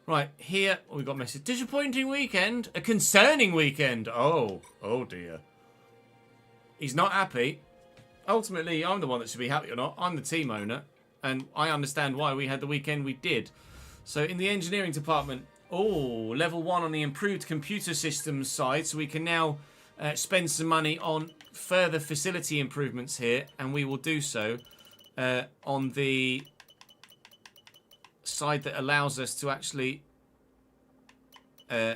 Right, here we've got a message. Disappointing weekend. A concerning weekend. Oh dear. He's not happy. Ultimately, I'm the one that should be happy or not. I'm the team owner, and I understand why we had the weekend we did. So in the engineering department, level 1 on the improved computer systems side, so we can now spend some money on further facility improvements here, and we will do so on the side that allows us to actually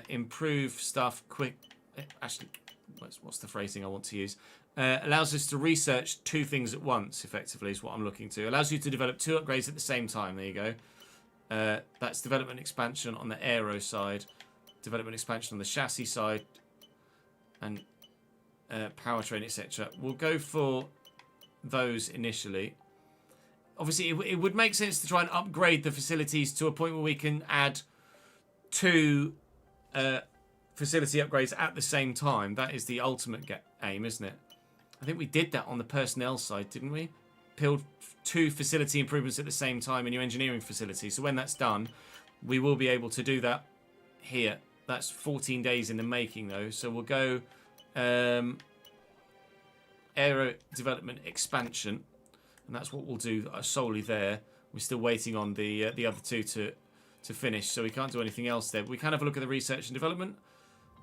improve stuff quick. Actually, what's the phrasing I want to use? Allows us to research 2 things at once, effectively, is what I'm looking to. Allows you to develop 2 upgrades at the same time. There you go. That's development expansion on the aero side, development expansion on the chassis side, and powertrain, etc. We'll go for those initially. Obviously, it would make sense to try and upgrade the facilities to a point where we can add 2 facility upgrades at the same time. That is the ultimate aim, isn't it? I think we did that on the personnel side, didn't we? Build 2 facility improvements at the same time in your engineering facility. So when that's done, we will be able to do that here. That's 14 days in the making, though. So we'll go aero development expansion, and that's what we'll do solely there. We're still waiting on the other 2 to finish, so we can't do anything else there. But we can have a look at the research and development.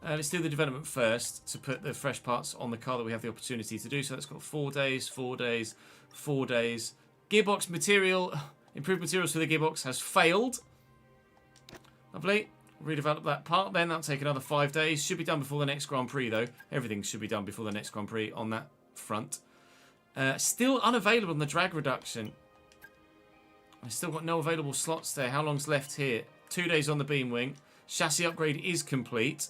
Let's do the development first to put the fresh parts on the car that we have the opportunity to do. So that's got 4 days, 4 days, 4 days. Gearbox material, improved materials for the gearbox has failed. Lovely. Redevelop that part then. That'll take another 5 days. Should be done before the next Grand Prix, though. Everything should be done before the next Grand Prix on that front. Still unavailable on the drag reduction. I've still got no available slots there. How long's left here? 2 days on the beam wing. Chassis upgrade is complete.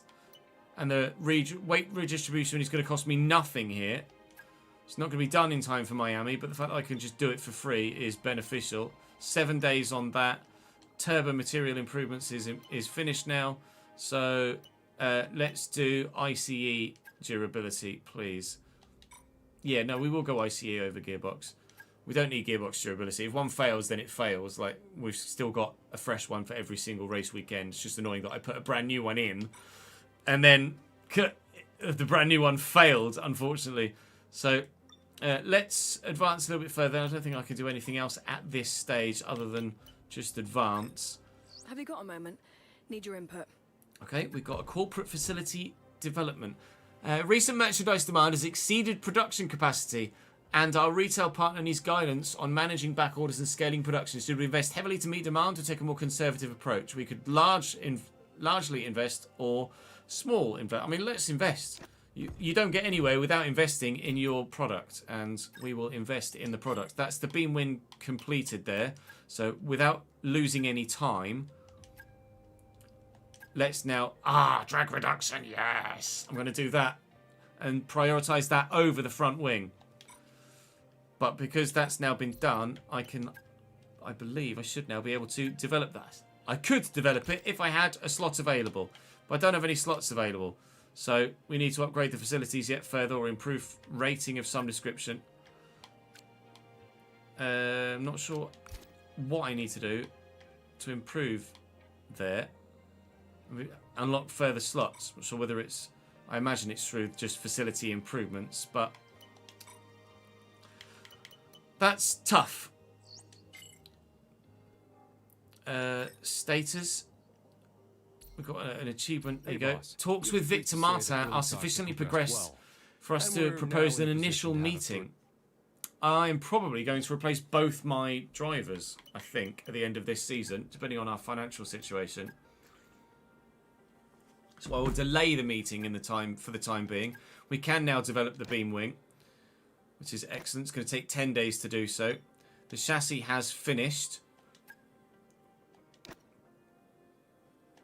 And the weight redistribution is going to cost me nothing here. It's not going to be done in time for Miami, but the fact that I can just do it for free is beneficial. 7 days on that. Turbo material improvements is finished now. So let's do ICE durability, please. Yeah, no, we will go ICE over Gearbox. We don't need Gearbox durability. If one fails, then it fails. Like, we've still got a fresh one for every single race weekend. It's just annoying that I put a brand new one in, and then the brand new one failed, unfortunately. So Let's advance a little bit further. I don't think I can do anything else at this stage other than just advance. Have you got a moment? Need your input. Okay, we've got a corporate facility development. Recent merchandise demand has exceeded production capacity, and our retail partner needs guidance on managing back orders and scaling production. Should we invest heavily to meet demand or take a more conservative approach? We could largely invest or small invest. I mean, let's invest. You don't get anywhere without investing in your product, and we will invest in the product. That's the beam win completed there. So without losing any time, let's now... drag reduction, yes! I'm going to do that and prioritise that over the front wing. But because that's now been done, I believe I should now be able to develop that. I could develop it if I had a slot available, but I don't have any slots available. So we need to upgrade the facilities yet further or improve rating of some description. I'm not sure what I need to do to improve there. Unlock further slots. Not sure whether it's... I imagine it's through just facility improvements, but... That's tough. Status. We've got an achievement. There you go. Talks with Victor Martin are sufficiently progressed for us to propose an initial meeting. I'm probably going to replace both my drivers, I think, at the end of this season, depending on our financial situation. So I will delay the meeting for the time being. We can now develop the beam wing, which is excellent. It's going to take 10 days to do so. The chassis has finished.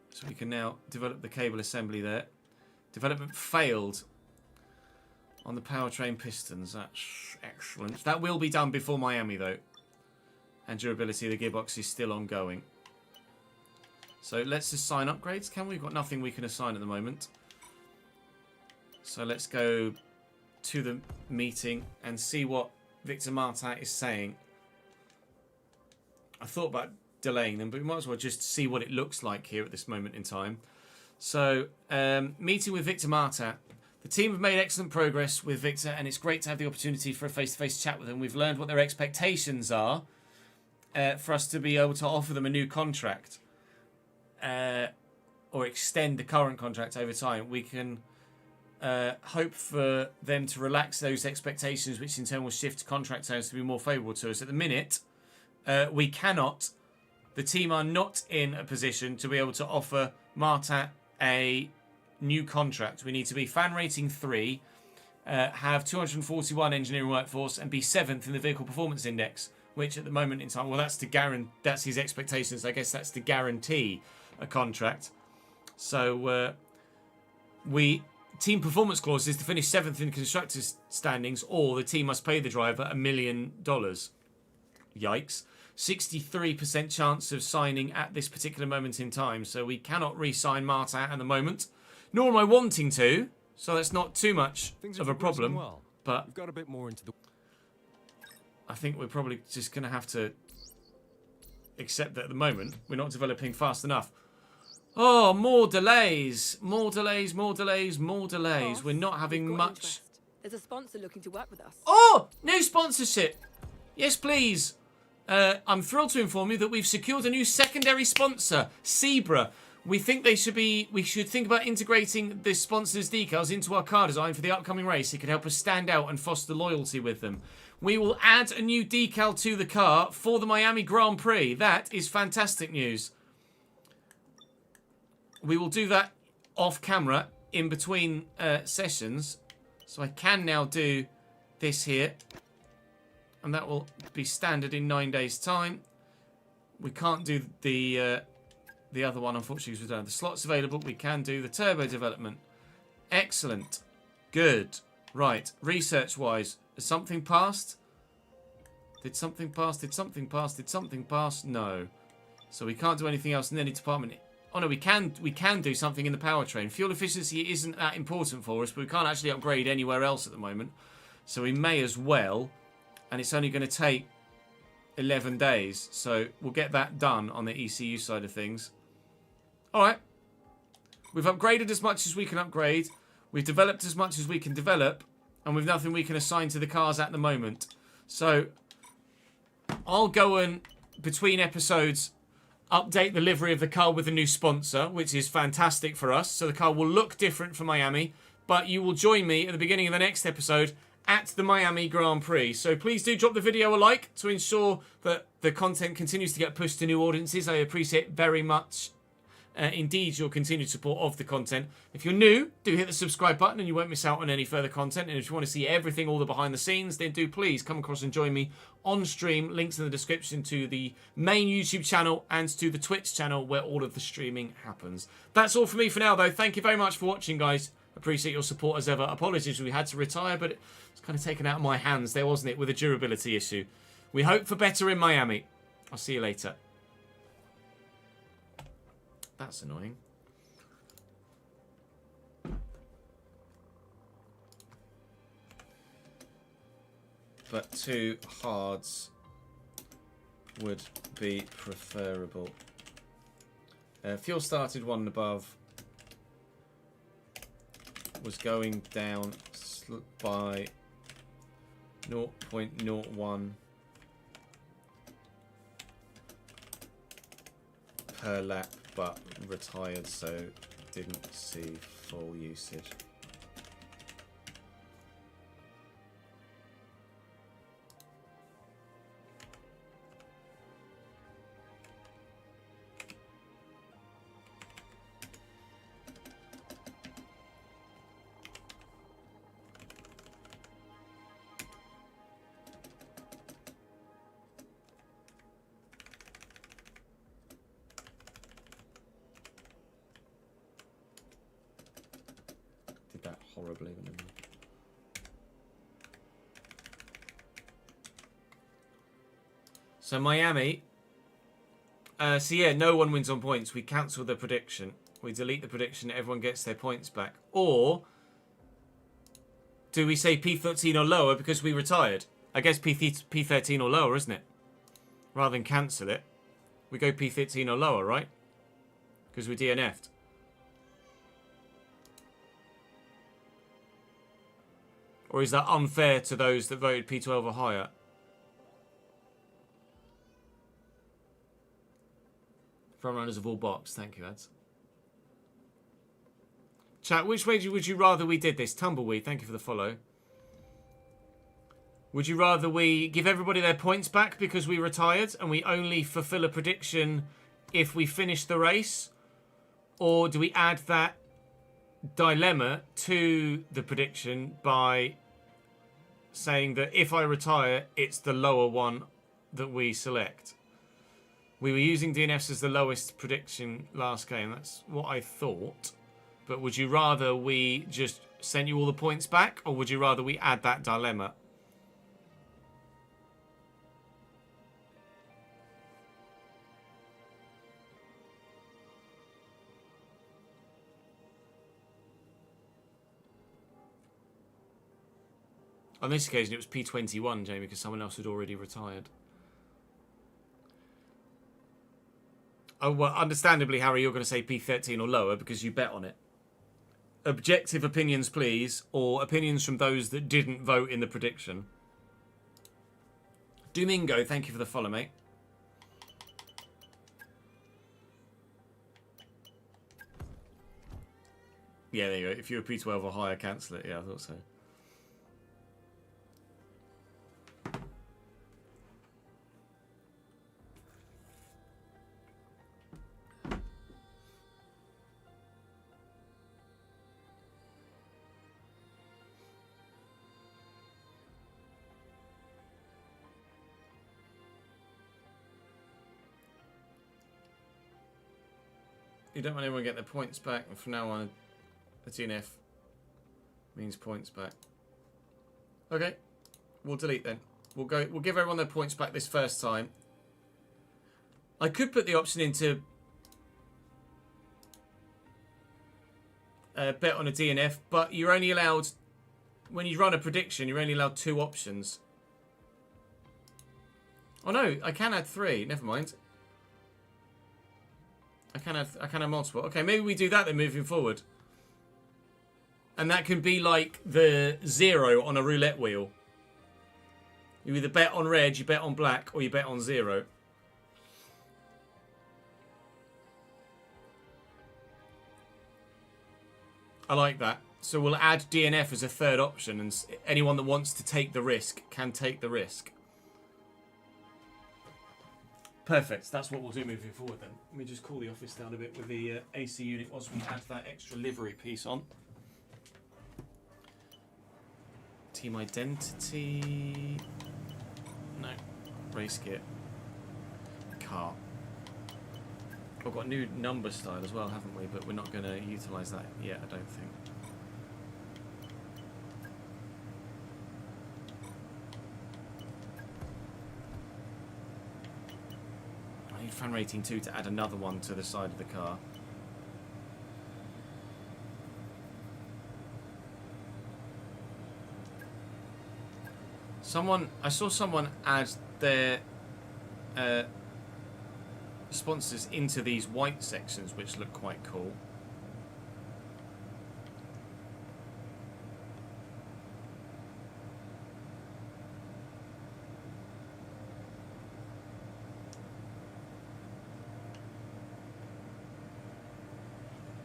So we can now develop the cable assembly there. Development failed on the powertrain pistons. That's excellent. That will be done before Miami, though. And durability of the gearbox is still ongoing. So let's assign upgrades. Can we? We've got nothing we can assign at the moment. So let's go to the meeting and see what Victor Martin is saying. I thought about delaying them, but we might as well just see what it looks like here at this moment in time. So, meeting with Victor Martin. The team have made excellent progress with Victor, and it's great to have the opportunity for a face-to-face chat with them. We've learned what their expectations are for us to be able to offer them a new contract or extend the current contract over time. We can hope for them to relax those expectations, which in turn will shift contract terms to be more favourable to us. At the minute, we cannot. The team are not in a position to be able to offer Martin a new contract. We need to be fan rating 3, have 241 engineering workforce, and be 7th in the vehicle performance index, which at the moment in time, well, that's his expectations. I guess that's to guarantee a contract. So team performance clause is to finish 7th in constructors standings, or the team must pay the driver $1 million. Yikes. 63% chance of signing at this particular moment in time, so we cannot re-sign Martin at the moment, nor am I wanting to, so that's not too much of a problem. Well. But We've got a bit more into the... I think we're probably just going to have to accept that at the moment we're not developing fast enough. Oh, more delays, more delays, more delays, more delays. Boss, we're not having we've got much. interest. There's a sponsor looking to work with us. Oh, new sponsorship. Yes, please. I'm thrilled to inform you that we've secured a new secondary sponsor, Zebra. We think we should think about integrating this sponsor's decals into our car design for the upcoming race. It could help us stand out and foster loyalty with them. We will add a new decal to the car for the Miami Grand Prix. That is fantastic news. We will do that off camera in between sessions. So I can now do this here. And that will be standard in 9 days' time. We can't do the other one, unfortunately, because we don't have the slots available. We can do the turbo development. Excellent. Good. Right. Research-wise, has something passed? Did something pass? Did something pass? Did something pass? No. So we can't do anything else in any department. Oh, no, we can do something in the powertrain. Fuel efficiency isn't that important for us, but we can't actually upgrade anywhere else at the moment. So we may as well. And it's only going to take 11 days. So we'll get that done on the ECU side of things. Alright. We've upgraded as much as we can upgrade. We've developed as much as we can develop. and with nothing we can assign to the cars at the moment. So I'll go and, between episodes, update the livery of the car with a new sponsor, which is fantastic for us. So the car will look different for Miami, but you will join me at the beginning of the next episode at the Miami Grand Prix. So please do drop the video a like to ensure that the content continues to get pushed to new audiences. I appreciate very much indeed your continued support of the content. If you're new, do hit the subscribe button and you won't miss out on any further content. And if you want to see everything, all the behind the scenes, then do please come across and join me on stream. Links in the description to the main YouTube channel and to the Twitch channel where all of the streaming happens. That's all for me for now though. Thank you very much for watching, guys. Appreciate your support as ever. Apologies we had to retire, but it's kind of taken out of my hands there, wasn't it, with a durability issue. We hope for better in Miami. I'll see you later. That's annoying. But 2 hards would be preferable. Fuel started 1 above. Was going down by 0.01 per lap, but retired, so didn't see full usage. That horribly. So Miami. So yeah, no one wins on points. We cancel the prediction. We delete the prediction. Everyone gets their points back. Or do we say P13 or lower because we retired? I guess P13 or lower, isn't it? Rather than cancel it, we go P13 or lower, right? Because we DNF'd. Or is that unfair to those that voted P12 or higher? Front runners of all box. Thank you, ads. Chat, which way would you rather we did this? Tumbleweed, thank you for the follow. Would you rather we give everybody their points back because we retired and we only fulfill a prediction if we finish the race? Or do we add that dilemma to the prediction by saying that if I retire, it's the lower one that we select? We were using DNFs as the lowest prediction last game. That's what I thought. But would you rather we just send you all the points back, or would you rather we add that dilemma? On this occasion, it was P21, Jamie, because someone else had already retired. Oh, well, understandably, Harry, you're going to say P13 or lower because you bet on it. Objective opinions, please, or opinions from those that didn't vote in the prediction. Domingo, thank you for the follow, mate. Yeah, there you go. If you were P12 or higher, cancel it. Yeah, I thought so. You don't want anyone to get their points back, and from now on, a DNF means points back. Okay, we'll delete then. We'll give everyone their points back this first time. I could put the option into bet on a DNF, but you're only allowed, when you run a prediction, you're only allowed 2 options. Oh no, I can add 3. Never mind. I can have multiple. Okay, maybe we do that then moving forward. And that can be like the 0 on a roulette wheel. You either bet on red, you bet on black, or you bet on 0. I like that. So we'll add DNF as a third option, and anyone that wants to take the risk can take the risk. Perfect. That's what we'll do moving forward then. Let me just cool the office down a bit with the AC unit whilst we add that extra livery piece on. Team identity. No. Race kit. Car. We've got a new number style as well, haven't we? But we're not going to utilise that yet, I don't think. I need fan rating 2 to add another one to the side of the car. I saw someone add their sponsors into these white sections, which look quite cool.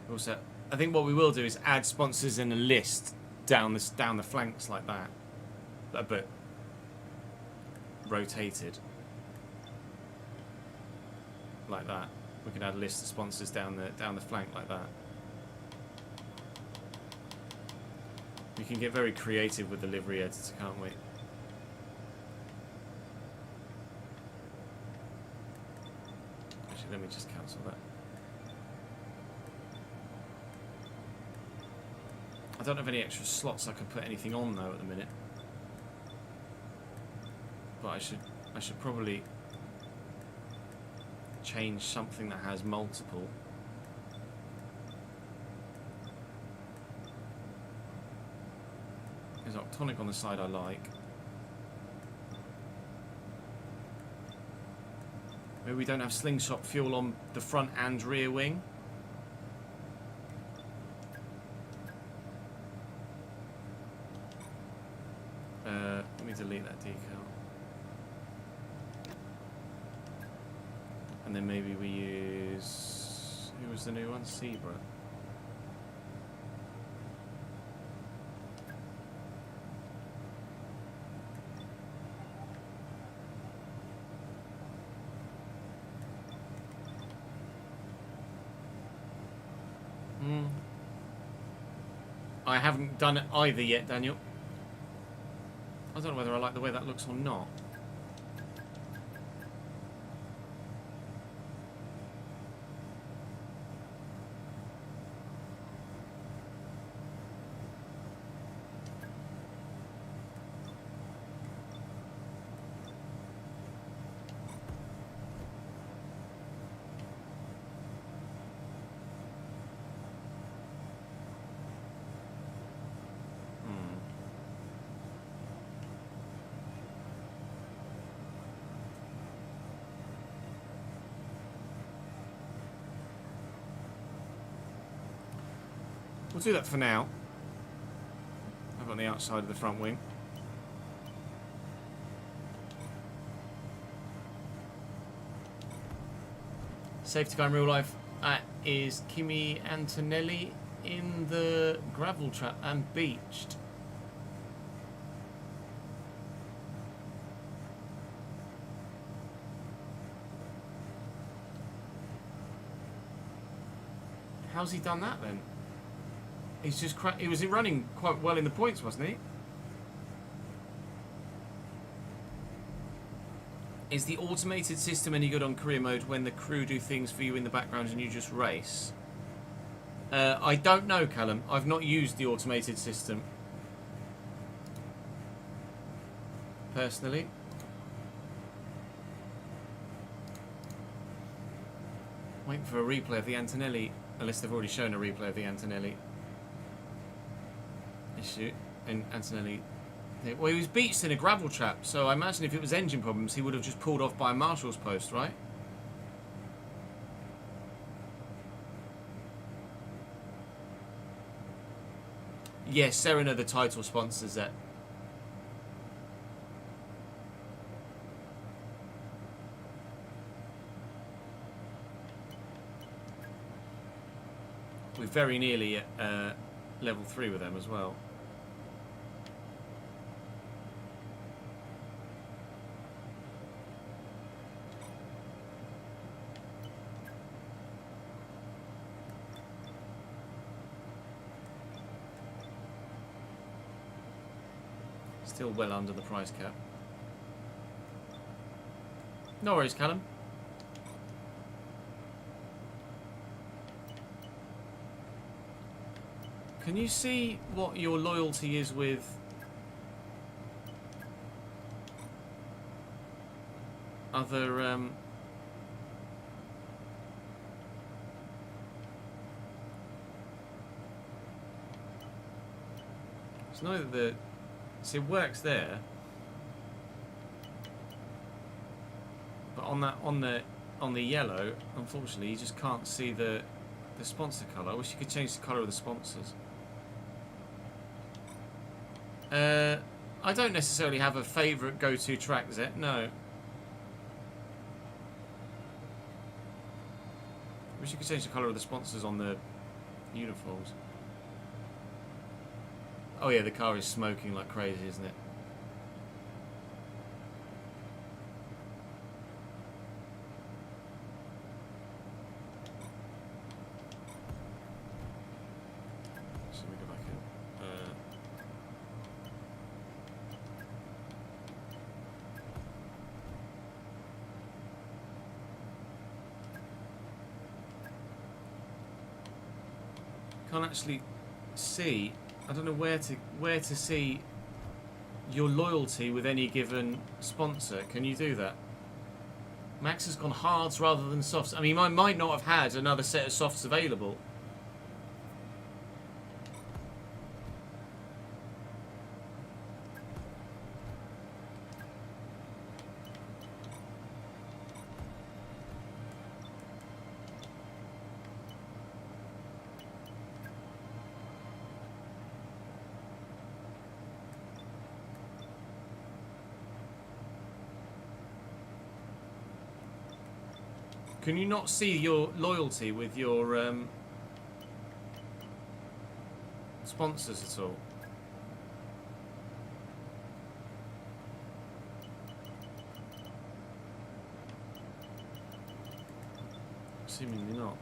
Also, I think what we will do is add sponsors in a list down the flanks like that, but rotated like that. We can add a list of sponsors down the flank like that. We can get very creative with the livery editor, can't we? Actually, let me just cancel that. I don't have any extra slots I can put anything on though at the minute. But I should probably change something that has multiple. There's Octonic on the side I like. Maybe we don't have slingshot fuel on the front and rear wing. Let me delete that decal. And then maybe we use... Who was the new one? Zebra. I haven't done it either yet, Daniel. I don't know whether I like the way that looks or not. We'll do that for now. I've on the outside of the front wing. Safety car in real life is Kimi Antonelli in the gravel trap and beached. How's he done that then? He's just he was running quite well in the points, wasn't he? Is the automated system any good on career mode when the crew do things for you in the background and you just race? I don't know, Callum. I've not used the automated system personally. Waiting for a replay of the Antonelli, unless they've already shown a replay of the Antonelli issue. And Antonelli, well, he was beached in a gravel trap, so I imagine if it was engine problems, he would have just pulled off by a marshal's post, right? Yeah, Seren are the title sponsors there. We're very nearly at level 3 with them as well. Still well under the price cap. No worries, Callum. Can you see what your loyalty is with other it's neither the see it works there, but on the yellow, unfortunately, you just can't see the sponsor colour. I wish you could change the colour of the sponsors. I don't necessarily have a favourite go-to track, Zet. No. Wish you could change the colour of the sponsors on the uniforms. Oh yeah, the car is smoking like crazy, isn't it? So we go back in. Can't actually see. I don't know where to see your loyalty with any given sponsor. Can you do that? Max has gone hards rather than softs. I mean, I might not have had another set of softs available. Can you not see your loyalty with your sponsors at all? Seemingly not.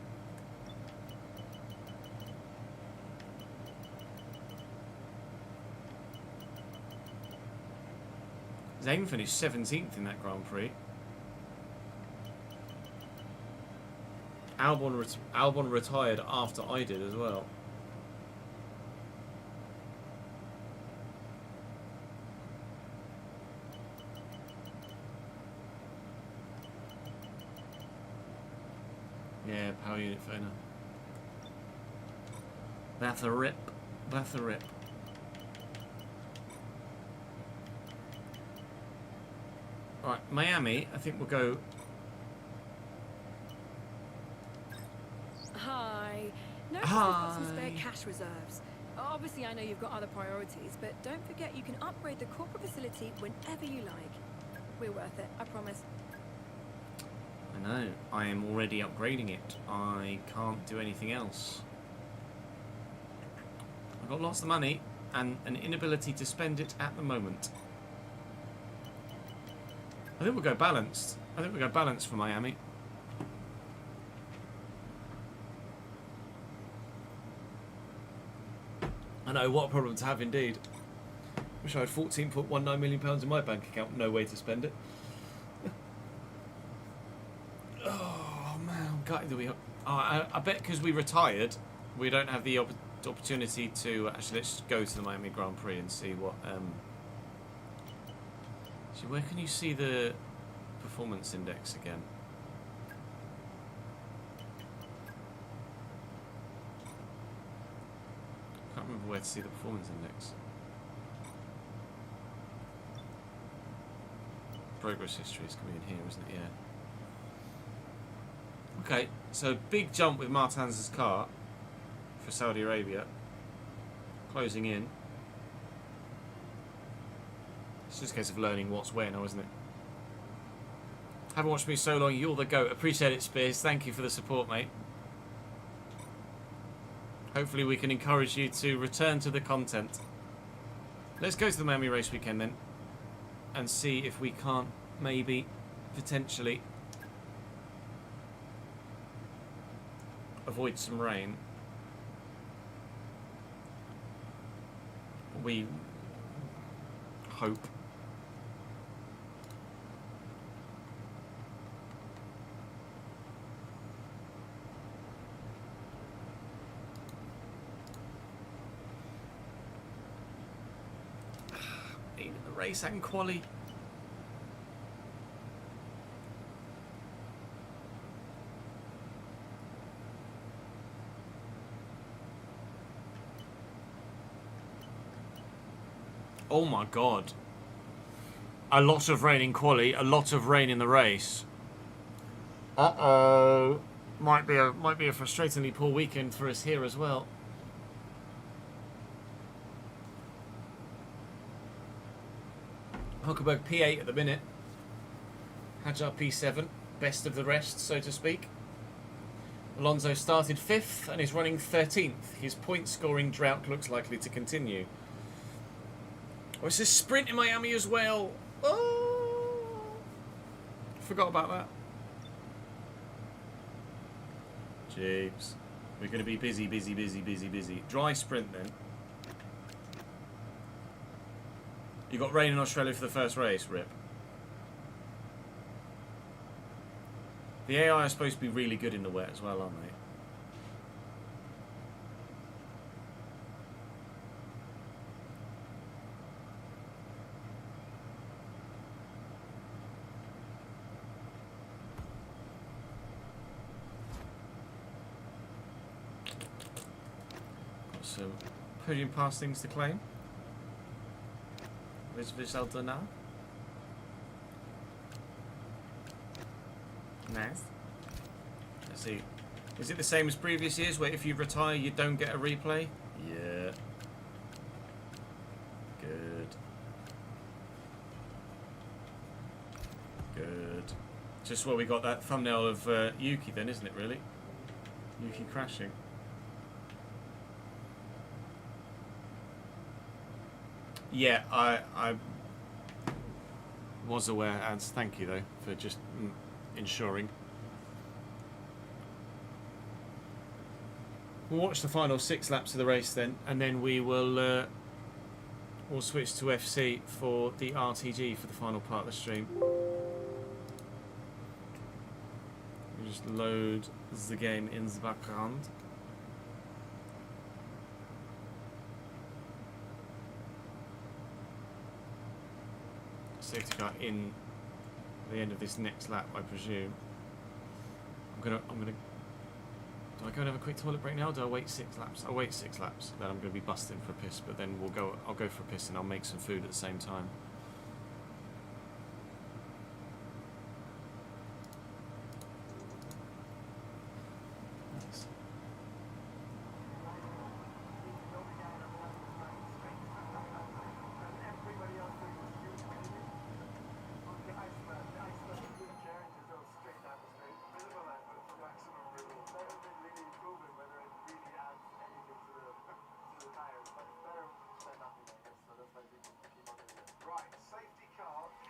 Zane finished 17th in that Grand Prix. Albon retired after I did as well. Yeah, power unit phoner. That's a rip. That's a rip. Right, Miami, I think we'll go. Hi. Notice we've got some spare cash reserves. Obviously, I know you've got other priorities, but don't forget you can upgrade the corporate facility whenever you like. We're worth it, I promise. I know. I am already upgrading it. I can't do anything else. I've got lots of money and an inability to spend it at the moment. I think we'll go balanced. I think we'll go balanced for Miami. I know, what a problem to have indeed. Wish I had £14.19 million in my bank account. No way to spend it. Oh man, I'm gutted that we. I bet because we retired, we don't have the opportunity to actually. Let's go to the Miami Grand Prix and see what. See, where can you see the performance index again? Can't remember where to see the performance index. Progress history is coming in here, isn't it? Yeah. Okay, so big jump with Martinez's car for Saudi Arabia. closing in. It's just a case of learning what's where now, isn't it? Haven't watched me so long. You're the GOAT. Appreciate it, Spears. Thank you for the support, mate. Hopefully we can encourage you to return to the content. Let's go to the Miami race weekend then and see if we can't maybe potentially avoid some rain. We hope. In the race and quali. Oh my god. A lot of rain in quali, a lot of rain in the race. Uh-oh. Might be a frustratingly poor weekend for us here as well. Huckelberg P8 at the minute. Hajar P7, best of the rest, so to speak. Alonso started 5th and is running 13th. His point scoring drought looks likely to continue. Oh, it's a sprint in Miami as well. Oh, forgot about that. Jeeps. We're going to be busy, busy, busy, busy, busy. Dry sprint then. You got rain in Australia for the first race, Rip. The AI are supposed to be really good in the wet as well, aren't they? Got some podium pass things to claim. Where's Visalda now? Nice. Let's see. Is it the same as previous years where if you retire you don't get a replay? Yeah. Good. Good. Just where we got that thumbnail of Yuki then, isn't it really? Yuki crashing. Yeah, I was aware, and thank you though for just ensuring. We'll watch the final 6 laps of the race then, and then we will we'll switch to FC for the RTG for the final part of the stream. We just load the game in the background. Safety car in the end of this next lap, I presume. I'm gonna. Do I go and have a quick toilet break now? Or do I wait 6 laps? I'll wait 6 laps. Then I'm gonna be busting for a piss. But then we'll go. I'll go for a piss and I'll make some food at the same time. Nice.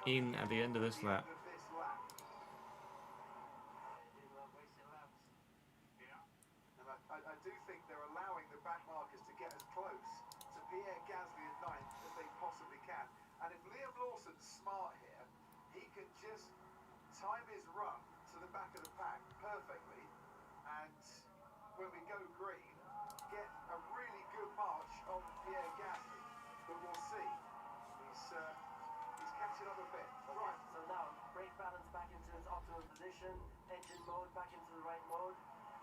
In at the end of this lap. I do think they're allowing the back markers to get as close to Pierre Gasly at 9th as they possibly can. And if Liam Lawson's smart here, he can just time his run to the back of the pack perfectly. And when we go green, get a really good march on Pierre Gasly. But we'll see. He's catching up a bit. Right, so now brake balance back into its optimal position, engine mode back into the right mode.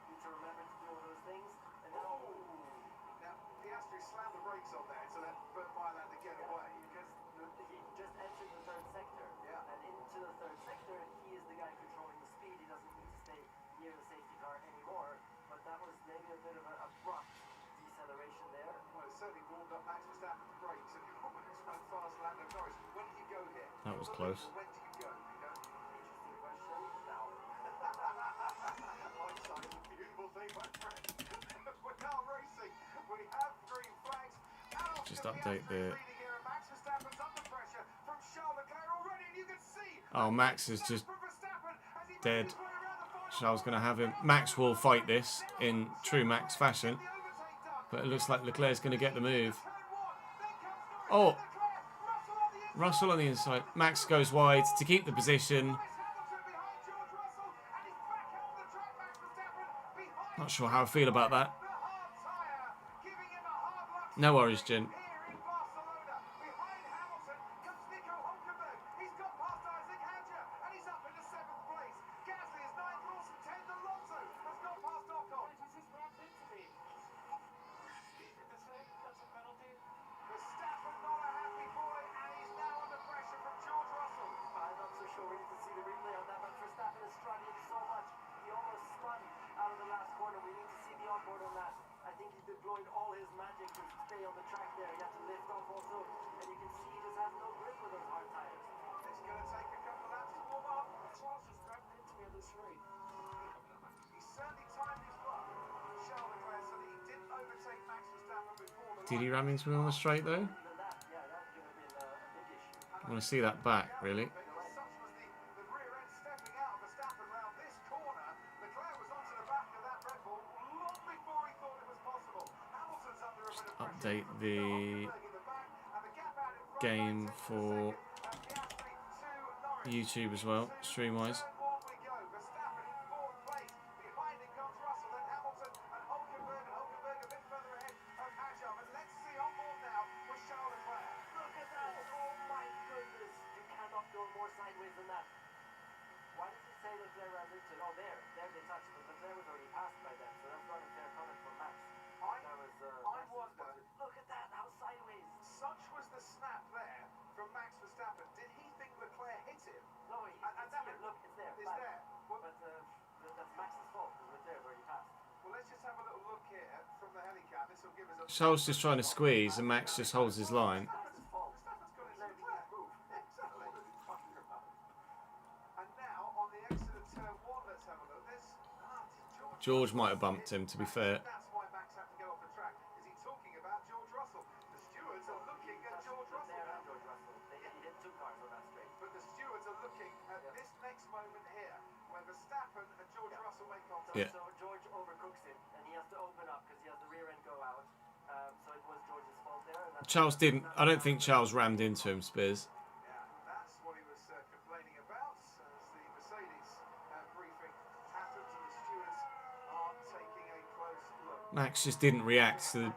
Need to remember to do all those things. And now, now Piastri slammed the brakes on there to let Bert Mylander get away. Because he just entered the 3rd sector. Yeah. And into the 3rd sector, he is the guy controlling the speed. He doesn't need to stay near the safety car anymore. But that was maybe a bit of an abrupt deceleration there. Well, it certainly warmed up Max Verstappen's brakes, and he almost ran past Lando Norris. When do you go here? That was close. When do you go? You know? Interesting question. Now, Hindsight is a beautiful thing, my friend. We're now racing. We have green flags. Just update the. Max Verstappen's under pressure from Charles Leclerc already, and you can see. Oh, Max is just From Verstappen as he dead. makes his way around the final. Charles going to have him. Max will fight this in true Max fashion, but it looks like Leclerc's going to get the move. Oh, Russell on the inside. Max goes wide to keep the position. Not sure how I feel about that. No worries, Jen. all his magic to stay on the track there. He had to lift off also, and you can see he just has no grip with those hard tires. It's going to take a couple of laps to warm up. Charles just grabbed into me on this straight. He certainly timed his luck. Charles Leclerc said he didn't overtake Max Verstappen before the Did he ram into him on the straight though? Even that, yeah, that could have been a big issue. I want to see that back, really. Such was the rear end stepping out of Verstappen round this corner. Leclerc was onto the back of that Red Bull long before he thought it was possible. Hamilton's under a bit of pressure. Update the Hülkenberg in the back, and the gap out in front game by 10 for seconds. Piastri to Norris. YouTube as well, stream-wise. Turn one we go. Verstappen in fourth place. Behind him comes Russell, then Hamilton and Hülkenberg. And Hülkenberg a bit further ahead of Hajar. But let's see on board now with Charles Leclerc. Look at that! Oh my goodness! You cannot go more sideways than that. Why does he say that Leclerc ran into it? Oh, there they touched, but Leclerc was already passed by them, so that's not a fair comment from Max. That was, I wonder, look at that! How sideways! such was the snap there from Max Verstappen. Did he think Leclerc hit him? No, And that look, it's there. is back. there. Well, But that's Max's fault because Leclerc already passed. well, let's just have a little look here from the helicam. This will give us a... Charles just trying to squeeze and Max just holds his line. Max's fault. Verstappen's got his Leclerc Leclerc. move. Exactly. What are you talking about? And now, on the exit of turn one, let's have a look. There's... George might have bumped him, to be fair. That's why Max had to go off the track. Is he talking about George Russell? The stewards are looking at George Russell Leclerc now. and George Russell. He hit two cars on that straight. But the stewards are looking at this next moment here, where Verstappen and George Russell make contact. Yeah. So George overcooks him, and he has to open up because he has the rear end go out. So it was George's fault there. And Charles didn't. I don't think Charles rammed into him, Spears. Yeah, that's what he was complaining about as the Mercedes briefing happens and the stewards are taking a close look. Max just didn't react to the...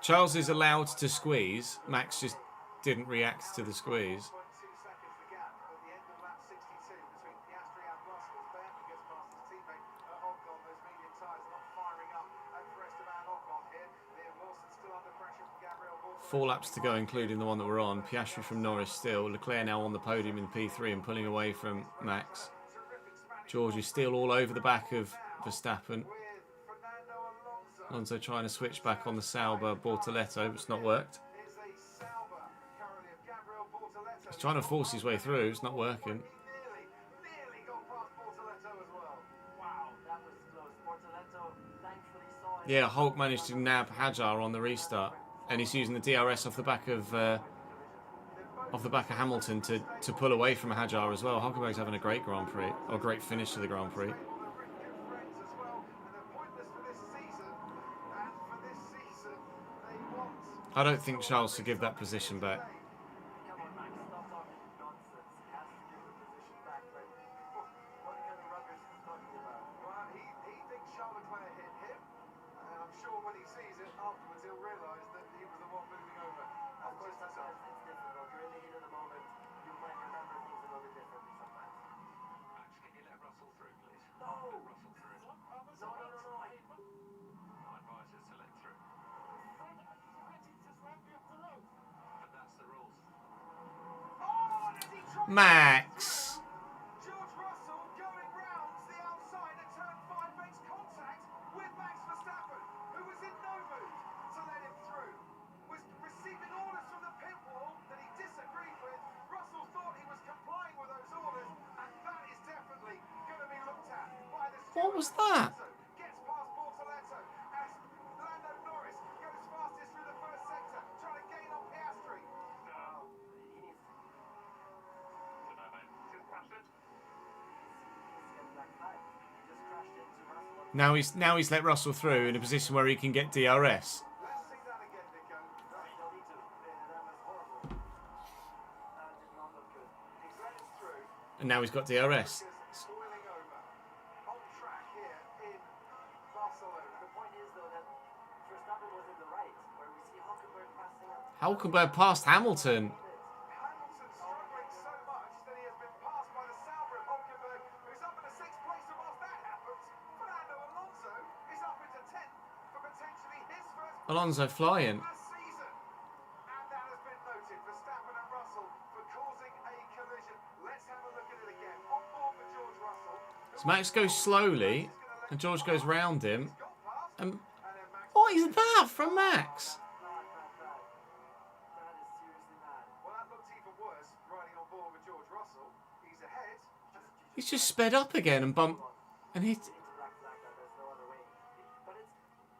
Charles is allowed to squeeze. Max just didn't react to the squeeze. 0.2 seconds the gap at the end of lap 62 between Piastri and Russell as Bernie gets past his teammate Ocon. Those medium tyres not firing up for Esteban Ocon here. Liam Lawson still under pressure from Gabriel Bortoletti. 4 laps to go, including the one that we're on. Piastri from Norris still. Leclerc now on the podium in P3 and pulling away from Max. George is still all over the back of Verstappen. With Fernando Alonso. Alonso trying to switch back on the Sauber Bortoletto, but it's not worked. Is a Sauber currently of Gabriel Bortoletti. He's trying to force his way through, it's not working. He nearly got past Bortoleto as well. wow, that was close. Bortoleto thankfully saw it. Yeah, Hulk managed to nab Hajar on the restart, and he's using the DRS off the back of Hamilton to pull away from Hajar as well. Hulkenberg's having a great Grand Prix, or great finish to the Grand Prix. All they're really good friends as well, and they're pointless for this season. And for this season, they want. I don't think Charles should give that position back. Come on, Max, stop talking nonsense. He has to give the position back, right? What kind of rubbish is he talking about? Well, he thinks Charles Leclerc hit him, and I'm sure when he sees it afterwards, he'll realise that he was the one moving over. Of course, sometimes it's difficult. You're in the heat of the moment. You might remember things a little bit differently sometimes. Max, can you let Russell through, please? No! Let Russell through. No. I advise us to let through. But that's the rules. Oh, and as he tries Max! George Russell going round the outside at turn 5 makes contact with Max Verstappen, who was in no mood to let him through. What was that? Gets past Bortoletto as Lando Norris goes fastest through the first sector, trying to gain on Piastri. Don't know, mate. Just crashed it. Now he's let Russell through in a position where he can get DRS. Let's see that again, Nico. No, you don't need to. That was horrible. That did not look good. He's let it through. And now he's got DRS. Boiling over. On track here in Barcelona. The point is, though, that Verstappen was in the right, where we see Hülkenberg passing on. Hulkenberg passed Hamilton. Hamilton struggling so much that he has been passed by the Sauber of Hülkenberg, who's up in the 6th place. And whilst that happens, Fernando Alonso is up into 10th for potentially his first Alonso flying. of the season. And that has been noted. Verstappen and Russell for causing a collision. Let's have a look at it again. On board for George Russell. So Max goes slowly, and George goes round him. Got past. And And then Max. what is that from Max? Bad. That is seriously bad. Well, that looked even worse riding on board with George Russell. He's ahead. He's just sped up again and bumped. And he. You need to black flag that. There's no other way. But it's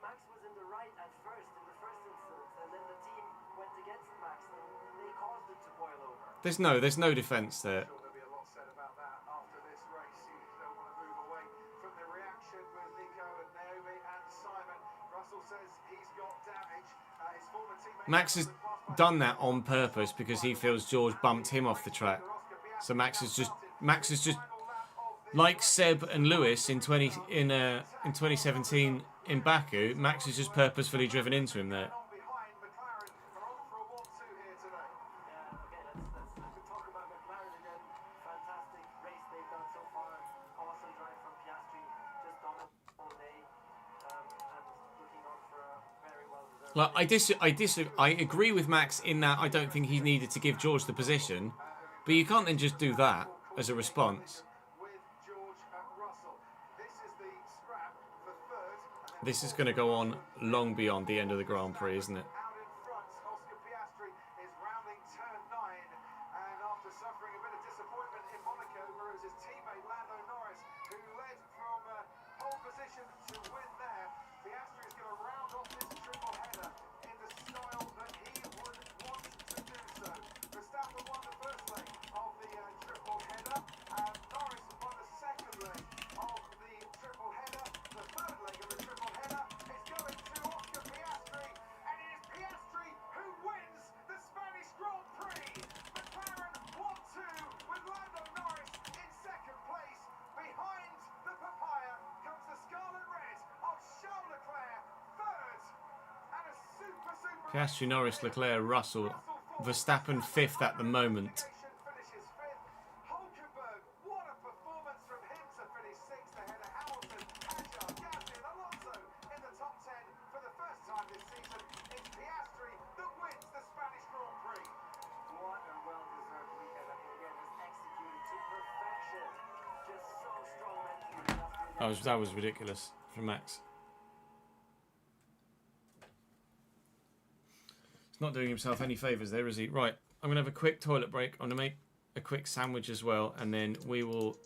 Max was in the right at first in the first instance, and then the team went against Max, and they caused it to boil over. There's no defence there. Sure, there'll be a lot said about that after this race. You don't want to move away from the reaction with Nico and Naomi and Simon. Russell says he's got damage. His former teammate Max has done that on purpose because he feels George bumped him off the track. So Max is just like Seb and Lewis in 2017 in Baku. Max has just purposefully driven into him there. on behind. McLaren are on for a 1-2 here today. Yeah, okay, let's talk about McLaren again. Fantastic race they've done so far. Awesome drive from Piastri, just dominant all day, and looking on for a very well-deserved. Like I agree with Max in that I don't think he needed to give George the position, but you can't then just do that as a response. With George Russell. This is the scrap for third. And then This is going to go on long beyond the end of the Grand Prix, isn't it? out in front, Oscar Piastri is rounding turn 9. And after suffering a bit of disappointment in Monaco, where it was his teammate Lando Norris who led from pole position to win there, Piastri is going to round off this triple header in the style that he would want to do so. Verstappen won the first leg of the triple header, and Norris won the second leg of the triple header. The third leg of the triple header is going to Oscar Piastri, and it is Piastri who wins the Spanish Grand Prix. McLaren 1-2 with Lando Norris in second place. Behind the papaya comes the scarlet red of Charles Leclerc, third, and a super Piastri, Norris, Leclerc, Russell, Verstappen fifth at the moment. finishes fifth. Hülkenberg, what a performance from him to finish sixth ahead of Hamilton, Hazard, Gasly and Alonso in the top 10 for the first time this season. It's Piastri that wins the Spanish Grand Prix. What a well-deserved weekend. I mean, again, just executed to perfection. Just so strong mentally. That was ridiculous from Max. He's not doing himself any favours there, is he? Right, I'm going to have a quick toilet break. I'm going to make a quick sandwich as well, and then we will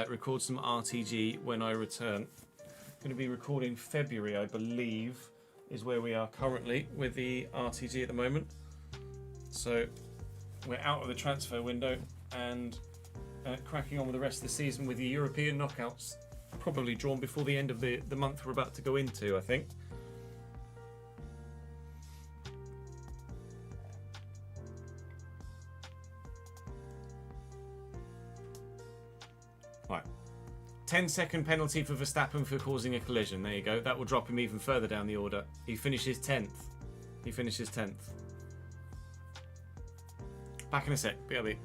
record some RTG when I return. I'm going to be recording February, I believe, is where we are currently with the RTG at the moment. So we're out of the transfer window and cracking on with the rest of the season with the European knockouts probably drawn before the end of the month we're about to go into, I think. Right. 10-second penalty for Verstappen for causing a collision. There you go. That will drop him even further down the order. He finishes 10th. He finishes 10th. Back in a sec. BRB.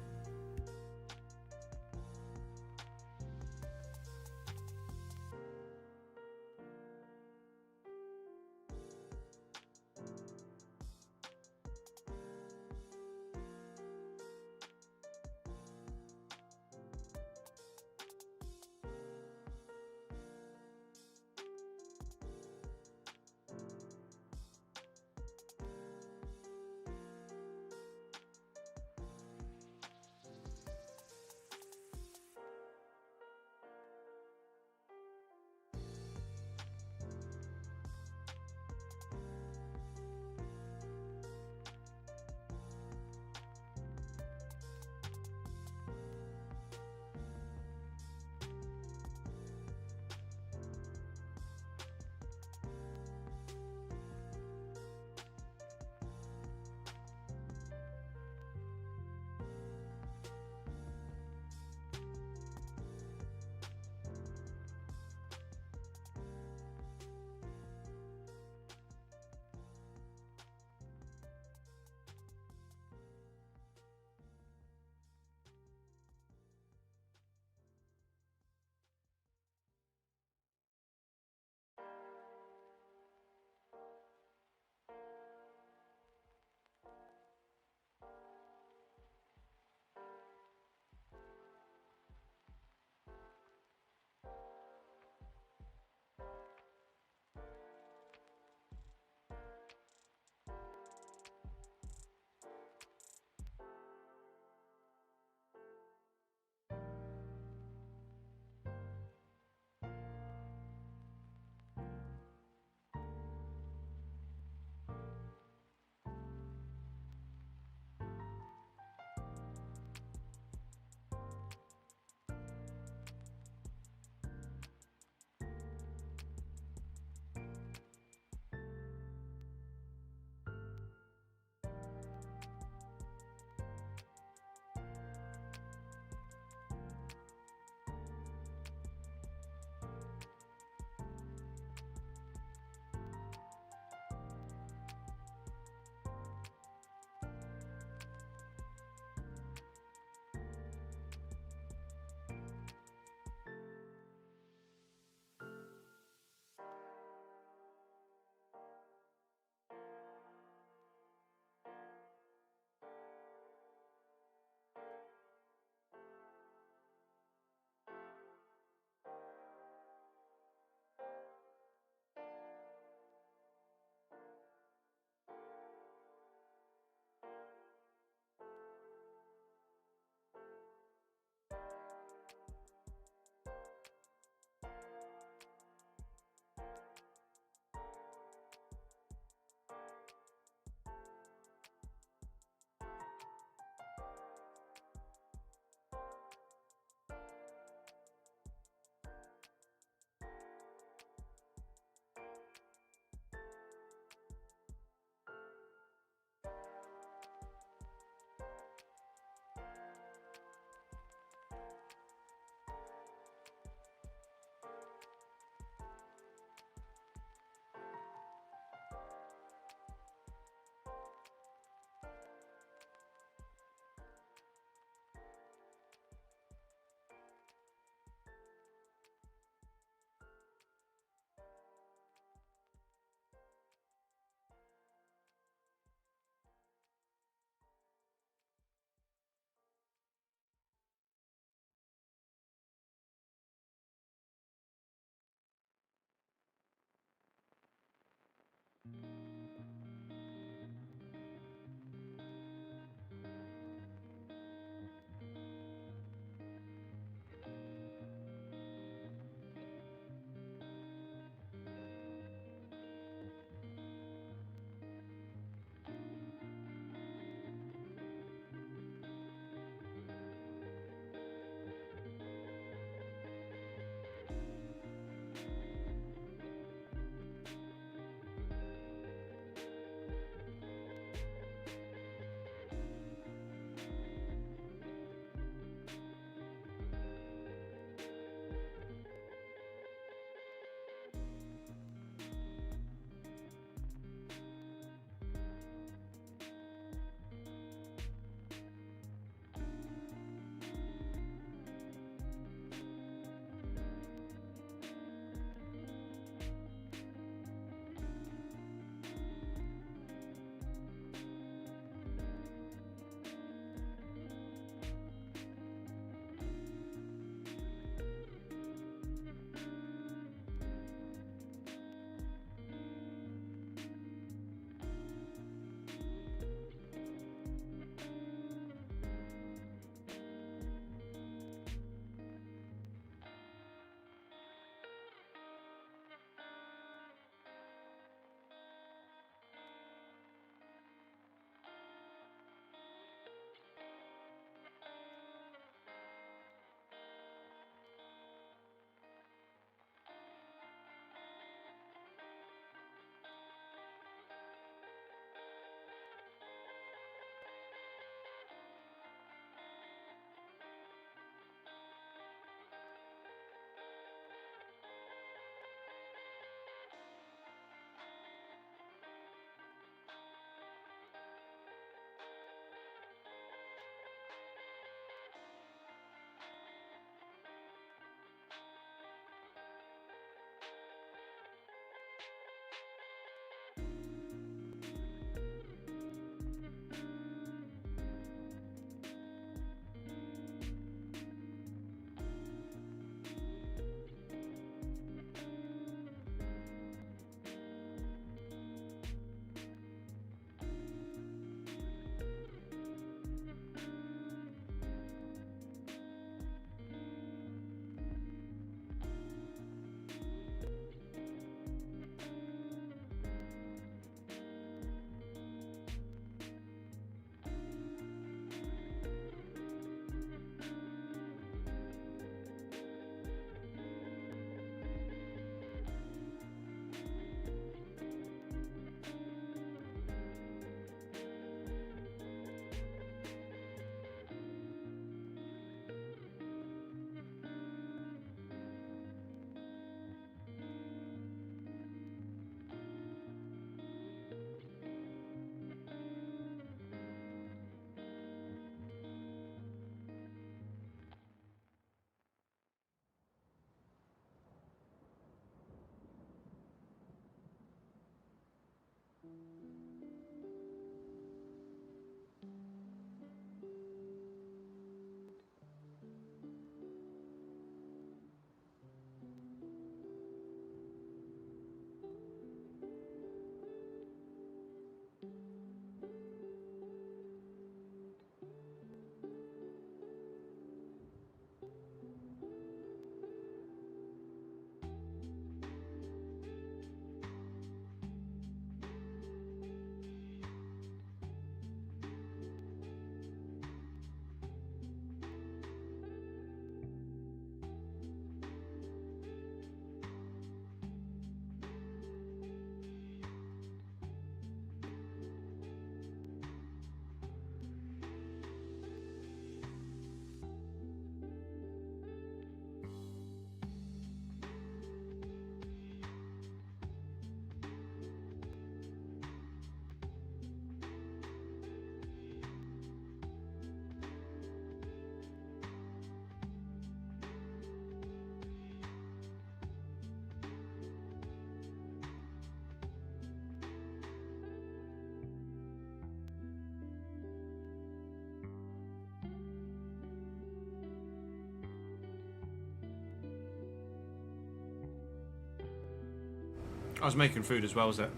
I was making food as well, was it?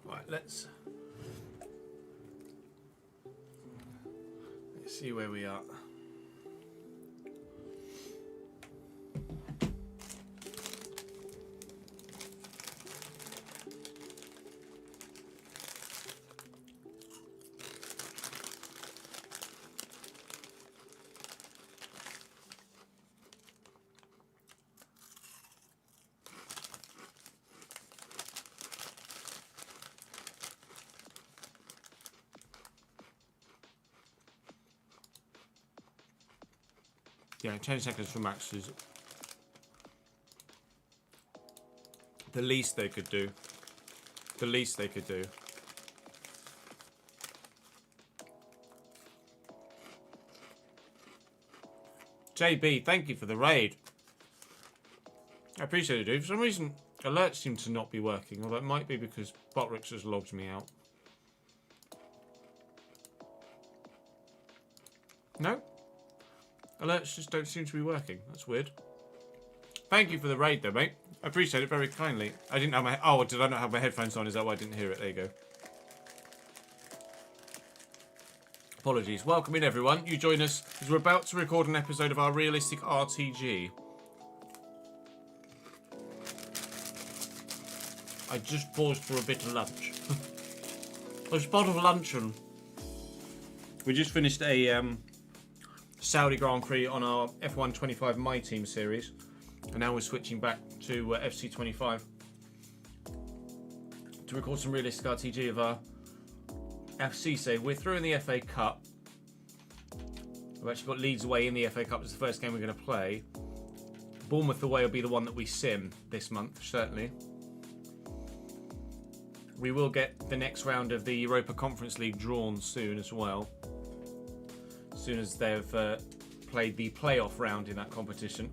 Right, let's see where we are. Yeah, 10 seconds for Max is the least they could do. The least they could do. JB, thank you for the raid. I appreciate it, dude. For some reason, alerts seem to not be working, although it might be because Botrix has logged me out. No? Alerts just don't seem to be working. That's weird. Thank you for the raid, though, mate. I appreciate it very kindly. I didn't have my... Oh, did I not have my headphones on? Is that why I didn't hear it? There you go. Apologies. Welcome in, everyone. You join us as we're about to record an episode of our realistic RTG. I just paused for a bit of lunch. A spot of luncheon. We just finished a... Saudi Grand Prix on our F125 My Team series, and now we're switching back to FC25 to record some realistic RTG of our FC save. We're through in the FA Cup. We've actually got Leeds away in the FA Cup. It's the first game we're going to play. Bournemouth away will be the one that we sim this month, certainly. We will get the next round of the Europa Conference League drawn soon as well. As soon as they've played the playoff round in that competition,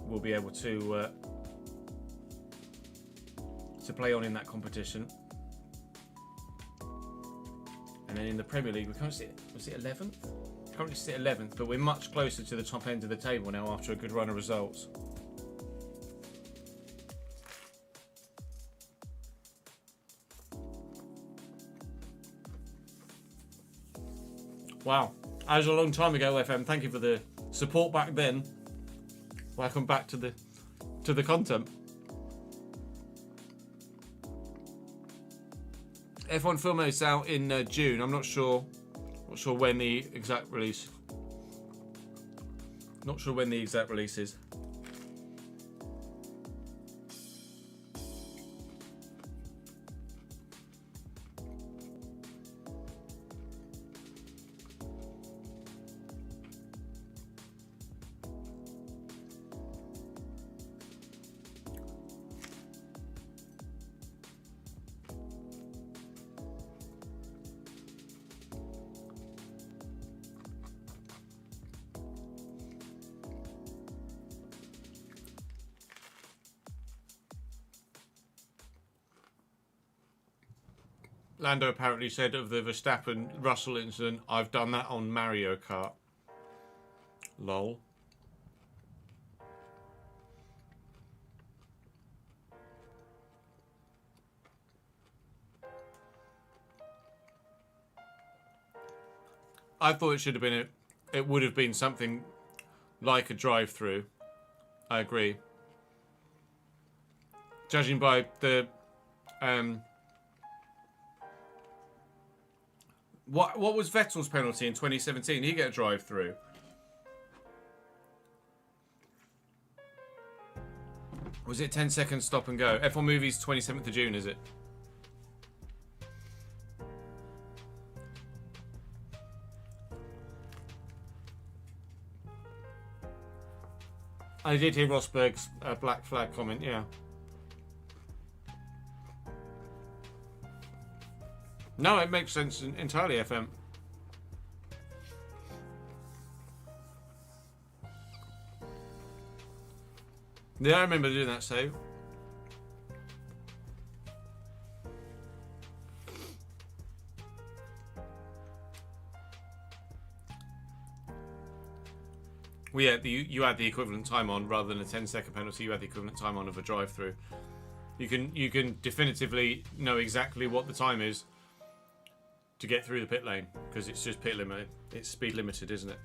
we'll be able to play on in that competition. And then in the Premier League, we currently sit, was it 11th? Currently sit 11th, but we're much closer to the top end of the table now after a good run of results. Wow, that was a long time ago, FM. Thank you for the support back then. Welcome back to the content. F1 film is out in June. I'm not sure when the exact release. Not sure when the exact release is. Lando apparently said of the Verstappen-Russell incident, I've done that on Mario Kart. Lol. I thought it should have been it would have been something like a drive-through. I agree. Judging by the What was Vettel's penalty in 2017? Did he get a drive through? Was it 10 seconds stop and go? F1 Movies 27th of June, is it? I did hear Rosberg's black flag comment, yeah. No, it makes sense entirely, FM. Yeah, I remember doing that save. Well, yeah, you had the equivalent time on rather than a 10-second penalty. You had the equivalent time on of a drive-through. You can definitively know exactly what the time is to get through the pit lane because it's just pit limited. It's speed limited, isn't it?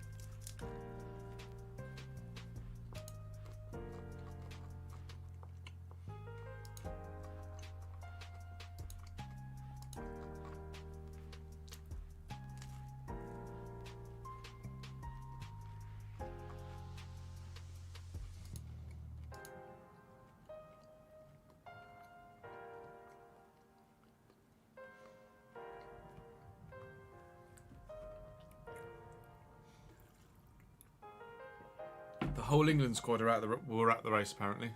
The whole England squad were at the race, apparently.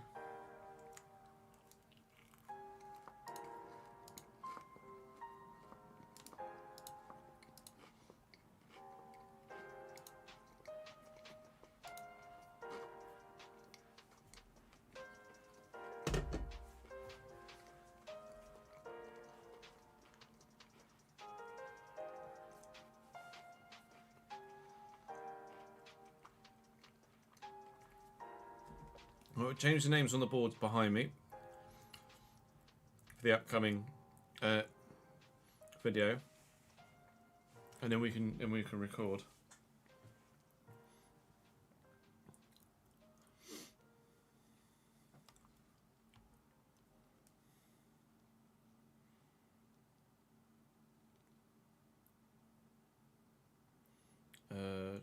Well, change the names on the boards behind me for the upcoming video, and then we can record.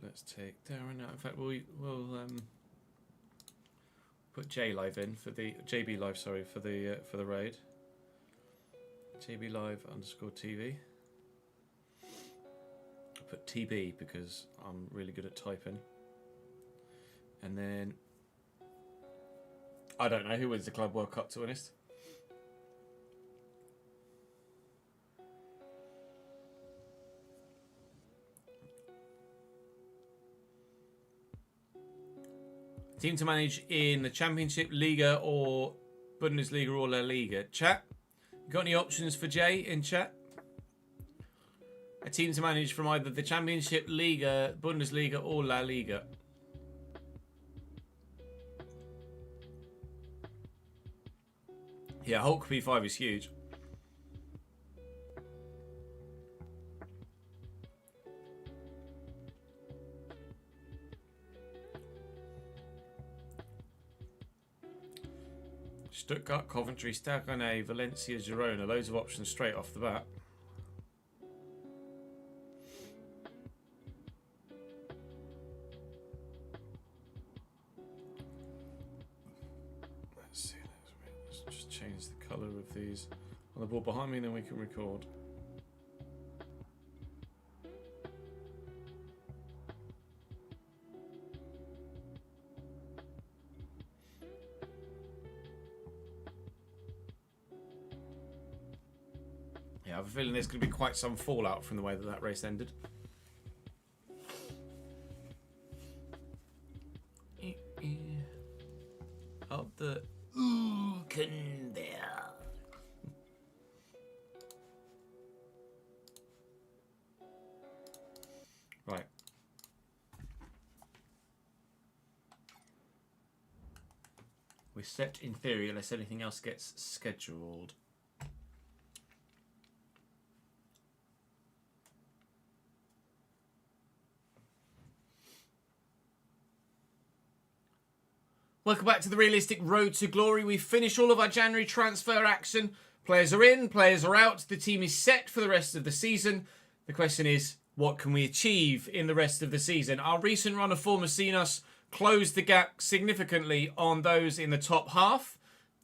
Let's take Darren out. In fact, we'll put J Live in for the JB Live, sorry, for the raid. JB Live _TV. I'll put TB because I'm really good at typing. And then I don't know who wins the Club World Cup, to be honest. Team to manage in the Championship, Liga, or Bundesliga or La Liga. Chat, got any options for Jay in chat? A team to manage from either the Championship, Liga, Bundesliga, or La Liga. Yeah, Hulk P5 is huge. Stuttgart, Coventry, Stade Rennais, Valencia, Girona. Loads of options straight off the bat. Let's see. Let's just change the colour of these on the board behind me, and then we can record. I have a feeling there's going to be quite some fallout from the way that race ended. Up the conveyor. Right. We're set in theory unless anything else gets scheduled. Welcome back to the Realistic Road to Glory. We've finished all of our January transfer action. Players are in, players are out. The team is set for the rest of the season. The question is, what can we achieve in the rest of the season? Our recent run of form has seen us close the gap significantly on those in the top half.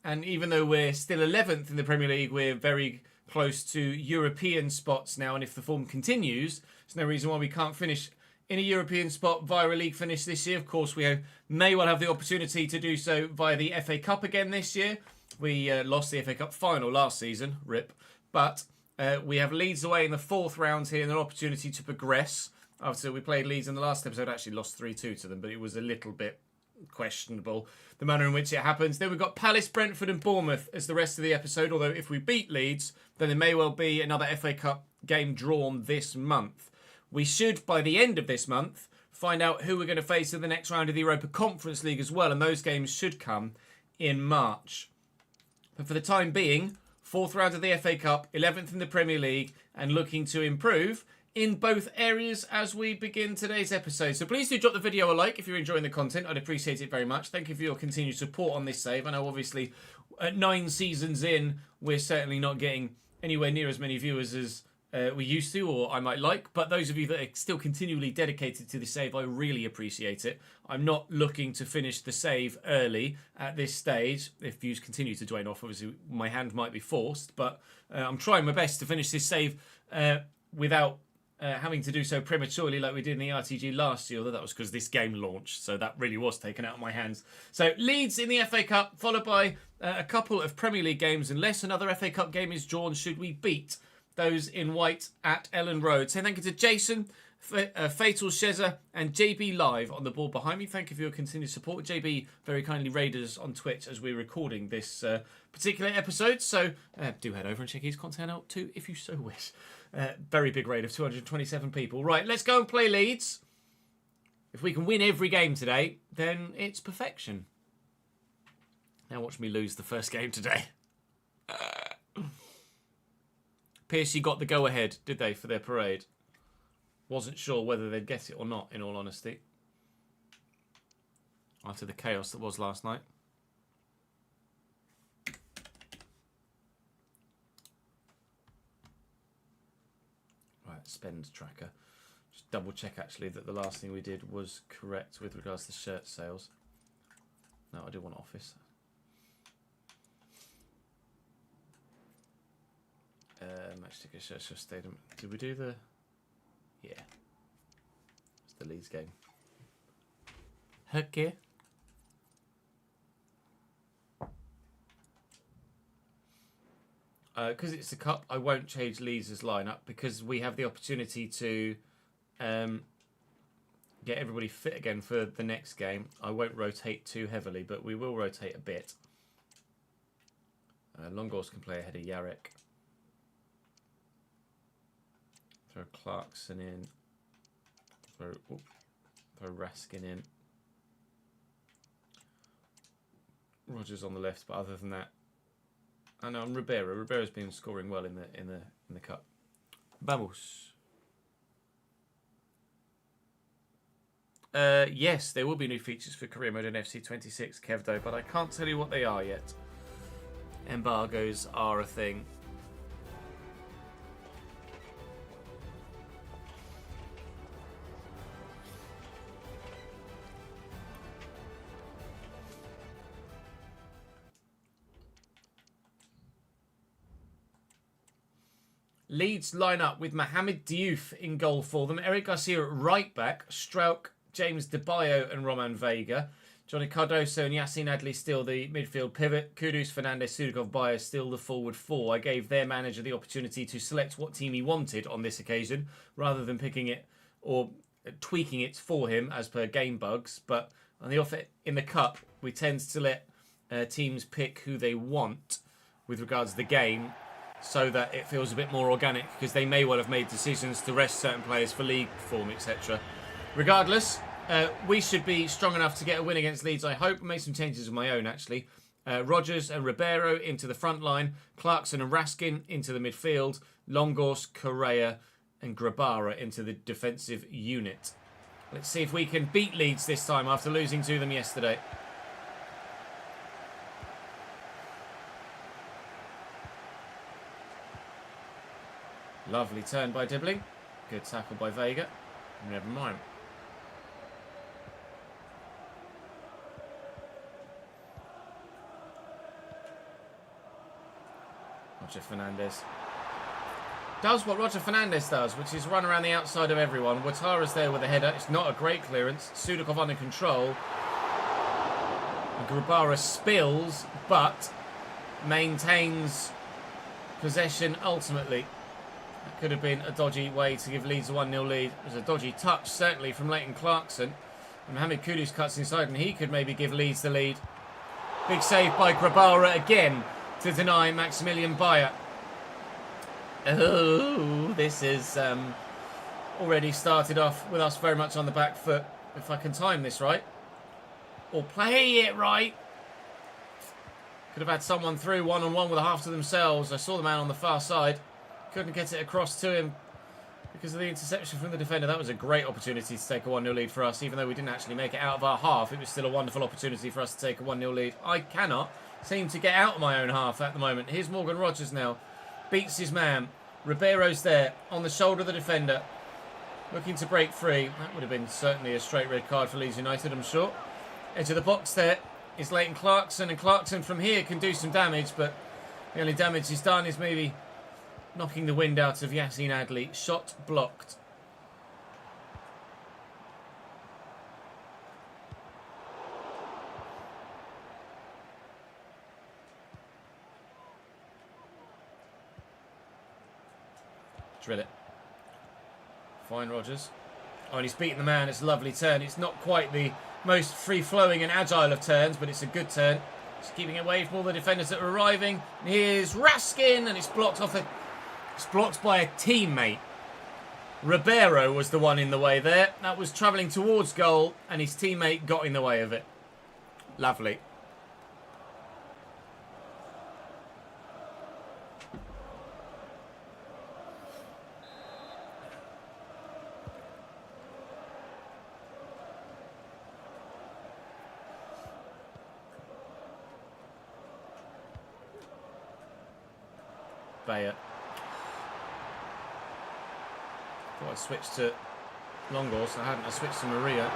And even though we're still 11th in the Premier League, we're very close to European spots now. And if the form continues, there's no reason why we can't finish in a European spot via a league finish this year. Of course, we may well have the opportunity to do so via the FA Cup again this year. We lost the FA Cup final last season, RIP. But we have Leeds away in the 4th round here and an opportunity to progress. After we played Leeds in the last episode, actually lost 3-2 to them, but it was a little bit questionable, the manner in which it happens. Then we've got Palace, Brentford and Bournemouth as the rest of the episode, although if we beat Leeds, then there may well be another FA Cup game drawn this month. We should, by the end of this month, find out who we're going to face in the next round of the Europa Conference League as well, and those games should come in March. But for the time being, 4th round of the FA Cup, 11th in the Premier League, and looking to improve in both areas as we begin today's episode. So please do drop the video a like if you're enjoying the content. I'd appreciate it very much. Thank you for your continued support on this save. I know obviously at 9 seasons in, we're certainly not getting anywhere near as many viewers as we used to, or I might like, but those of you that are still continually dedicated to the save, I really appreciate it. I'm not looking to finish the save early at this stage. If views continue to drain off, obviously my hand might be forced, but I'm trying my best to finish this save without having to do so prematurely like we did in the RTG last year, although that was because this game launched, so that really was taken out of my hands. So Leeds in the FA Cup, followed by a couple of Premier League games, unless another FA Cup game is drawn should we beat those in white at Ellen Road. So thank you to Jason, Fatal Shezza and JB Live on the board behind me. Thank you for your continued support. JB very kindly raided us on Twitch as we're recording this particular episode. So do head over and check his content out too if you so wish. Very big raid of 227 people. Right, let's go and play Leeds. If we can win every game today, then it's perfection. Now watch me lose the first game today. PSG got the go-ahead, did they, for their parade? Wasn't sure whether they'd get it or not, in all honesty. After the chaos that was last night. Right, spend tracker. Just double check, actually, that the last thing we did was correct with regards to shirt sales. No, I do want office. Match ticket shirt stadium. Did we do the... Yeah. It's the Leeds game. Okay. Because it's the cup, I won't change Leeds' lineup because we have the opportunity to get everybody fit again for the next game. I won't rotate too heavily, but we will rotate a bit. Longos can play ahead of Yarek. Throw Clarkson in. Throw Raskin in. Rogers on the left, but other than that, I know, and Ribeiro. Ribeiro's been scoring well in the cup. Vamos. Yes, there will be new features for Career Mode in FC26, Kevdo, but I can't tell you what they are yet. Embargoes are a thing. Leeds line up with Mohamed Diouf in goal for them. Eric Garcia at right back. Strauch, James De Bayo and Roman Vega. Johnny Cardoso and Yassine Adli still the midfield pivot. Kudus, Fernandez, Sudikov, Bayo still the forward four. I gave their manager the opportunity to select what team he wanted on this occasion, rather than picking it or tweaking it for him as per game bugs. But on the offer in the cup, we tend to let teams pick who they want with regards to the game, so that it feels a bit more organic, because they may well have made decisions to rest certain players for league form, etc. Regardless, we should be strong enough to get a win against Leeds, I hope. I made some changes of my own, actually. Rogers and Ribeiro into the front line. Clarkson and Raskin into the midfield. Longos, Correa and Grabara into the defensive unit. Let's see if we can beat Leeds this time after losing to them yesterday. Lovely turn by Dibbling. Good tackle by Vega. Never mind. Roger Fernandez does what Roger Fernandez does, which is run around the outside of everyone. Ouattara's there with a header. It's not a great clearance. Sudakov under control. Grabara spills, but maintains possession ultimately. That could have been a dodgy way to give Leeds a 1-0 lead. It was a dodgy touch, certainly, from Leighton Clarkson. And Mohamed Kudus cuts inside, and he could maybe give Leeds the lead. Big save by Grabara again to deny Maximilian Bayer. Oh, this is already started off with us very much on the back foot. If I can time this right, or play it right. Could have had someone through one-on-one with a half to themselves. I saw the man on the far side. Couldn't get it across to him because of the interception from the defender. That was a great opportunity to take a 1-0 lead for us. Even though we didn't actually make it out of our half, it was still a wonderful opportunity for us to take a 1-0 lead. I cannot seem to get out of my own half at the moment. Here's Morgan Rogers now. Beats his man. Ribeiro's there on the shoulder of the defender. Looking to break free. That would have been certainly a straight red card for Leeds United, I'm sure. Edge of the box there is Leighton Clarkson. And Clarkson from here can do some damage. But the only damage he's done is maybe knocking the wind out of Yassine Adli. Shot blocked. Drill it. Fine, Rogers. Oh, and he's beaten the man. It's a lovely turn. It's not quite the most free-flowing and agile of turns, but it's a good turn. Just keeping it away from all the defenders that are arriving. And here's Raskin, and it's blocked off. It's blocked by a teammate. Ribeiro was the one in the way there. That was travelling towards goal, and his teammate got in the way of it. Lovely. Bayer. Thought I'd switch to Longos. I hadn't. I switched to Maria.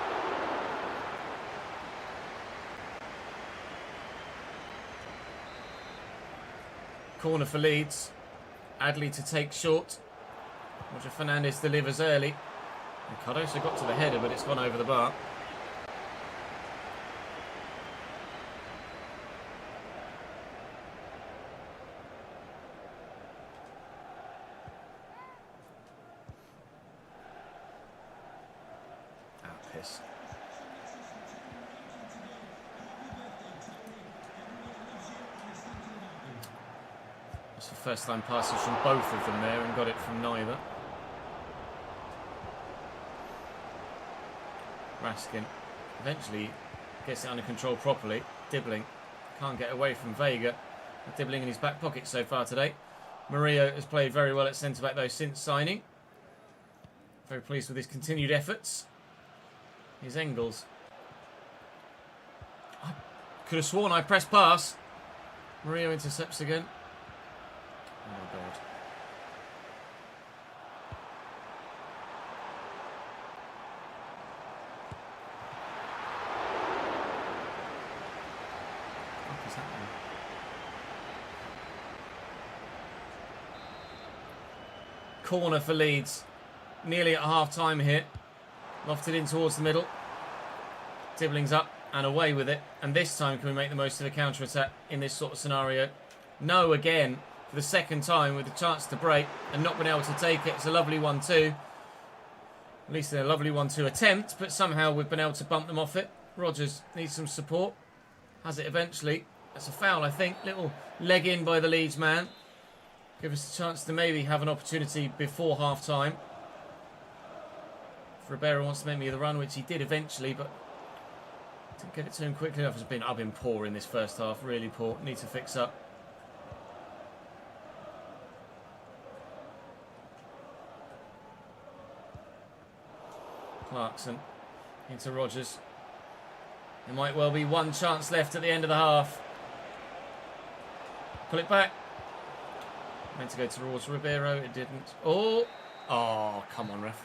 Corner for Leeds. Adley to take short. Roger Fernandez delivers early. And Cardoso got to the header, but it's gone over the bar. It's the first time passes from both of them there and got it from neither. Raskin eventually gets it under control properly. Dibbling can't get away from Vega. Dibbling in his back pocket so far today. Murillo has played very well at centre-back though since signing. Very pleased with his continued efforts. Here's Engels. I could have sworn I pressed pass. Murillo intercepts again. Oh my God. What is happening? Corner for Leeds. Nearly at half-time here. Lofted in towards the middle. Dibbling's up and away with it. And this time can we make the most of a counter-attack in this sort of scenario? No, again, for the second time with a chance to break and not been able to take it. It's a lovely 1-2. At least a lovely 1-2 attempt, but somehow we've been able to bump them off it. Rogers needs some support. Has it eventually. That's a foul, I think. Little leg in by the Leeds man. Give us a chance to maybe have an opportunity before half-time. Ribeiro wants to make me the run, which he did eventually, but didn't get it to him quickly enough. I've been poor in this first half, really poor. Need to fix up. Clarkson into Rogers. There might well be one chance left at the end of the half. Pull it back. Meant to go towards Ribeiro, it didn't. Oh, Oh, come on, ref.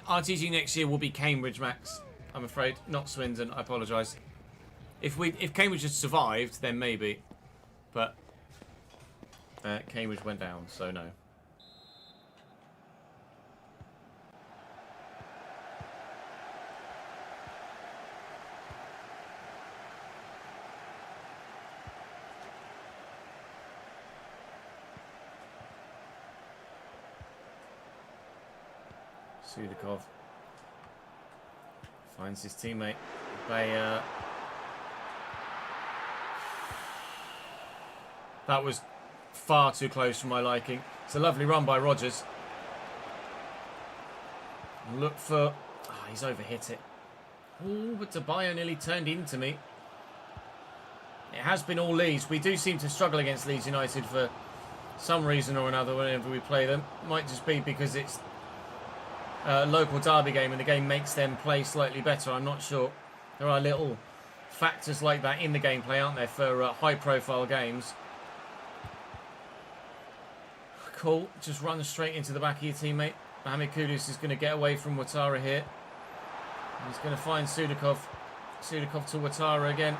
RTG next year will be Cambridge, Max. I'm afraid, not Swindon. I apologise. If Cambridge had survived, then maybe, but Cambridge went down, so no. Sudakov finds his teammate Bayer. That was far too close for my liking. It's a lovely run by Rogers. Look for... Oh, he's overhit it. Oh, but Bayer nearly turned into me. It has been all Leeds. We do seem to struggle against Leeds United for some reason or another whenever we play them. Might just be because it's a local derby game and the game makes them play slightly better. I'm not sure. There are little factors like that in the gameplay, aren't there, for high-profile games. Cool. Just run straight into the back of your teammate. Mohamed Kudus is going to get away from Ouattara here. He's going to find Sudakov. Sudakov to Ouattara again.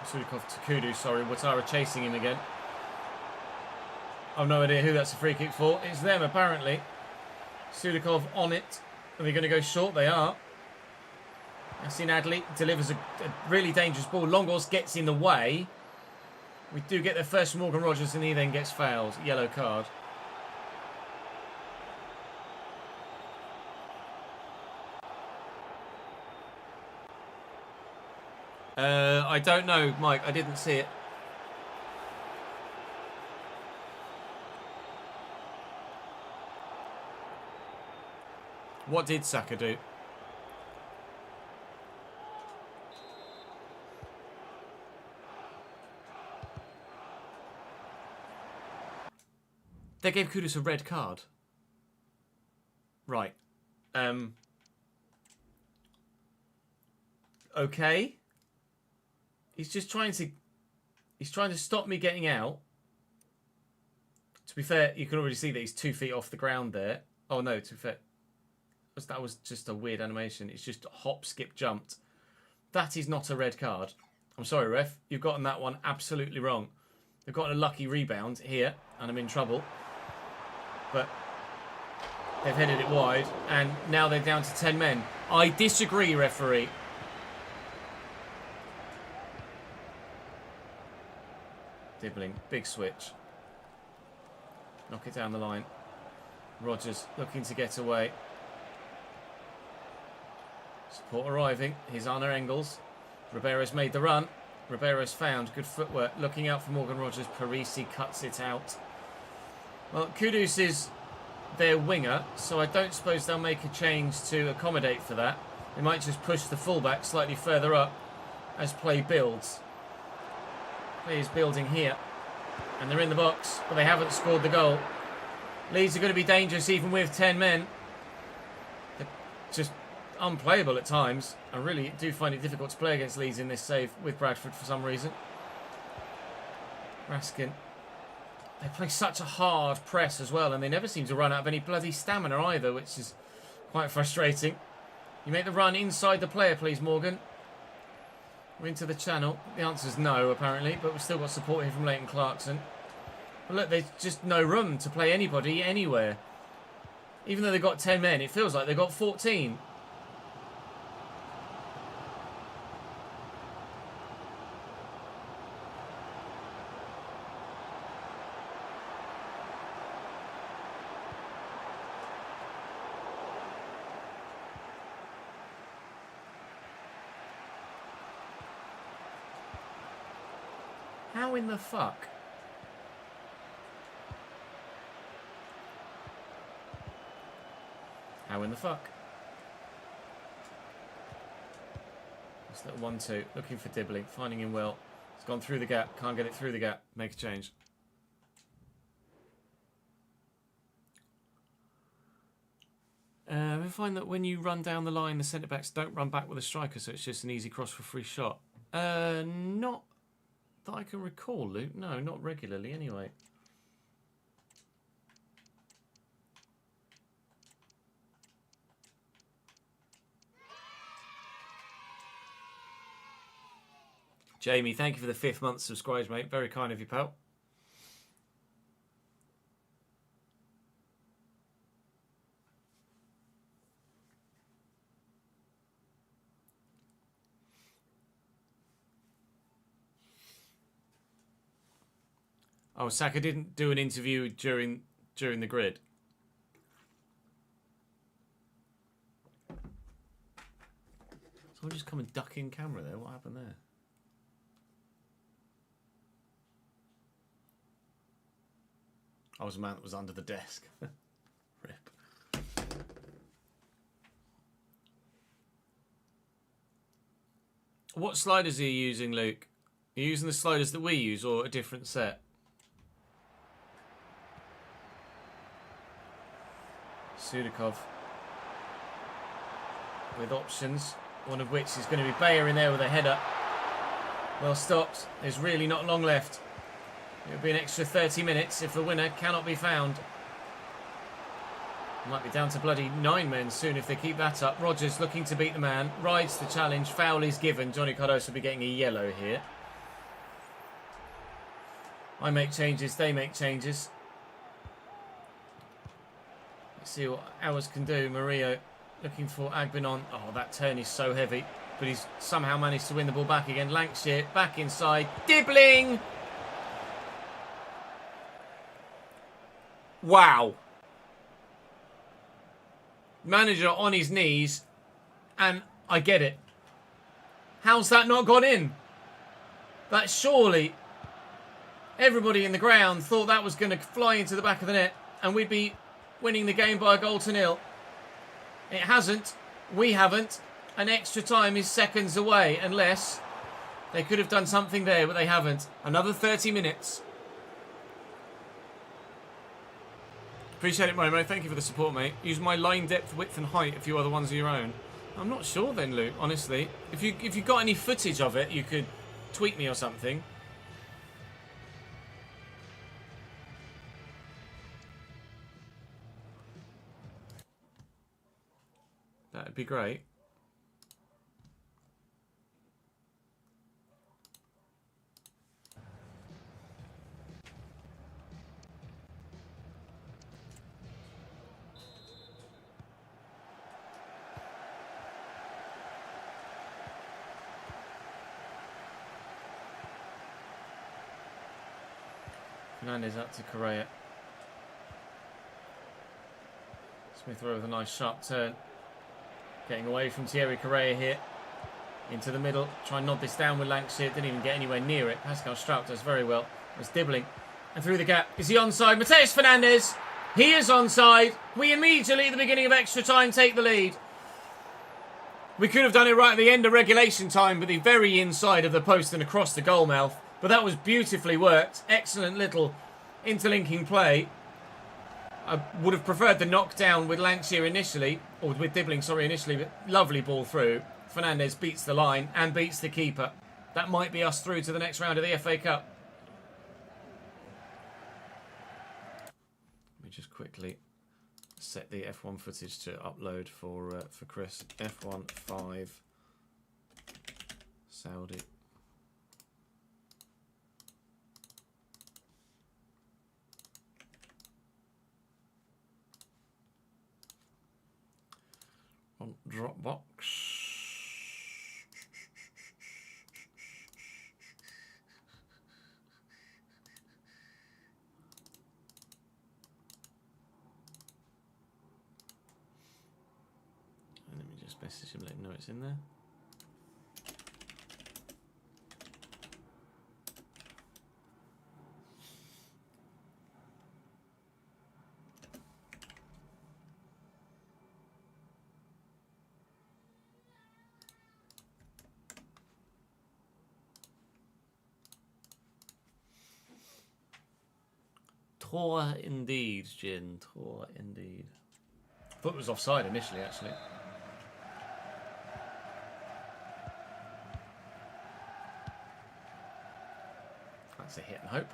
Sudakov to Kudus, sorry. Ouattara chasing him again. I've no idea who that's a free kick for. It's them, apparently. Sudakov on it. Are they going to go short? They are. Yasin Adli delivers a really dangerous ball. Longos gets in the way. We do get the first from Morgan Rogers and he then gets fouled. Yellow card. I don't know, Mike. I didn't see it. What did Saka do? They gave Kudus a red card. Right. Okay. He's just trying to... He's trying to stop me getting out. To be fair, you can already see that he's 2 feet off the ground there. Oh no, to be fair. That was just a weird animation. It's just hop, skip, jumped. That is not a red card. I'm sorry, ref. You've gotten that one absolutely wrong. They've got a lucky rebound here, and I'm in trouble. But they've headed it wide, and now they're down to 10 men. I disagree, referee. Dibbling. Big switch. Knock it down the line. Rogers looking to get away. Support arriving. Here's Arna Engels. Ribeiro's made the run. Ribeiro's found. Good footwork. Looking out for Morgan Rogers. Parisi cuts it out. Well, Kudus is their winger, so I don't suppose they'll make a change to accommodate for that. They might just push the fullback slightly further up as play builds. Play is building here. And they're in the box, but they haven't scored the goal. Leeds are going to be dangerous even with 10 men. They're just unplayable at times. I really do find it difficult to play against Leeds in this save with Bradford for some reason. Raskin. They play such a hard press as well, and they never seem to run out of any bloody stamina either, which is quite frustrating. You make the run inside the player, please, Morgan. We're into the channel. The answer is no, apparently, but we've still got support here from Leighton Clarkson. But look, there's just no room to play anybody anywhere. Even though they've got 10 men, it feels like they've got 14. How in the fuck? How in the fuck? It's that 1-2. Looking for Dibbling. Finding him well. It's gone through the gap. Can't get it through the gap. Make a change. I find that when you run down the line, the centre-backs don't run back with a striker, so it's just an easy cross for a free shot. Not that I can recall, Luke. No, not regularly anyway. Jamie, thank you for the 5th month subscribed, mate. Very kind of you, pal. Oh, Saka didn't do an interview during the grid. Someone just come and duck in camera there. What happened there? I was a man that was under the desk. Rip. What sliders are you using, Luke? Are you using the sliders that we use or a different set? Sudakov with options, one of which is going to be Bayer in there with a header. Well stopped. There's really not long left. It'll be an extra 30 minutes if the winner cannot be found. Might be down to bloody 9 men soon if they keep that up. Rogers looking to beat the man. Rides the challenge. Foul is given. Johnny Cardos will be getting a yellow here. I make changes. They make changes. Let's see what ours can do. Murillo looking for Agbinon. Oh, that turn is so heavy. But he's somehow managed to win the ball back again. Lancashire back inside. Dibbling! Wow. Manager on his knees. And I get it. How's that not gone in? That surely everybody in the ground thought that was going to fly into the back of the net. And we'd be winning the game by a goal to nil. It hasn't. We haven't. And extra time is seconds away. Unless they could have done something there, but they haven't. Another 30 minutes. Appreciate it, Momo. Thank you for the support, mate. Use my line depth, width and height if you are the ones of your own. I'm not sure then, Luke, honestly. If you got any footage of it, you could tweet me or something. That'd be great. Fernandez up to Correa. Smith Rowe with a nice sharp turn. Getting away from Thierry Correa here. Into the middle. Try and nod this down with Lancashire. Didn't even get anywhere near it. Pascal Strout does very well. Was Dibbling. And through the gap. Is he onside? Mateus Fernandez. He is onside. We immediately at the beginning of extra time take the lead. We could have done it right at the end of regulation time, but the very inside of the post and across the goal mouth. But that was beautifully worked. Excellent little interlinking play. I would have preferred the knockdown with Lancashire initially, or with Dibbling, sorry, initially, but lovely ball through. Fernandez beats the line and beats the keeper. That might be us through to the next round of the FA Cup. Let me just quickly set the F1 footage to upload for Chris. F1 Saudi. On Dropbox. And let me just message him, let him know it's in there. Tor indeed, Jin. Tor indeed. Thought it was offside initially, actually. That's a hit and hope.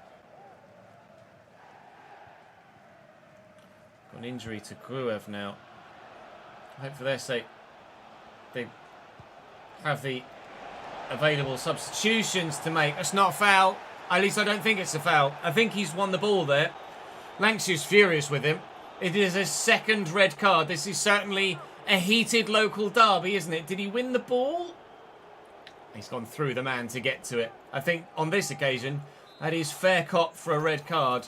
Got an injury to Gruev now. I hope for their sake they have the available substitutions to make. That's not a foul. At least I don't think it's a foul. I think he's won the ball there. Lancashire furious with him. It is a second red card. This is certainly a heated local derby, isn't it? Did he win the ball? He's gone through the man to get to it. I think on this occasion, that is fair cop for a red card.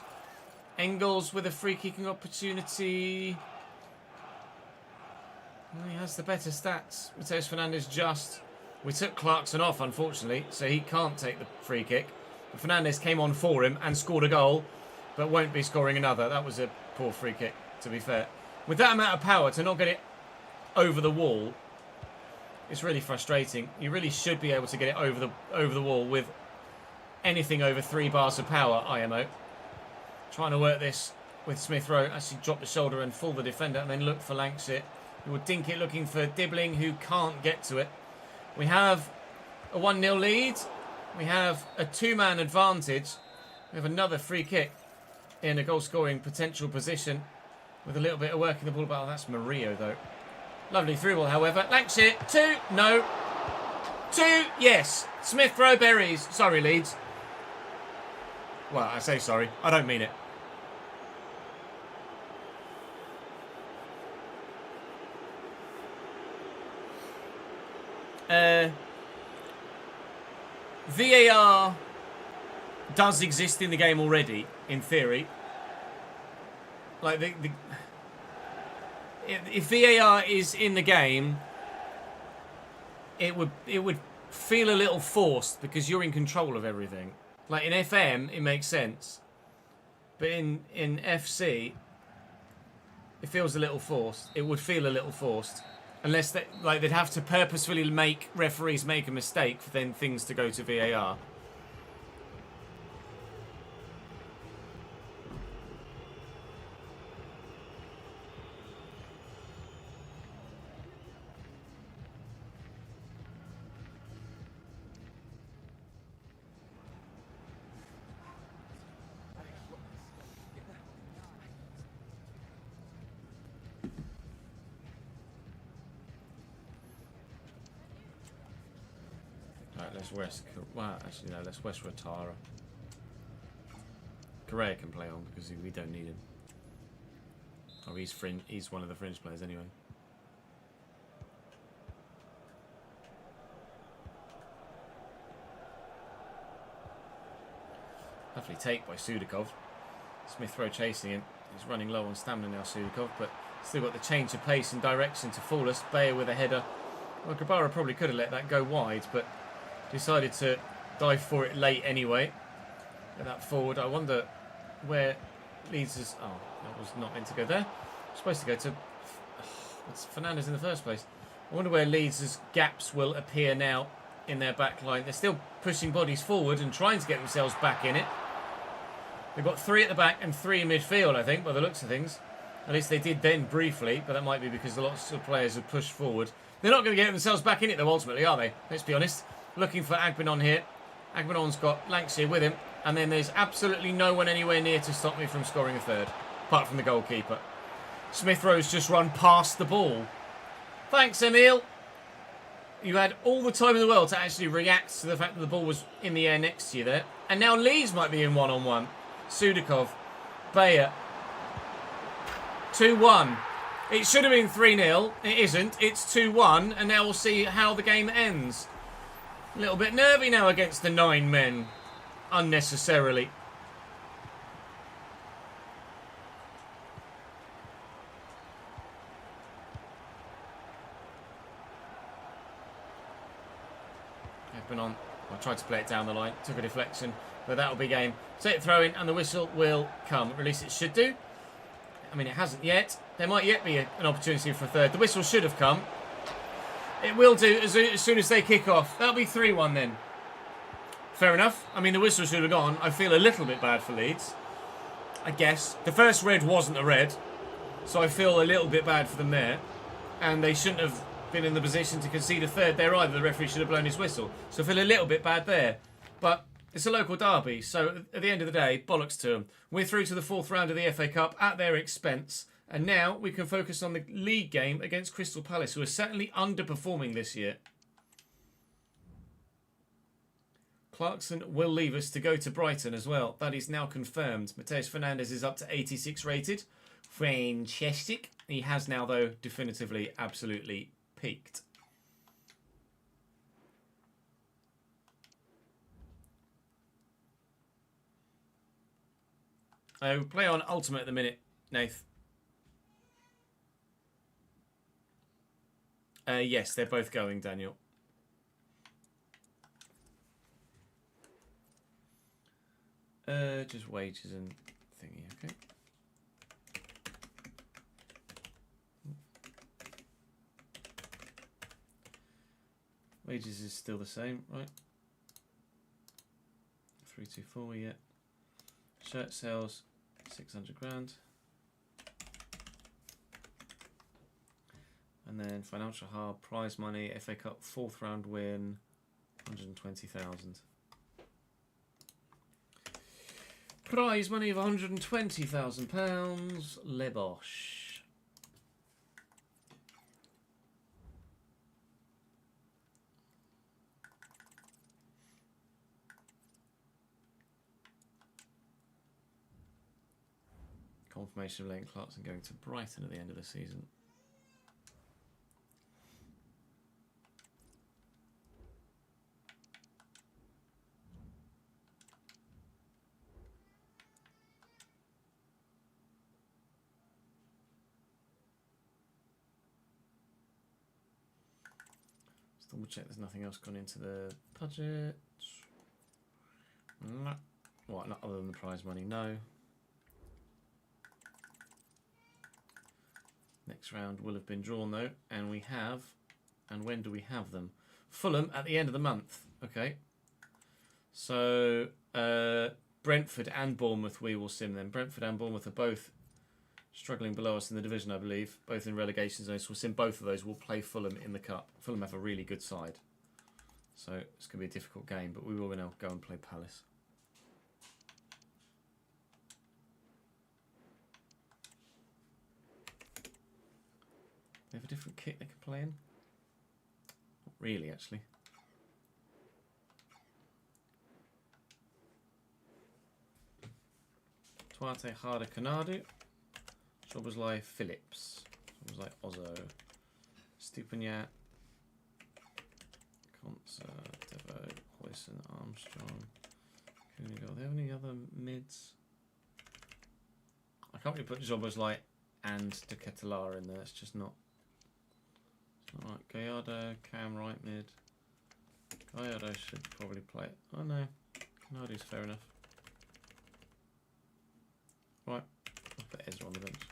Engels with a free kicking opportunity. Well, he has the better stats. Mateus Fernandez just. We took Clarkson off, unfortunately, so he can't take the free kick. But Fernandez came on for him and scored a goal, but won't be scoring another. That was a poor free kick, to be fair. With that amount of power, to not get it over the wall, it's really frustrating. You really should be able to get it over the wall with anything over 3 bars of power, IMO. Trying to work this with Smith Rowe. Actually drop the shoulder and fool the defender and then look for Lancashire. He will dink it looking for Dibbling, who can't get to it. We have a 1-0 lead. We have a 2-man advantage. We have another free kick in a goal-scoring potential position with a little bit of work in the ball. Oh, that's Murillo, though. Lovely through ball, however. Lancashire, 2, no. 2, yes. Smith Rowe berries. Sorry, Leeds. Well, I say sorry. I don't mean it. VAR does exist in the game already, in theory. Like if VAR is in the game, it would feel a little forced because you're in control of everything. Like in FM, it makes sense, but in FC, it feels a little forced. It would feel a little forced. Unless they'd have to purposefully make referees make a mistake for then things to go to VAR. Let's West. Well, actually, no. Let's West Ratara. Correa can play on because we don't need him. Oh, he's fringe. He's one of the fringe players anyway. Lovely take by Sudakov. Smith Rowe chasing him. He's running low on stamina now, Sudakov, but still got the change of pace and direction to fool us. Bayer with a header. Well, Grabara probably could have let that go wide, but decided to dive for it late anyway. Get that forward. I wonder where Leeds is. Oh, that was not meant to go there. Supposed to go to it's Fernandez in the first place. I wonder where Leeds' gaps will appear now in their back line. They're still pushing bodies forward and trying to get themselves back in it. They've got 3 at the back and 3 in midfield, I think, by the looks of things. At least they did then briefly, but that might be because lots of players have pushed forward. They're not going to get themselves back in it, though, ultimately, are they? Let's be honest. Looking for Agbenon here. Agbenon's got Lancashire with him. And then there's absolutely no one anywhere near to stop me from scoring a third. Apart from the goalkeeper. Smith Rowe's just run past the ball. Thanks, Emil. You had all the time in the world to actually react to the fact that the ball was in the air next to you there. And now Leeds might be in one-on-one. Sudakov. Bayer. 2-1. It should have been 3-0. It isn't. It's 2-1. And now we'll see how the game ends. A little bit nervy now against the 9 men. Unnecessarily. Agbenon. I tried to play it down the line. Took a deflection. But that'll be game. Take the throw in and the whistle will come. At least it should do. I mean, it hasn't yet. There might yet be an opportunity for a third. The whistle should have come. It will do as soon as they kick off. That'll be 3-1 then. Fair enough. I mean, the whistle should have gone. I feel a little bit bad for Leeds. I guess. The first red wasn't a red, so I feel a little bit bad for them there. And they shouldn't have been in the position to concede a third there either. The referee should have blown his whistle. So I feel a little bit bad there. But it's a local derby, so at the end of the day, bollocks to them. We're through to the 4th round of the FA Cup at their expense. And now we can focus on the league game against Crystal Palace, who are certainly underperforming this year. Clarkson will leave us to go to Brighton as well. That is now confirmed. Mateus Fernandes is up to 86 rated. Fantastic. He has now, though, definitively, absolutely peaked. I play on Ultimate at the minute, Nath. Yes, they're both going, Daniel. Just wages and thingy, okay. Wages is still the same, right? 324, yeah. Shirt sales, 600 grand. And then financial hub, prize money, FA Cup 4th round win, 120,000. Prize money of £120,000, Lebosh. Confirmation of Leighton Clarkson going to Brighton at the end of the season. Just double check there's nothing else gone into the budget. No. What, not other than the prize money? No. Next round will have been drawn though, and we have, and when do we have them? Fulham at the end of the month. Okay. So Brentford and Bournemouth we will sim them. Brentford and Bournemouth are both struggling below us in the division, I believe. Both in relegation zones. So we'll sim both of those. We'll play Fulham in the cup. Fulham have a really good side. So it's going to be a difficult game, but we will now go and play Palace. They have a different kit they can play in? Not really, actually. Tuate Harder Canadu. Szoboszlai Phillips. Szoboszlai Ozzo. Stupiniat. Concert. Devo. Hoyson. Armstrong. Kunigo. Are there any other mids? I can't really put Szoboszlai and De Ketelaere in there. It's just not. Alright, Gallardo, Cam, right mid. Gallardo should probably play. Oh no, Canadu's fair enough. Right, I'll put Ezra on the bench.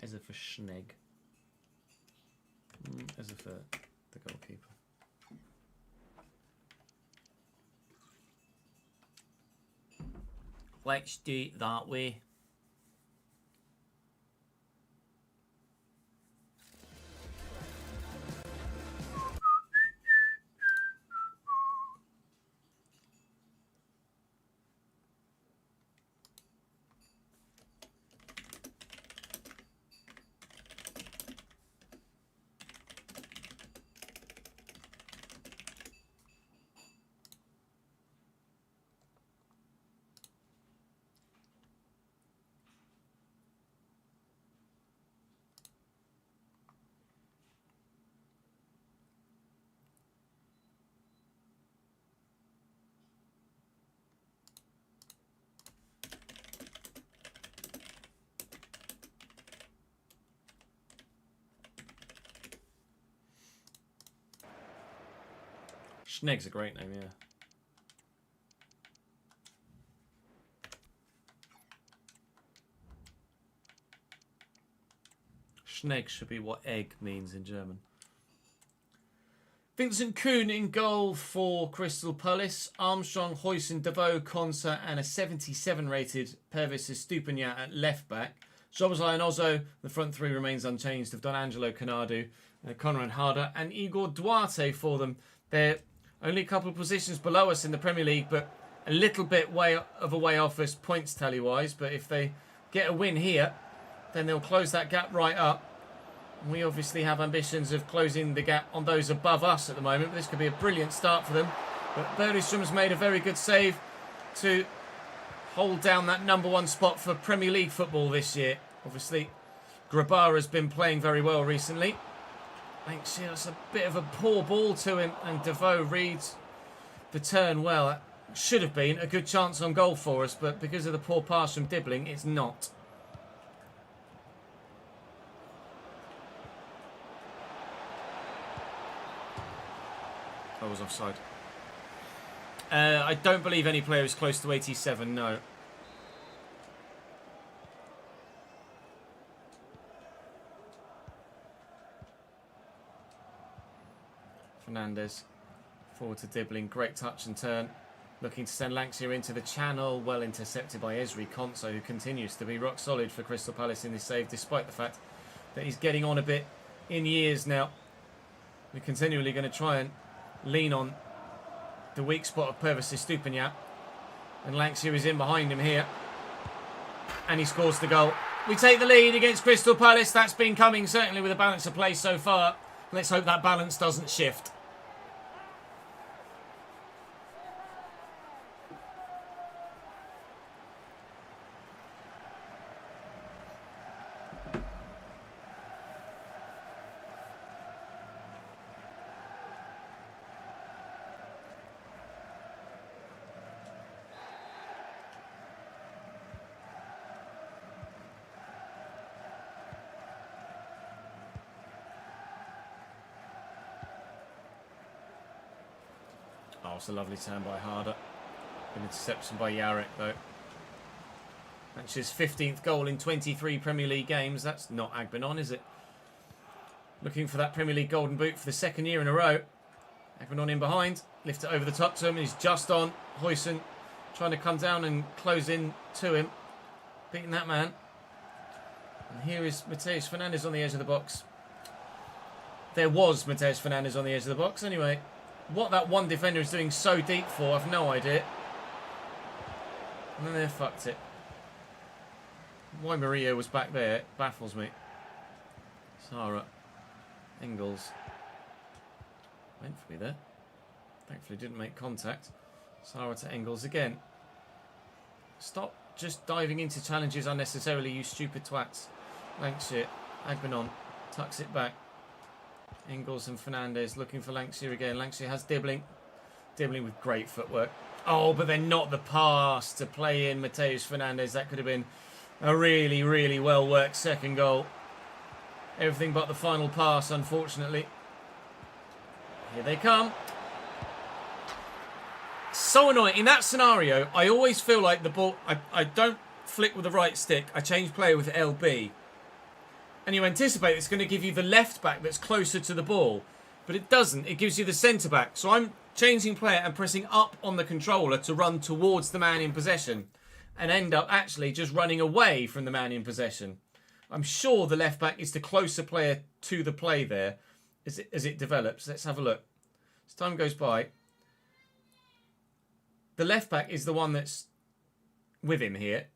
Ezra for Schnegg. Ezra for the goalkeeper. Let's do it that way. Schnegg's a great name, yeah. Schnegg should be what egg means in German. Vincent Kuhn in goal for Crystal Palace. Armstrong, Huijsen, Devoe, Konsa and a 77 rated Pervis Estupinian at left back. Szoboszlai and Ozzo, the front three remains unchanged of Don Angelo Canadu, Conrad Harder and Igor Duarte for them. They're only a couple of positions below us in the Premier League, but a little bit of a way off us points tally-wise. But if they get a win here, then they'll close that gap right up. We obviously have ambitions of closing the gap on those above us at the moment. But this could be a brilliant start for them. But Bergstrom's made a very good save to hold down that #1 spot for Premier League football this year. Obviously, Grabara has been playing very well recently. Thanks, it's a bit of a poor ball to him, and Devoe reads the turn well. That should have been a good chance on goal for us, but because of the poor pass from Dibbling, it's not. I was offside. I don't believe any player is close to 87, no. Fernandez forward to Dibbling, great touch and turn, looking to send Lanxier into the channel, well intercepted by Ezri Konsa, who continues to be rock solid for Crystal Palace in this save, despite the fact that he's getting on a bit in years now. We're continually going to try and lean on the weak spot of Pervis Estupinian, and Lanxier is in behind him here, and he scores the goal. We take the lead against Crystal Palace. That's been coming certainly with a balance of play so far. Let's hope that balance doesn't shift. Oh, it's a lovely turn by Harder. An interception by Jarek, though. That's his 15th goal in 23 Premier League games. That's not Agbenon, is it? Looking for that Premier League golden boot for the second year in a row. Agbenon in behind. Lift it over the top to him. He's just on. Huijsen trying to come down and close in to him. Beating that man. And here is Mateus Fernandes on the edge of the box. There was Mateus Fernandes on the edge of the box anyway. What that one defender is doing so deep for, I've no idea. And then they fucked it. Why Murillo was back there baffles me. Sara. Engels. Went for me there. Thankfully didn't make contact. Sara to Engels again. Stop just diving into challenges unnecessarily, you stupid twats. Lanxier. Agbenon. Tucks it back. Engels and Fernandes looking for Lanxier again. Lanxier has Dibbling. Dibbling with great footwork. Oh, but then not the pass to play in Mateus Fernandes. That could have been a really, really well-worked second goal. Everything but the final pass, unfortunately. Here they come. So annoying. In that scenario, I always feel like the ball... I don't flick with the right stick. I change player with LB. And you anticipate it's going to give you the left back that's closer to the ball. But it doesn't. It gives you the centre back. So I'm changing player and pressing up on the controller to run towards the man in possession. And end up actually just running away from the man in possession. I'm sure the left back is the closer player to the play there as it develops. Let's have a look. As time goes by, the left back is the one that's with him here.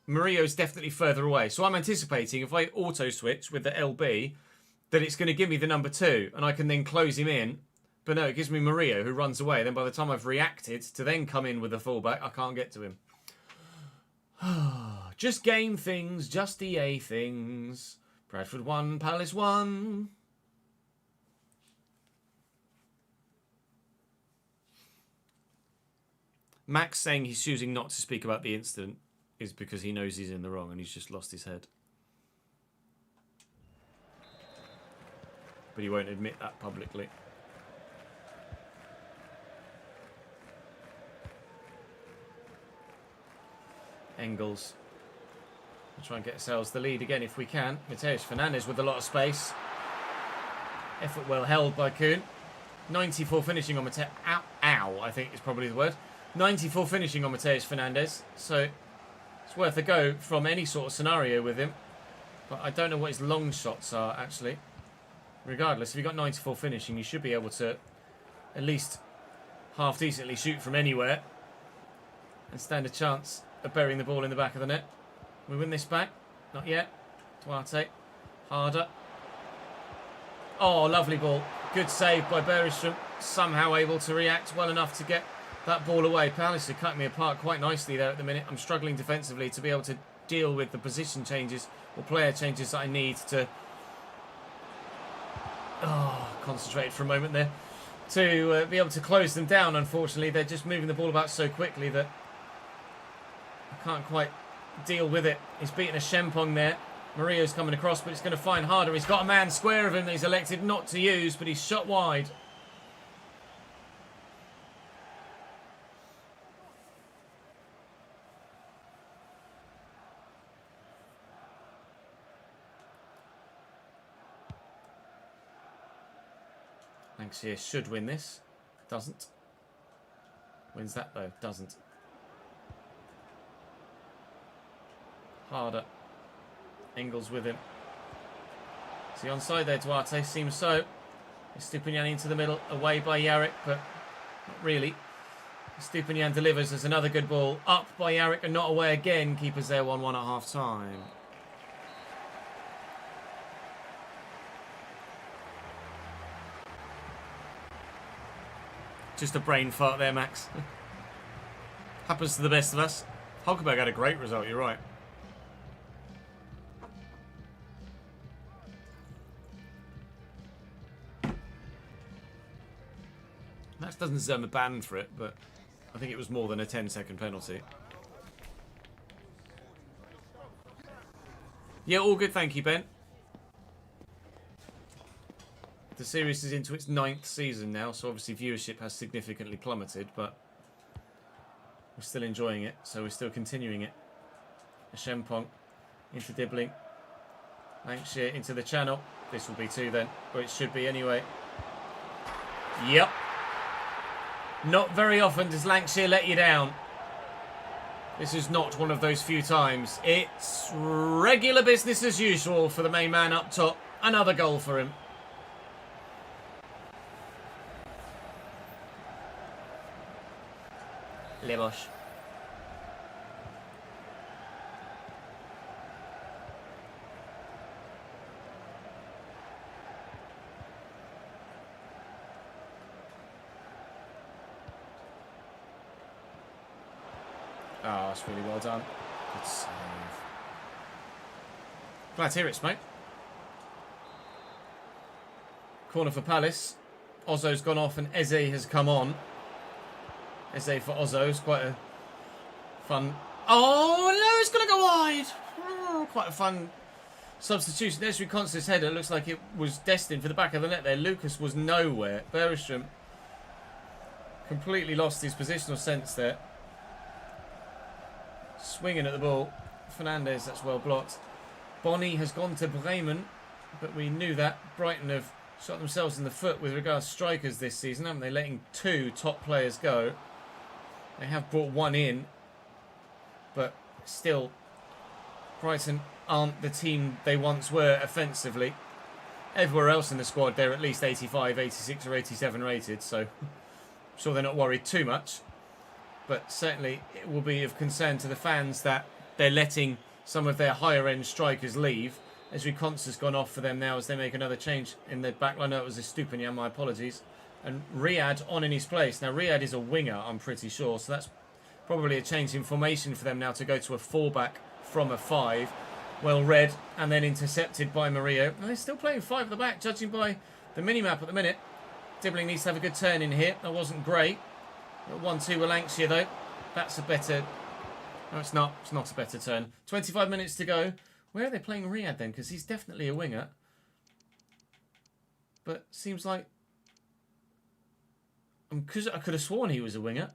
Murillo's definitely further away. So I'm anticipating if I auto-switch with the LB that it's going to give me the number 2 and I can then close him in. But no, it gives me Murillo who runs away. Then by the time I've reacted to then come in with the fullback, I can't get to him. Just game things, just EA things. Bradford 1, Palace 1. Max saying he's choosing not to speak about the incident is because he knows he's in the wrong and he's just lost his head. But he won't admit that publicly. Engels. We'll try and get ourselves the lead again if we can. Mateus Fernandes with a lot of space. Effort well held by Kuhn. 94 finishing on Mateo. Ow, I think is probably the word. 94 finishing on Mateus Fernandes. So it's worth a go from any sort of scenario with him. But I don't know what his long shots are, actually. Regardless, if you've got 94 finishing, you should be able to at least half decently shoot from anywhere and stand a chance of burying the ball in the back of the net. We win this back? Not yet. Duarte. Harder. Oh, lovely ball. Good save by Bergström. Somehow able to react well enough to get that ball away. Palace are cutting me apart quite nicely there at the minute. I'm struggling defensively to be able to deal with the position changes or player changes that I need to concentrate for a moment there. To be able to close them down, unfortunately. They're just moving the ball about so quickly that I can't quite deal with it. He's beaten a Shempong there. Murillo's coming across, but it's going to find harder. He's got a man square of him that he's elected not to use, but he's shot wide. Lancashire should win this. Doesn't. Wins that though. Doesn't. Harder. Engels with him. Is he onside there, Duarte? Seems so. Stupinian into the middle, away by Yarrick, but not really. Stupinian delivers as another good ball. Up by Yarrick and not away again. Keeper's there 1-1 at half time. Just a brain fart there, Max. Happens to the best of us. Hulkenberg had a great result, you're right. Max doesn't deserve a ban for it, but I think it was more than a 10-second penalty. Yeah, all good, thank you, Ben. The series is into its 9th season now, so obviously viewership has significantly plummeted, but we're still enjoying it, so we're still continuing it. A Shempong into Dibbling. Lancashire into the channel. This will be 2 then, or it should be anyway. Yep. Not very often does Lancashire let you down. This is not one of those few times. It's regular business as usual for the main man up top. Another goal for him. Lebosch. Oh, that's really well done. Good save. Glad to hear it, mate. Corner for Palace. Ozzo's gone off and Eze has come on. Eze for Ozzo is quite a fun... Oh, no, it's going to go wide. Oh, quite a fun substitution. There's Constance's header. Looks like it was destined for the back of the net there. Lucas was nowhere. Bergström completely lost his positional sense there. Swinging at the ball. Fernandes, that's well blocked. Bonny has gone to Bremen, but we knew that. Brighton have shot themselves in the foot with regards to strikers this season, haven't they? Letting 2 top players go. They have brought 1 in, but still, Brighton aren't the team they once were offensively. Everywhere else in the squad, they're at least 85, 86 or 87 rated, so I'm sure they're not worried too much. But certainly it will be of concern to the fans that they're letting some of their higher-end strikers leave. Ezri Konsa has gone off for them now as they make another change in the back line. No, it was Estupinian, my apologies. And Riyad on in his place. Now, Riyad is a winger, I'm pretty sure, so that's probably a change in formation for them now to go to a 4-back from a 5. Well read and then intercepted by Murillo. And they're still playing 5 at the back, judging by the mini-map at the minute. Dibbling needs to have a good turn in here. That wasn't great. 1-2 with Lancashire though. That's a better... No, it's not. It's not a better turn. 25 minutes to go. Where are they playing Riyad then? Because he's definitely a winger. But seems like... Because I could have sworn he was a winger.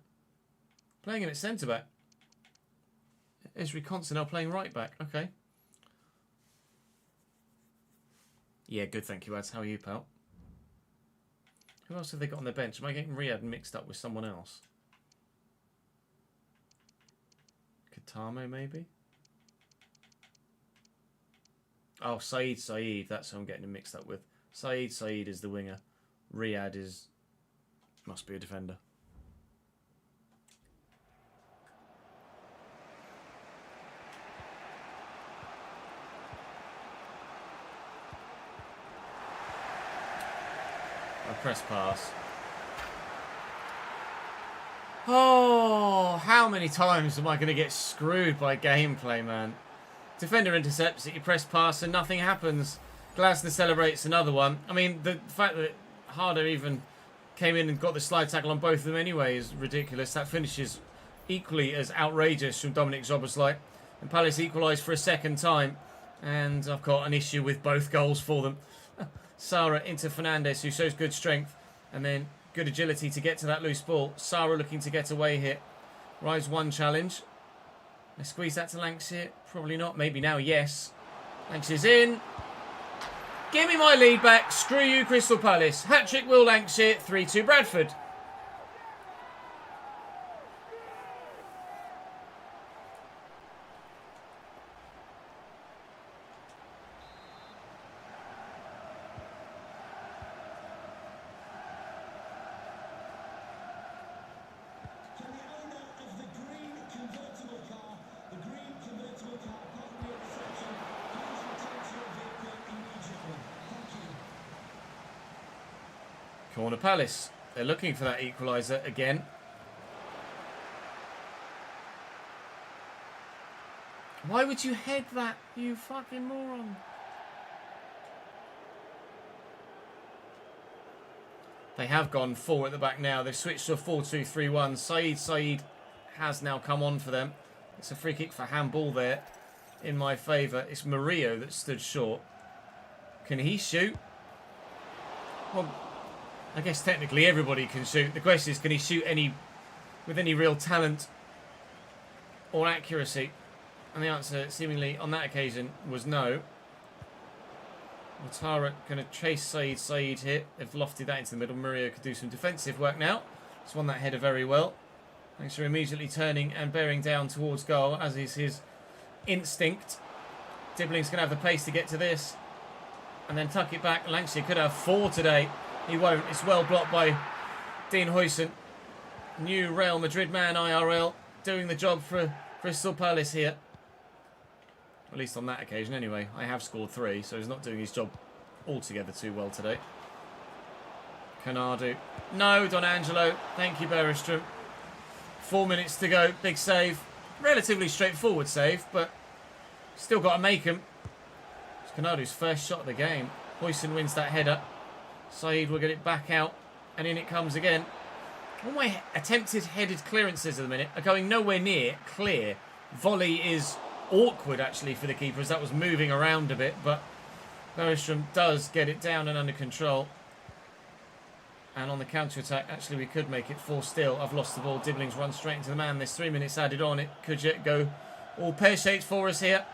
Playing him at centre-back. Ezri Konsa now playing right-back. Okay. Yeah, good, thank you, Ads. How are you, pal? Who else have they got on their bench? Am I getting Riyadh mixed up with someone else? Katamo, maybe? Oh, Saeed. That's who I'm getting him mixed up with. Saeed is the winger. Riyadh is... must be a defender. A press pass. Oh, how many times am I going to get screwed by gameplay, man? Defender intercepts it, you press pass and nothing happens. Glasner celebrates another one. I mean, the fact that Harder even came in and got the slide tackle on both of them anyway is ridiculous. That finish is equally as outrageous from Dominic Zoboslai. And Palace equalised for a second time. And I've got an issue with both goals for them. Sara into Fernandes, who shows good strength. And then good agility to get to that loose ball. Sara looking to get away here. Rise one challenge. I squeeze that to Lankshear. Probably not. Maybe now, yes. Lankshear's in. Give me my lead back. Screw you, Crystal Palace. Hat-trick Will Lankshear. 3-2 Bradford. Corner Palace. They're looking for that equaliser again. Why would you head that, you fucking moron? They have gone 4 at the back now. They've switched to a 4-2-3-1. Saeed has now come on for them. It's a free kick for handball there in my favour. It's Murillo that stood short. Can he shoot? Well, I guess technically everybody can shoot. The question is, can he shoot with any real talent or accuracy? And the answer, seemingly on that occasion, was no. Ouattara going to chase Saeed here. They've lofted that into the middle. Murillo could do some defensive work now. He's won that header very well. Thanks for immediately turning and bearing down towards goal, as is his instinct. Dibbling's going to have the pace to get to this. And then tuck it back. Lankshear could have 4 today. He won't. It's well blocked by Dean Huijsen. New Real Madrid man, IRL, doing the job for Crystal Palace here. At least on that occasion, anyway. I have scored 3, so he's not doing his job altogether too well today. Canadu. No, Don Angelo. Thank you, Bergstrom. 4 minutes to go. Big save. Relatively straightforward save, but still got to make him. It's Canadu's first shot of the game. Huijsen wins that header. Saeed will get it back out, and in it comes again. All my attempted headed clearances at the minute are going nowhere near clear. Volley is awkward, actually, for the keeper, as that was moving around a bit, but Bergstrom does get it down and under control. And on the counter-attack, actually, we could make it 4 still. I've lost the ball. Dibbling's run straight into the man. There's 3 minutes added on. It could yet go all pear-shaped for us here.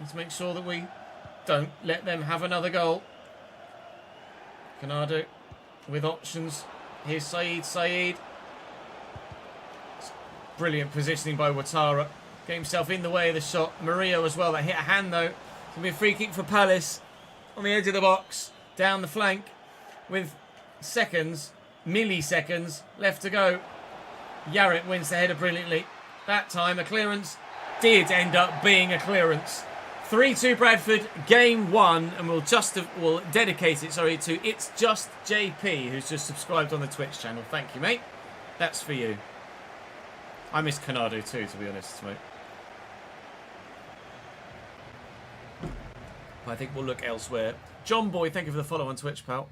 Let's make sure that we don't let them have another goal. Canadu with options. Here's Saeed. Brilliant positioning by Ouattara. Get himself in the way of the shot. Murillo as well. That hit a hand though. It's going to be a free kick for Palace on the edge of the box. Down the flank with milliseconds left to go. Yarrett wins the header brilliantly. That time a clearance did end up being a clearance. 3-2 Bradford, game 1, and we'll dedicate it, to It's Just JP, who's just subscribed on the Twitch channel. Thank you, mate. That's for you. I miss Canadu too, to be honest, mate. I think we'll look elsewhere. John Boy, thank you for the follow on Twitch, pal.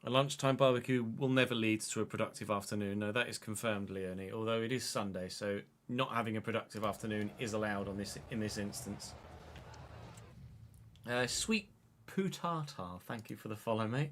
A lunchtime barbecue will never lead to a productive afternoon. No, that is confirmed, Leonie. Although it is Sunday, so not having a productive afternoon is allowed on in this instance. Sweet Putata, thank you for the follow, mate.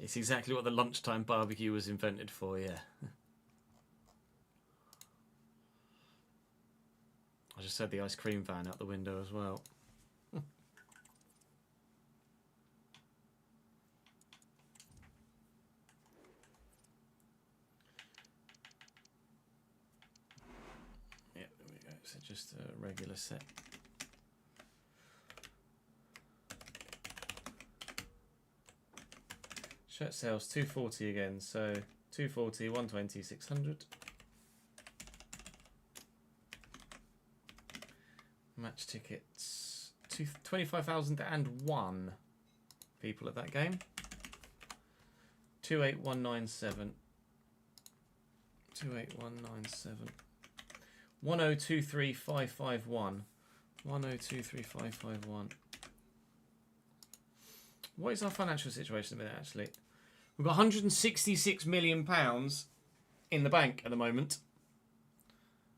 It's exactly what the lunchtime barbecue was invented for, yeah. I just had the ice cream van out the window as well. Yeah, there we go. So just a regular set. Shirt sales 240 again, so 240, 120, 600. Match tickets 25,001 people at that game. 28197. 28197. 1023551. 1023551. What is our financial situation at the minute, actually? We've got £166 million in the bank at the moment.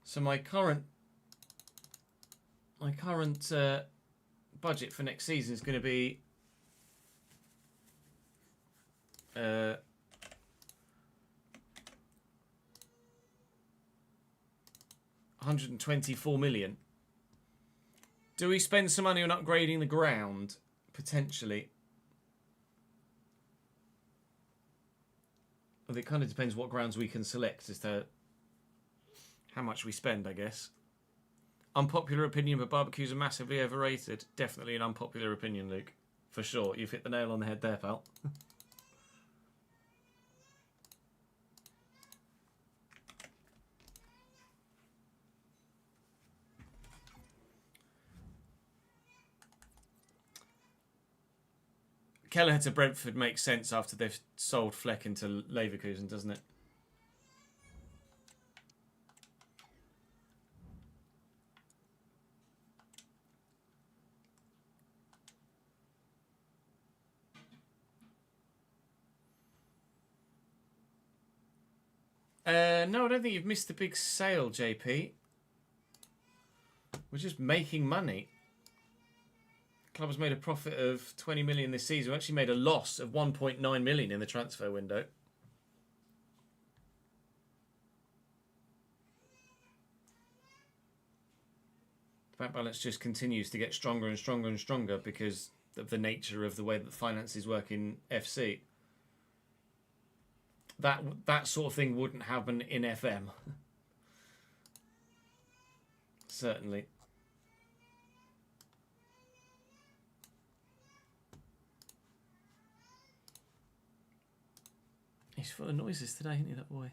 So my current budget for next season is going to be £124 million. Do we spend some money on upgrading the ground? Potentially. Well, it kind of depends what grounds we can select as to how much we spend, I guess. Unpopular opinion, but barbecues are massively overrated. Definitely an unpopular opinion, Luke. For sure. You've hit the nail on the head there, pal. Kelleher to Brentford makes sense after they've sold Fleck into Leverkusen, doesn't it? No, I don't think you've missed the big sale, JP. We're just making money. Club has made a profit of 20 million this season. We actually made a loss of 1.9 million in the transfer window. The bank balance just continues to get stronger and stronger and stronger because of the nature of the way that the finances work in FC. That sort of thing wouldn't happen in FM. Certainly. He's full of noises today, isn't he, that boy?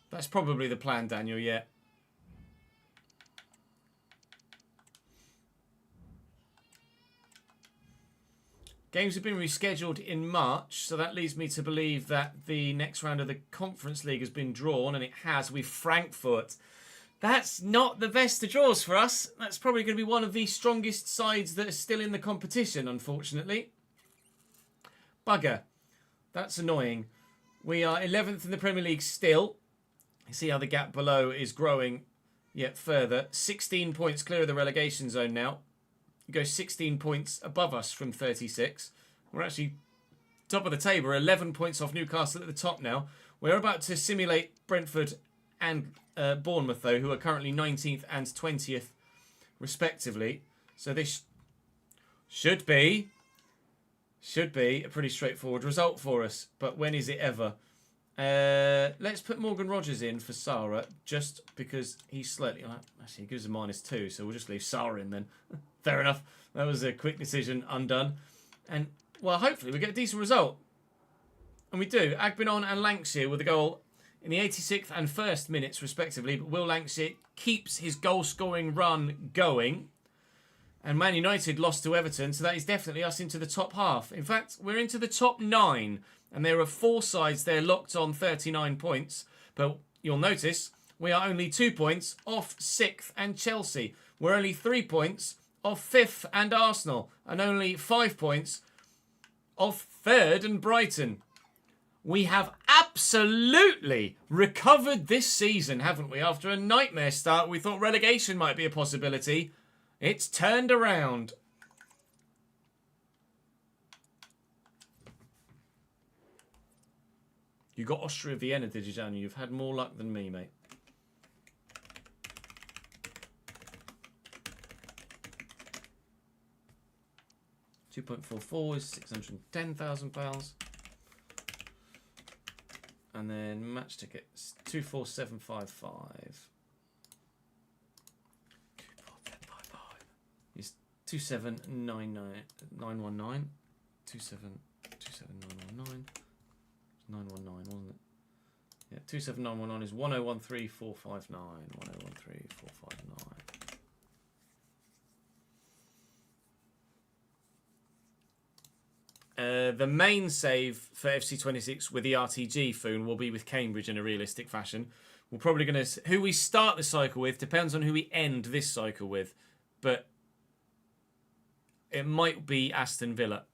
That's probably the plan, Daniel, yeah. Games have been rescheduled in March, so that leads me to believe that the next round of the Conference League has been drawn, and it has with Frankfurt. That's not the best of draws for us. That's probably going to be one of the strongest sides that are still in the competition, unfortunately. Bugger. That's annoying. We are 11th in the Premier League still. You see how the gap below is growing yet further. 16 points clear of the relegation zone now. You go 16 points above us from 36. We're actually top of the table. We're 11 points off Newcastle at the top now. We're about to simulate Brentford and Bournemouth, though, who are currently 19th and 20th, respectively. So this should be a pretty straightforward result for us. But when is it ever? Let's put Morgan Rogers in for Sarah, just because he's slightly... Actually, he gives a -2, so we'll just leave Sarah in then. Fair enough. That was a quick decision, undone. And, well, hopefully we get a decent result. And we do. Agbinon and Lancashire with a goal in the 86th and 1st minutes, respectively. But Will Lancashire keeps his goal-scoring run going. And Man United lost to Everton, so that is definitely us into the top half. In fact, we're into the top 9. And there are 4 sides there locked on 39 points. But you'll notice we are only 2 points off 6th and Chelsea. We're only 3 points off 5th and Arsenal. And only 5 points off 3rd and Brighton. We have absolutely recovered this season, haven't we? After a nightmare start, we thought relegation might be a possibility. It's turned around. You got Austria Vienna, did you, Daniel? You've had more luck than me, mate. £2.44 is £610,000. And then match tickets 24755. 24755 is 2799919. 27919. 919, wasn't it? Yeah, 27919 is 1013459. 1013459. The main save for FC26 with the RTG phone will be with Cambridge in a realistic fashion. We're probably going to... Who we start the cycle with depends on who we end this cycle with. But it might be Aston Villa.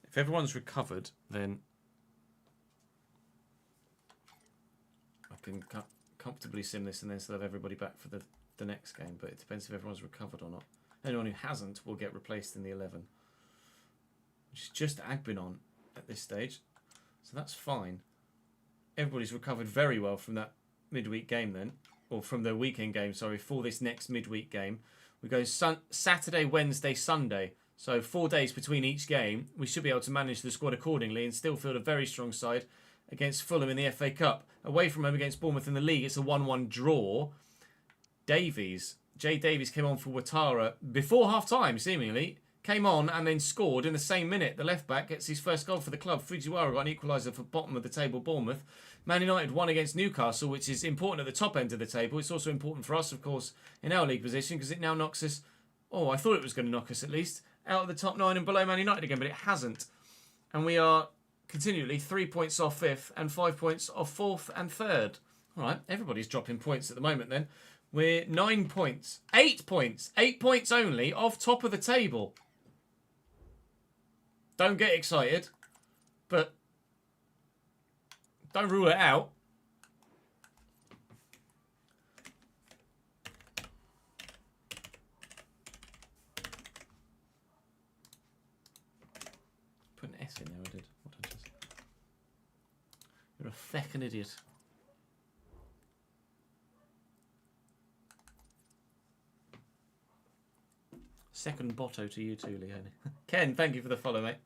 If everyone's recovered, then I can comfortably sim this and then still have everybody back for the next game. But it depends if everyone's recovered or not. Anyone who hasn't will get replaced in the 11. Which is just Agbinon at this stage. So that's fine. Everybody's recovered very well from that midweek game then. Or from the weekend game, sorry, for this next midweek game. We go Saturday, Wednesday, Sunday. So 4 days between each game. We should be able to manage the squad accordingly and still field a very strong side against Fulham in the FA Cup. Away from home against Bournemouth in the league, it's a 1-1 draw. Jay Davies came on for Ouattara before half-time, seemingly. Came on and then scored in the same minute. The left-back gets his first goal for the club. Fujiwara got an equaliser for bottom of the table Bournemouth. Man United won against Newcastle, which is important at the top end of the table. It's also important for us, of course, in our league position because it now knocks us... Oh, I thought it was going to knock us at least out of the top 9 and below Man United again, but it hasn't. And we are continually 3 points off 5th and 5 points off 4th and 3rd. All right, everybody's dropping points at the moment then. We're 9 points. 8 points. 8 points only off top of the table. Don't get excited, but don't rule it out. Put an S in there, I did. What did I just... You're a feckin' idiot. Second botto to you too, Leone. Ken, thank you for the follow, mate.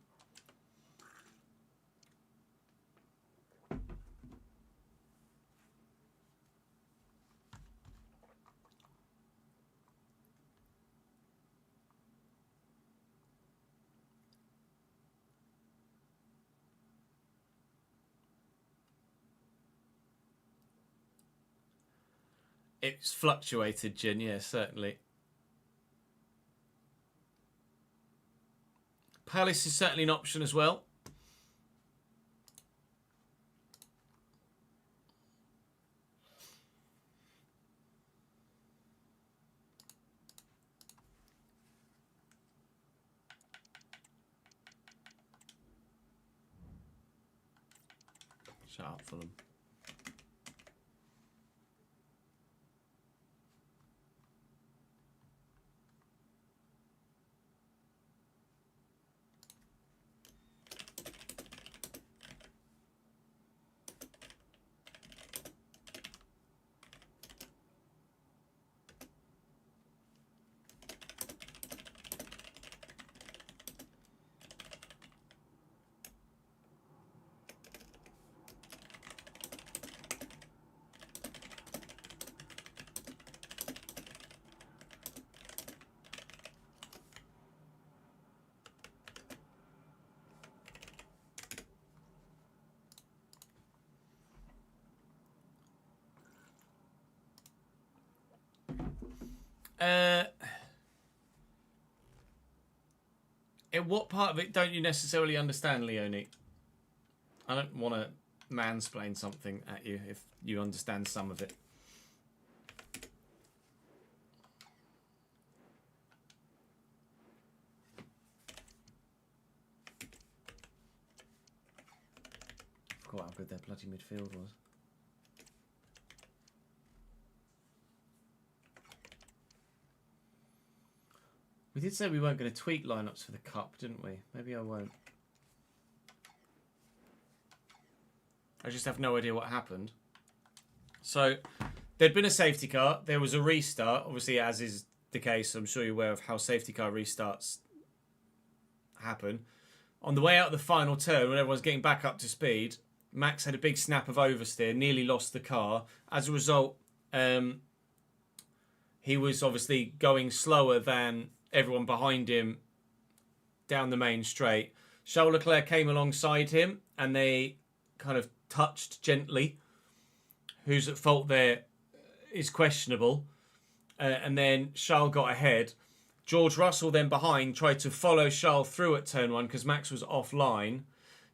It's fluctuated, Jin, yeah, certainly. Palace is certainly an option as well. Shut up, Fulham. What part of it don't you necessarily understand, Leonie? I don't want to mansplain something at you if you understand some of it. I forgot how good their bloody midfield was. We did say we weren't going to tweak lineups for the cup, didn't we? Maybe I won't. I just have no idea what happened. So, there'd been a safety car. There was a restart. Obviously, as is the case, I'm sure you're aware of how safety car restarts happen. On the way out of the final turn, when everyone's getting back up to speed, Max had a big snap of oversteer, nearly lost the car. As a result, he was obviously going slower than everyone behind him down the main straight. Charles Leclerc came alongside him and they kind of touched gently. Who's at fault there is questionable. And then Charles got ahead. George Russell then behind tried to follow Charles through at turn 1 because Max was offline.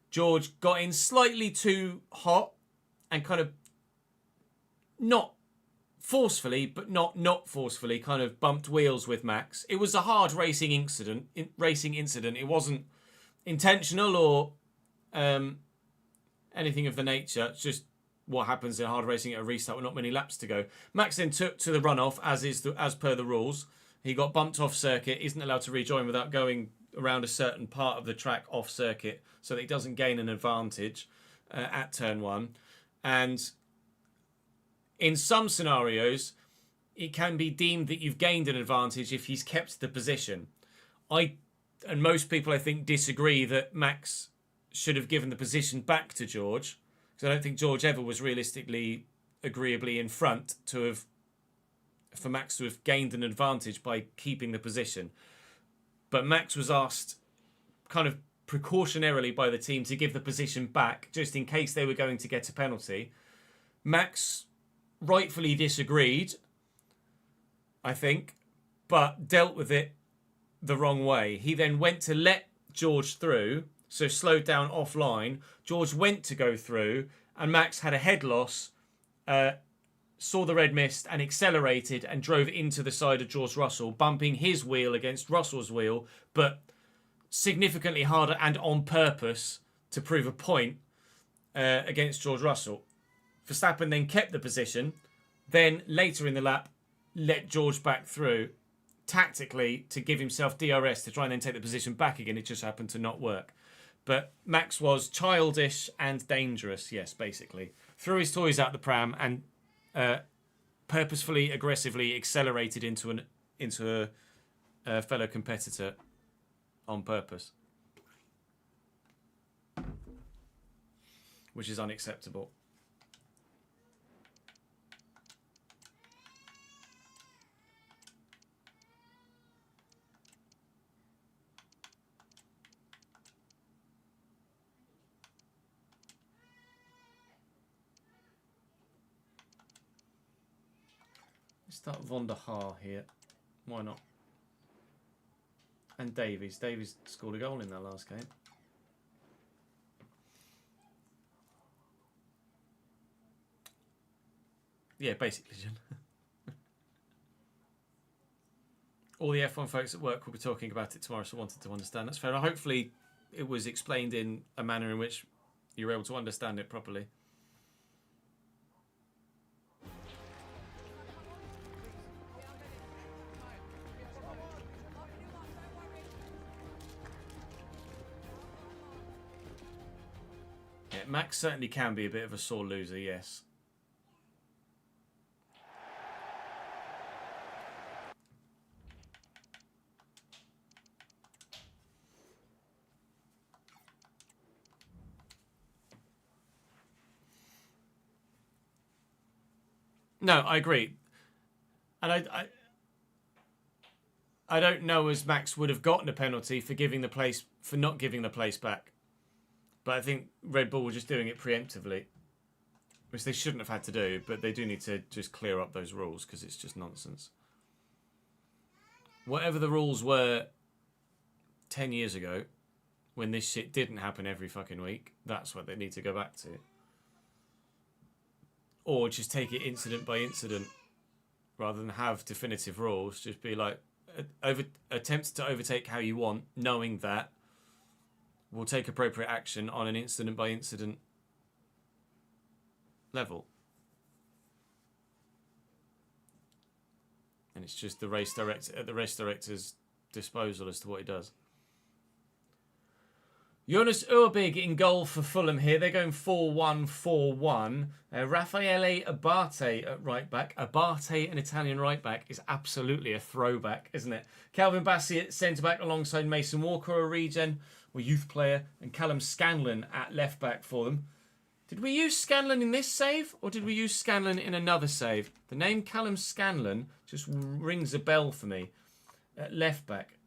George got in slightly too hot and kind of not forcefully, but not forcefully, kind of bumped wheels with Max. It was a hard racing incident. It wasn't intentional or anything of the nature. It's just what happens in hard racing at a restart with not many laps to go. Max then took to the runoff as per the rules. He got bumped off circuit, isn't allowed to rejoin without going around a certain part of the track off circuit so that he doesn't gain an advantage at turn 1. And in some scenarios, it can be deemed that you've gained an advantage if he's kept the position. And most people, I think, disagree that Max should have given the position back to George, because I don't think George ever was realistically agreeably in front for Max to have gained an advantage by keeping the position. But Max was asked kind of precautionarily by the team to give the position back just in case they were going to get a penalty. Max rightfully disagreed, I think, but dealt with it the wrong way. He then went to let George through, so slowed down offline. George went to go through, and Max had a head loss, saw the red mist and accelerated and drove into the side of George Russell, bumping his wheel against Russell's wheel, but significantly harder and on purpose to prove a point against George Russell. Verstappen then kept the position, then later in the lap let George back through tactically to give himself DRS to try and then take the position back again. It just happened to not work. But Max was childish and dangerous, yes, basically. Threw his toys out the pram and purposefully, aggressively accelerated into a fellow competitor on purpose, which is unacceptable. Start Von der Haar here. Why not? And Davies. Davies scored a goal in that last game. Yeah, basically, Jim. All the F1 folks at work will be talking about it tomorrow, so I wanted to understand. That's fair. Hopefully it was explained in a manner in which you were able to understand it properly. Max certainly can be a bit of a sore loser, yes. No, I agree. And I don't know as Max would have gotten a penalty for not giving the place back. But I think Red Bull were just doing it preemptively, which they shouldn't have had to do, but they do need to just clear up those rules because it's just nonsense. whatever the rules were 10 years ago, when this shit didn't happen every fucking week, that's what they need to go back to. Or just take it incident by incident, rather than have definitive rules. Just be like, attempt to overtake how you want, knowing that we'll take appropriate action on an incident by incident level. And it's just the race director's disposal as to what he does. Jonas Urbig in goal for Fulham here. They're going 4-1-4-1. Raffaele Abate at right back. Abate, an Italian right back, is absolutely a throwback, isn't it? Calvin Bassey at centre back alongside Mason Walker, a regen or youth player, and Callum Scanlon at left back for them. Did we use Scanlon in this save, or did we use Scanlon in another save? The name Callum Scanlon just rings a bell for me. At left back.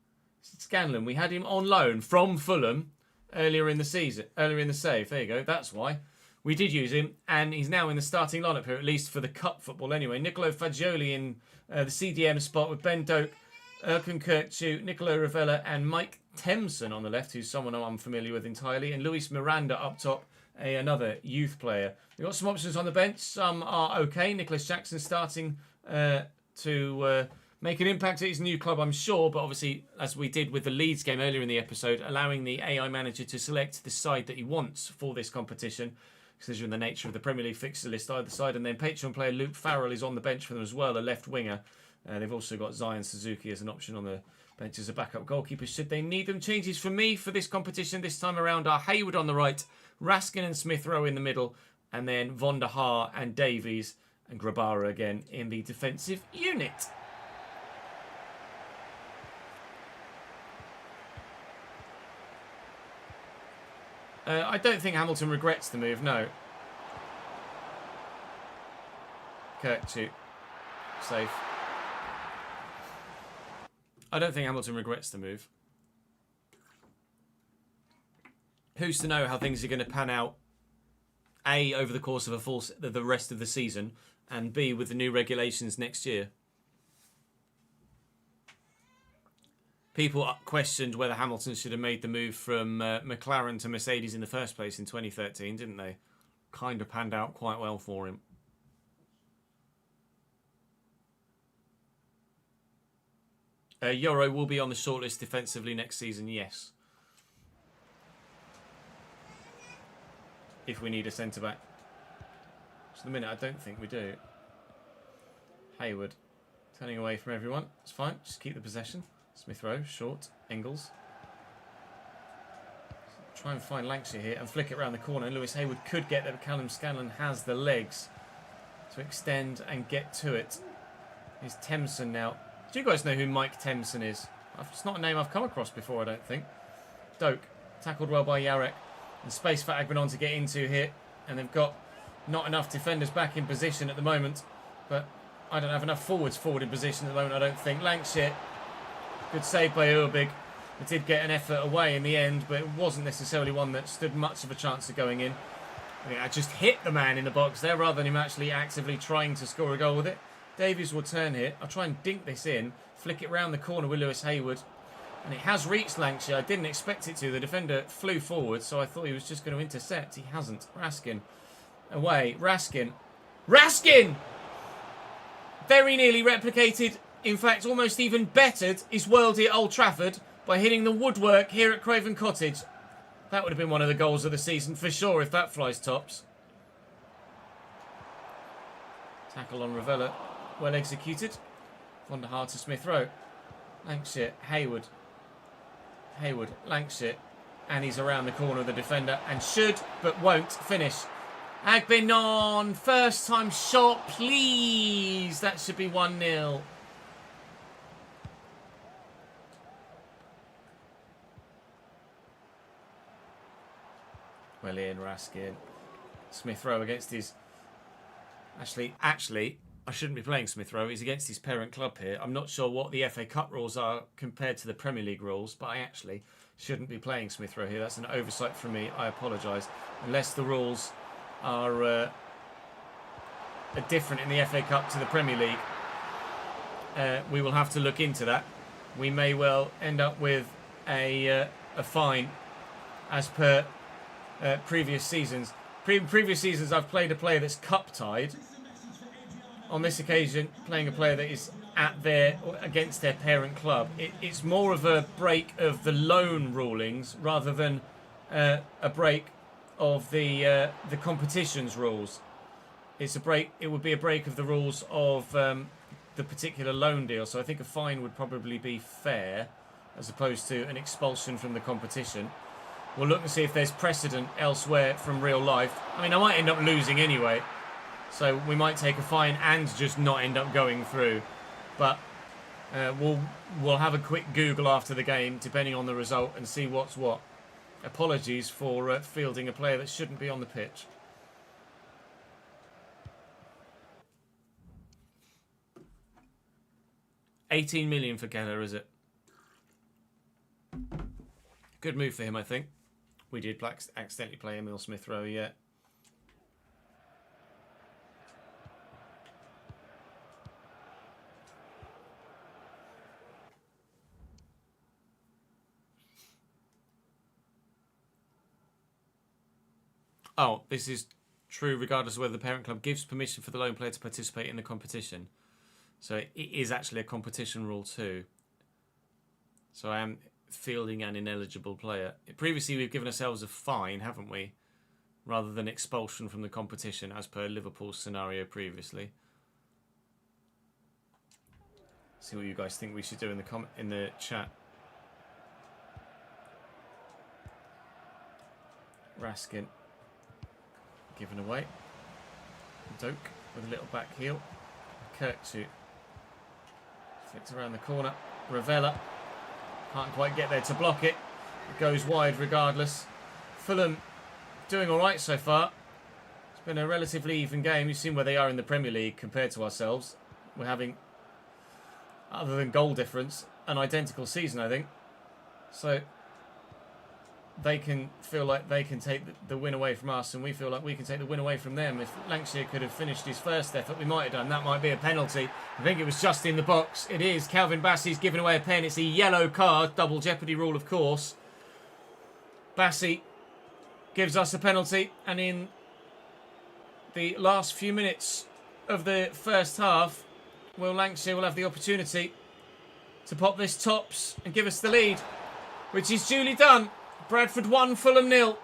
Scanlon, we had him on loan from Fulham earlier in the season, earlier in the save. There you go. That's why we did use him, and he's now in the starting lineup here, at least for the cup football. Anyway, Nicolo Fagioli in the CDM spot with Ben Doak, Erkan Kirkçu, Nicolo Ravella, and Mike Temson on the left, who's someone I'm familiar with entirely, and Luis Miranda up top, another youth player. We've got some options on the bench. Some are okay. Nicholas Jackson starting to make an impact at his new club, I'm sure, but obviously, as we did with the Leeds game earlier in the episode, allowing the AI manager to select the side that he wants for this competition, considering the nature of the Premier League fixture list either side. And then Patreon player Luke Farrell is on the bench for them as well, a left winger. They've also got Zion Suzuki as an option on the bench as a backup goalkeeper should they need them. Changes for me for this competition this time around are Hayward on the right, Raskin and Smith Rowe in the middle, and then Von der Haar and Davies and Grabara again in the defensive unit. I don't think Hamilton regrets the move, no. Kirkçu. Safe. I don't think Hamilton regrets the move. Who's to know how things are going to pan out, A, over the course of the rest of the season, and B, with the new regulations next year. People questioned whether Hamilton should have made the move from McLaren to Mercedes in the first place in 2013, didn't they? Kind of panned out quite well for him. Yoro will be on the shortlist defensively next season, yes. If we need a centre-back. So the minute, I don't think we do. Hayward. Turning away from everyone. It's fine. Just keep the possession. Smith Rowe, short, Engels. Try and find Lancashire here and flick it around the corner. And Lewis Hayward could get there, but Callum Scanlon has the legs to extend and get to it. Here's Temson now. Do you guys know who Mike Temson is? It's not a name I've come across before, I don't think. Doak, tackled well by Jarek. And space for Agbenon to get into here. And they've got not enough defenders back in position at the moment. But I don't have enough forwards forward in position at the moment, I don't think. Lancashire. Good save by Urbig. It did get an effort away in the end, but it wasn't necessarily one that stood much of a chance of going in. I think I just hit the man in the box there rather than him actually actively trying to score a goal with it. Davies will turn here. I'll try and dink this in. Flick it round the corner with Lewis Hayward. And it has reached Lancashire. I didn't expect it to. The defender flew forward, so I thought he was just going to intercept. He hasn't. Raskin. Away. Raskin. Raskin! Very nearly replicated. In fact, almost even bettered his worldie at Old Trafford by hitting the woodwork here at Craven Cottage. That would have been one of the goals of the season for sure if that flies tops. Tackle on Ravella. Well executed. Von der Haar to Smith Rowe. Lancashire. Hayward. Hayward. Lancashire. And he's around the corner of the defender and should but won't finish. Agbenon. First time shot, please. That should be 1-0. Well in, Raskin. Smith Rowe against his... Actually, I shouldn't be playing Smith Rowe. He's against his parent club here. I'm not sure what the FA Cup rules are compared to the Premier League rules, but I actually shouldn't be playing Smith Rowe here. That's an oversight from me. I apologise. Unless the rules are different in the FA Cup to the Premier League, we will have to look into that. we may well end up with a fine as per previous seasons. Previous seasons I've played a player that's cup tied. On this occasion, playing a player that is against their parent club. It's more of a break of the loan rulings rather than a break of the competition's rules. It's a break. It would be a break of the rules of the particular loan deal. So I think a fine would probably be fair, as opposed to an expulsion from the competition. We'll look and see if there's precedent elsewhere from real life. I mean, I might end up losing anyway, so we might take a fine and just not end up going through. But we'll have a quick Google after the game, depending on the result, and see what's what. Apologies for fielding a player that shouldn't be on the pitch. $18 million for Geller, is it? Good move for him, I think. We did accidentally play Emil Smith Rowe, yeah. Oh, this is true regardless of whether the parent club gives permission for the loan player to participate in the competition. So it is actually a competition rule too. So I am fielding an ineligible player. Previously we've given ourselves a fine, haven't we? Rather than expulsion from the competition as per Liverpool's scenario previously. See what you guys think we should do in the chat. Raskin. Given away. Doak with a little back heel. Kirkchu. Flicked around the corner. Ravella. Can't quite get there to block it. It goes wide regardless. Fulham doing alright so far. It's been a relatively even game. You've seen where they are in the Premier League compared to ourselves. We're having, other than goal difference, an identical season, I think. So they can feel like they can take the win away from us, and we feel like we can take the win away from them. If Lancashire could have finished his first effort, we might have done. That might be a penalty. I think it was just in the box. It is. Calvin Bassey's given away a pen. It's a yellow card. Double jeopardy rule, of course. Bassey gives us a penalty, and in the last few minutes of the first half, Lancashire will have the opportunity to pop this tops and give us the lead, which is duly done. Bradford 1, Fulham 0.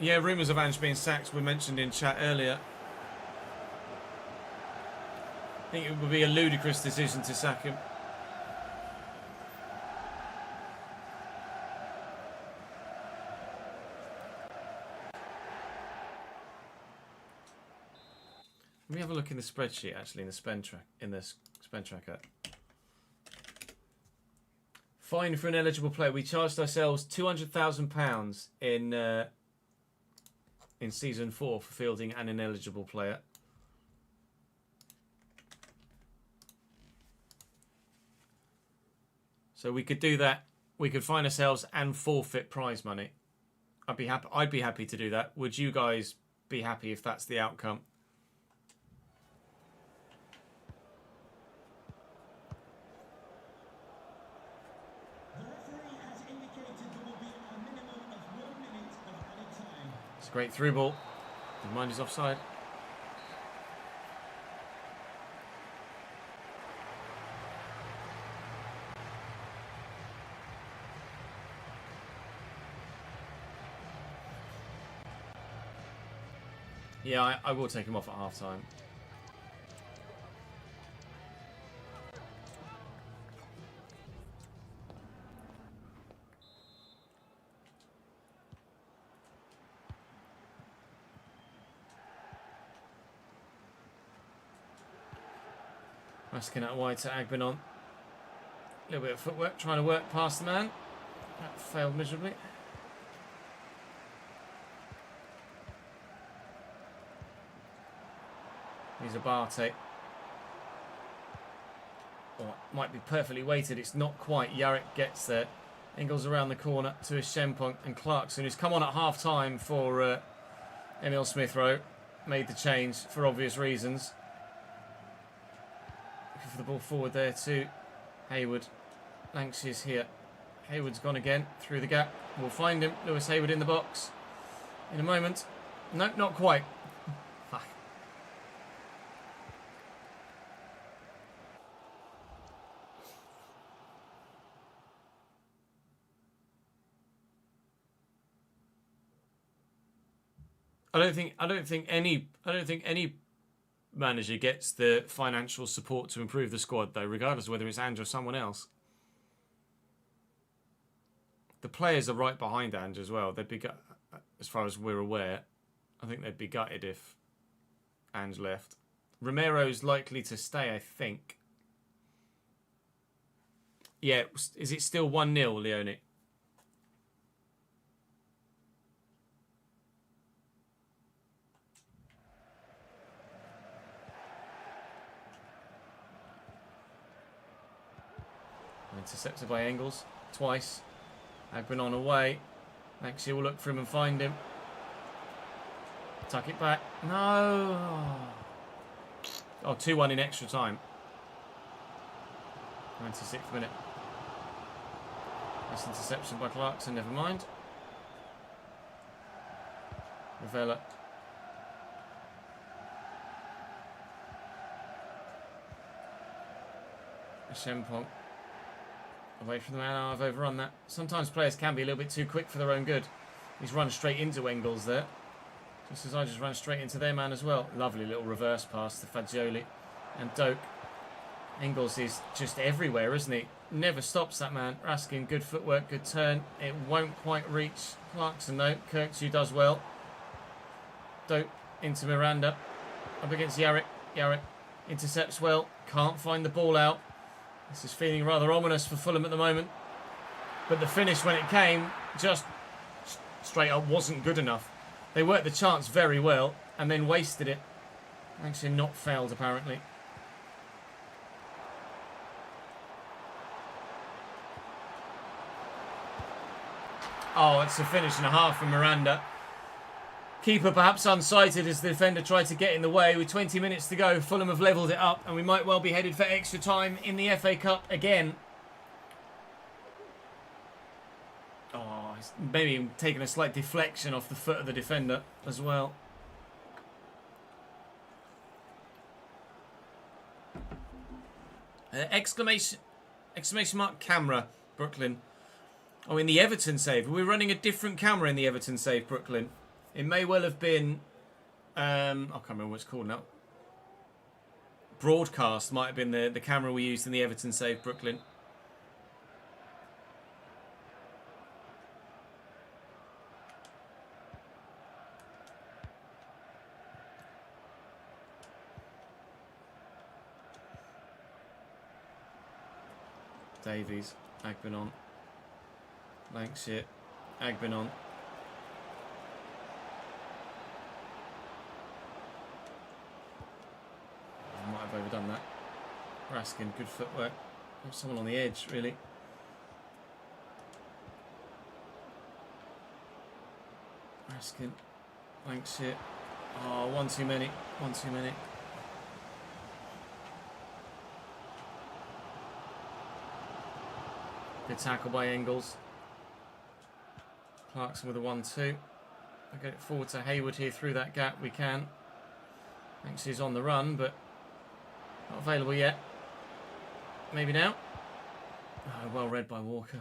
Yeah, rumours of Ange being sacked were mentioned in chat earlier. I think it would be a ludicrous decision to sack him. Let me have a look in the spreadsheet, actually, in the spend tracker. Fine for an eligible player. We charged ourselves £200,000 in season 4 for fielding an ineligible player. So we could do that. We could fine ourselves and forfeit prize money. I'd be happy to do that. Would you guys be happy if that's the outcome? It's a great through ball. His mind is offside. Yeah, I will take him off at half time. Asking out wide to Agbenon. A little bit of footwork, trying to work past the man. That failed miserably. He's a Bartek. Oh, might be perfectly weighted. It's not quite. Yarrick gets there. Ingles around the corner to his Shempong and Clarkson, who's come on at half time for Emil Smith-Rowe made the change for obvious reasons. Looking for the ball forward there to Hayward. Lankshire's here. Hayward's gone again through the gap. We'll find him. Lewis Hayward in the box in a moment. Nope, not quite. Fuck. I don't think any manager gets the financial support to improve the squad, though, regardless of whether it's Ange or someone else. The players are right behind Ange as well. They'd be, as far as we're aware, I think they'd be gutted if Ange left. Romero's likely to stay, I think. Yeah, is it still 1-0, Leone? Intercepted by Engels twice. Agbenon away. Maxi will look for him and find him. Tuck it back. No. Oh, 2-1 in extra time. 96th minute. Nice interception by Clarkson, never mind. Ravella. Shempong. Away from the man. Oh, I've overrun that. Sometimes players can be a little bit too quick for their own good. He's run straight into Engels there. Just as I just ran straight into their man as well. Lovely little reverse pass to Fagioli and Doak. Engels is just everywhere, isn't he? Never stops, that man. Raskin, good footwork, good turn. It won't quite reach Clarkson though. Kirksu does well. Doak into Miranda. Up against Yarrick. Yarrick intercepts well. Can't find the ball out. This is feeling rather ominous for Fulham at the moment. But the finish when it came, just straight up wasn't good enough. They worked the chance very well and then wasted it. Actually not fouled, apparently. Oh, it's a finish and a half from Miranda. Keeper perhaps unsighted as the defender tried to get in the way. With 20 minutes to go, Fulham have levelled it up and we might well be headed for extra time in the FA Cup again. Oh, he's maybe taking a slight deflection off the foot of the defender as well. Exclamation mark camera, Brooklyn. Oh, in the Everton save. We're running a different camera in the Everton save, Brooklyn. It may well have been, I can't remember what it's called now. Broadcast might have been the camera we used in the Everton save, Brooklyn. Davies, Agbenon, Lankshire, Agbenon. Might have overdone that. Raskin, good footwork. There's someone on the edge, really. Raskin, Lankshire. Oh, one too many. One too many. Good tackle by Engels. Clarkson with a 1-2. I get it forward to Hayward here through that gap. We can. Thanks, he's on the run, but not available yet. Maybe now. Oh, well read by Walker.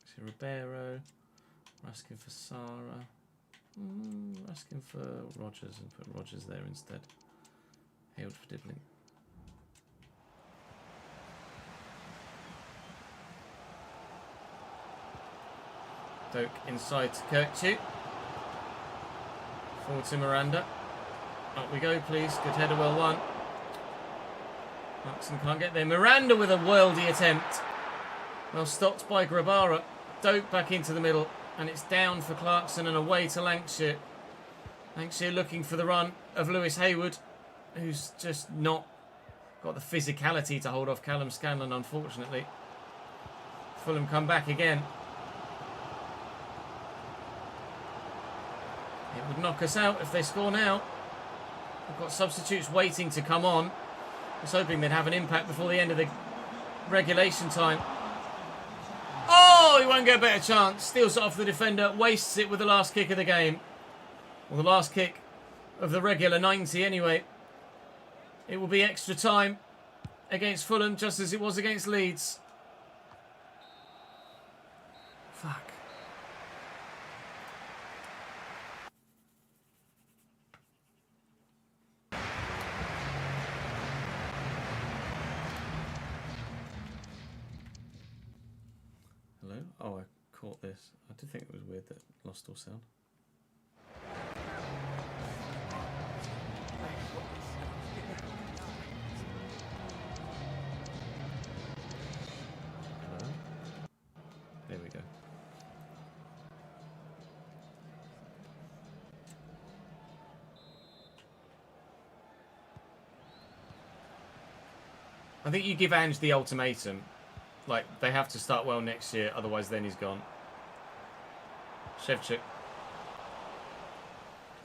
See Ribeiro. Raskin for Sara. Raskin for Rogers and put Rogers there instead. Hayward for Dibbling. Doak inside to Kirkchu. Forward to Miranda. Up we go, please. Good header, well won. Clarkson can't get there. Miranda with a worldy attempt. Well stopped by Grabara. Doak back into the middle. And it's down for Clarkson and away to Lankshire. Lankshire looking for the run of Lewis Hayward, who's just not got the physicality to hold off Callum Scanlon, unfortunately. Fulham come back again. It would knock us out if they score now. We've got substitutes waiting to come on. I was hoping they'd have an impact before the end of the regulation time. Oh, he won't get a better chance. Steals it off the defender, wastes it with the last kick of the game. Or the last kick of the regular 90 anyway. It will be extra time against Fulham, just as it was against Leeds. Fuck. Hello? Oh, I caught this. I did think it was weird that it lost all sound. Hello? There we go. I think you give Ange the ultimatum. Like, they have to start well next year, otherwise then he's gone. Shevchuk.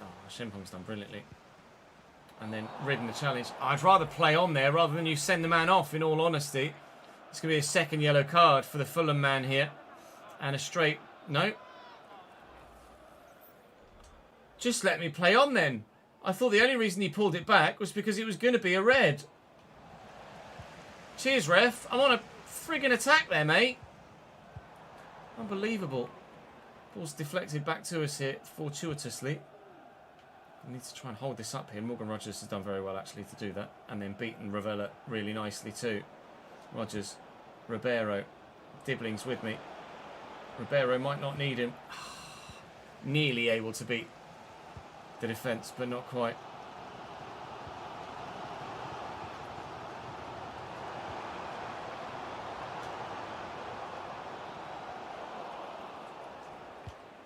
Oh, Shempong's done brilliantly. And then ridden the challenge. I'd rather play on there rather than you send the man off, in all honesty. It's going to be a second yellow card for the Fulham man here. And a straight... No. Just let me play on then. I thought the only reason he pulled it back was because it was going to be a red. Cheers, ref. I'm on a friggin' attack there, mate. Unbelievable. Ball's deflected back to us here fortuitously. We need to try and hold this up here. Morgan Rogers has done very well, actually, to do that. And then beaten Ravella really nicely, too. Rogers. Ribeiro. Dibbling's with me. Ribeiro might not need him. Nearly able to beat the defence, but not quite.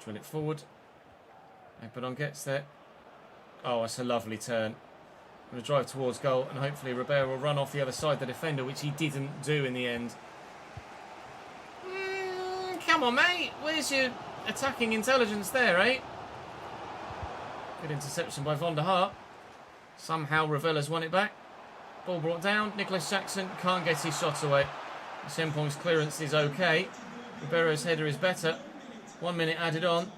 Drill it forward. Egbadon gets there. Oh, it's a lovely turn. I'm going to drive towards goal, and hopefully Ribeiro will run off the other side of the defender, which he didn't do in the end. Come on, mate. Where's your attacking intelligence there, eh? Good interception by Van der Haar. Somehow Ravella's won it back. Ball brought down. Nicholas Jackson can't get his shot away. Sempong's clearance is okay. Ribeiro's header is better. 1 minute added on.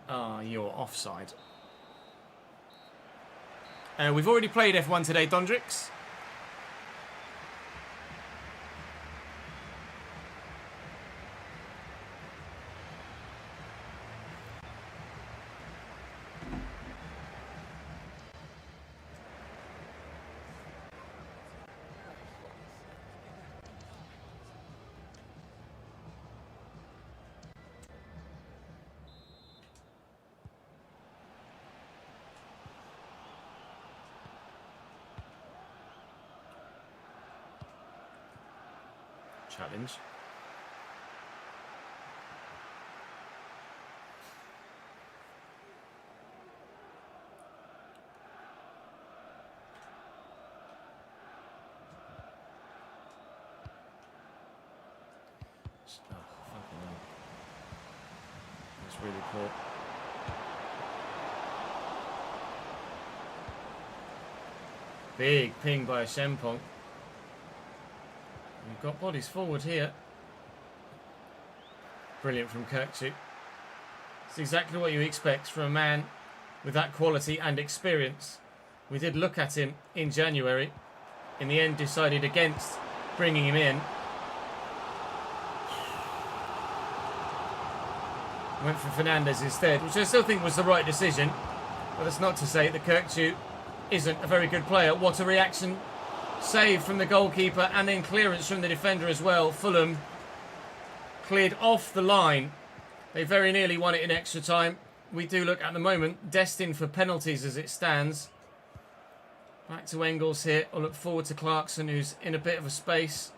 Ah, you're offside. We've already played F1 today, Dondrix. Challenge. Oh, fucking hell. That's really poor. Big ping by Shempong. We've got bodies forward here. Brilliant from Kirkchu. It's exactly what you expect from a man with that quality and experience. We did look at him in January. In the end, decided against bringing him in. Went for Fernandes instead, which I still think was the right decision. But that's not to say that Kirkchu isn't a very good player. What a reaction. Save from the goalkeeper and then clearance from the defender as well. Fulham cleared off the line. They very nearly won it in extra time. We do look at the moment destined for penalties as it stands. Back to Engels here. I'll look forward to Clarkson, who's in a bit of a space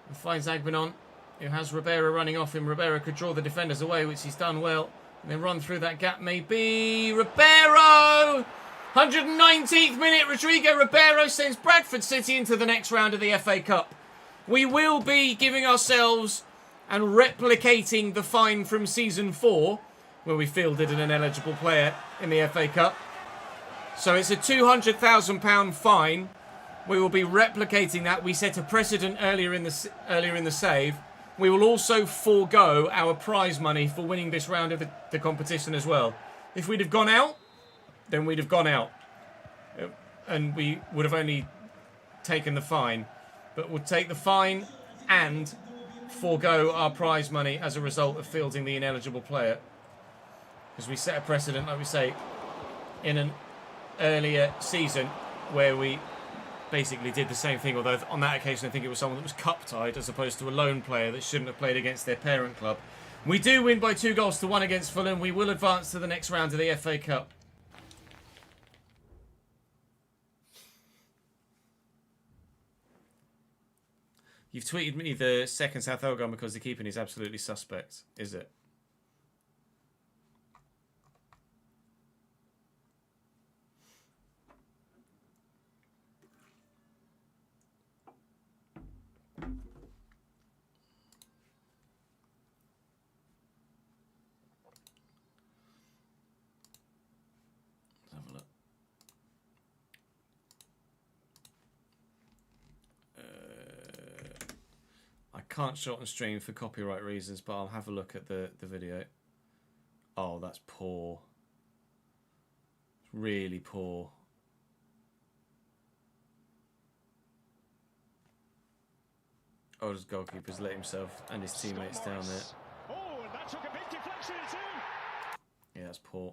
and finds Agbenon, who has Ribeiro running off him. Ribeiro could draw the defenders away, which he's done well, and then run through that gap maybe. Ribeiro! 119th minute, Rodrigo Ribeiro sends Bradford City into the next round of the FA Cup. We will be giving ourselves and replicating the fine from Season 4 where we fielded an ineligible player in the FA Cup. So it's a £200,000 fine. We will be replicating that. We set a precedent earlier in the save. We will also forego our prize money for winning this round of the competition as well. If we'd have gone out, then we'd have gone out. And we would have only taken the fine. But we'll take the fine and forego our prize money as a result of fielding the ineligible player. Because we set a precedent, like we say, in an earlier season where we basically did the same thing, although on that occasion I think it was someone that was cup-tied as opposed to a lone player that shouldn't have played against their parent club. We do win by 2-1 against Fulham. We will advance to the next round of the FA Cup. You've tweeted me the second South Elgin because the keeping is absolutely suspect, is it? Can't shorten stream for copyright reasons, but I'll have a look at the video. Oh, that's poor. Really poor. Oldest goalkeeper's let himself and his teammates down there. Oh, and that took a big deflection too. Yeah, that's poor.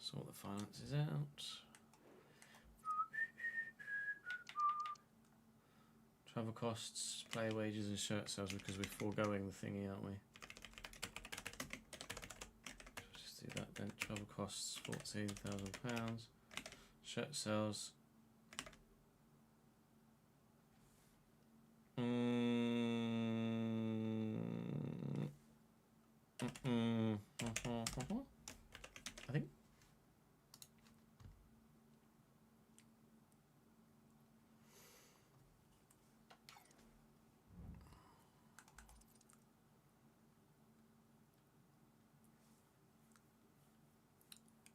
Sort the finances out. Travel costs, player wages and shirt sales because we're foregoing the thingy, aren't we? Just do that then. Travel costs, £14,000. Shirt sales. I think.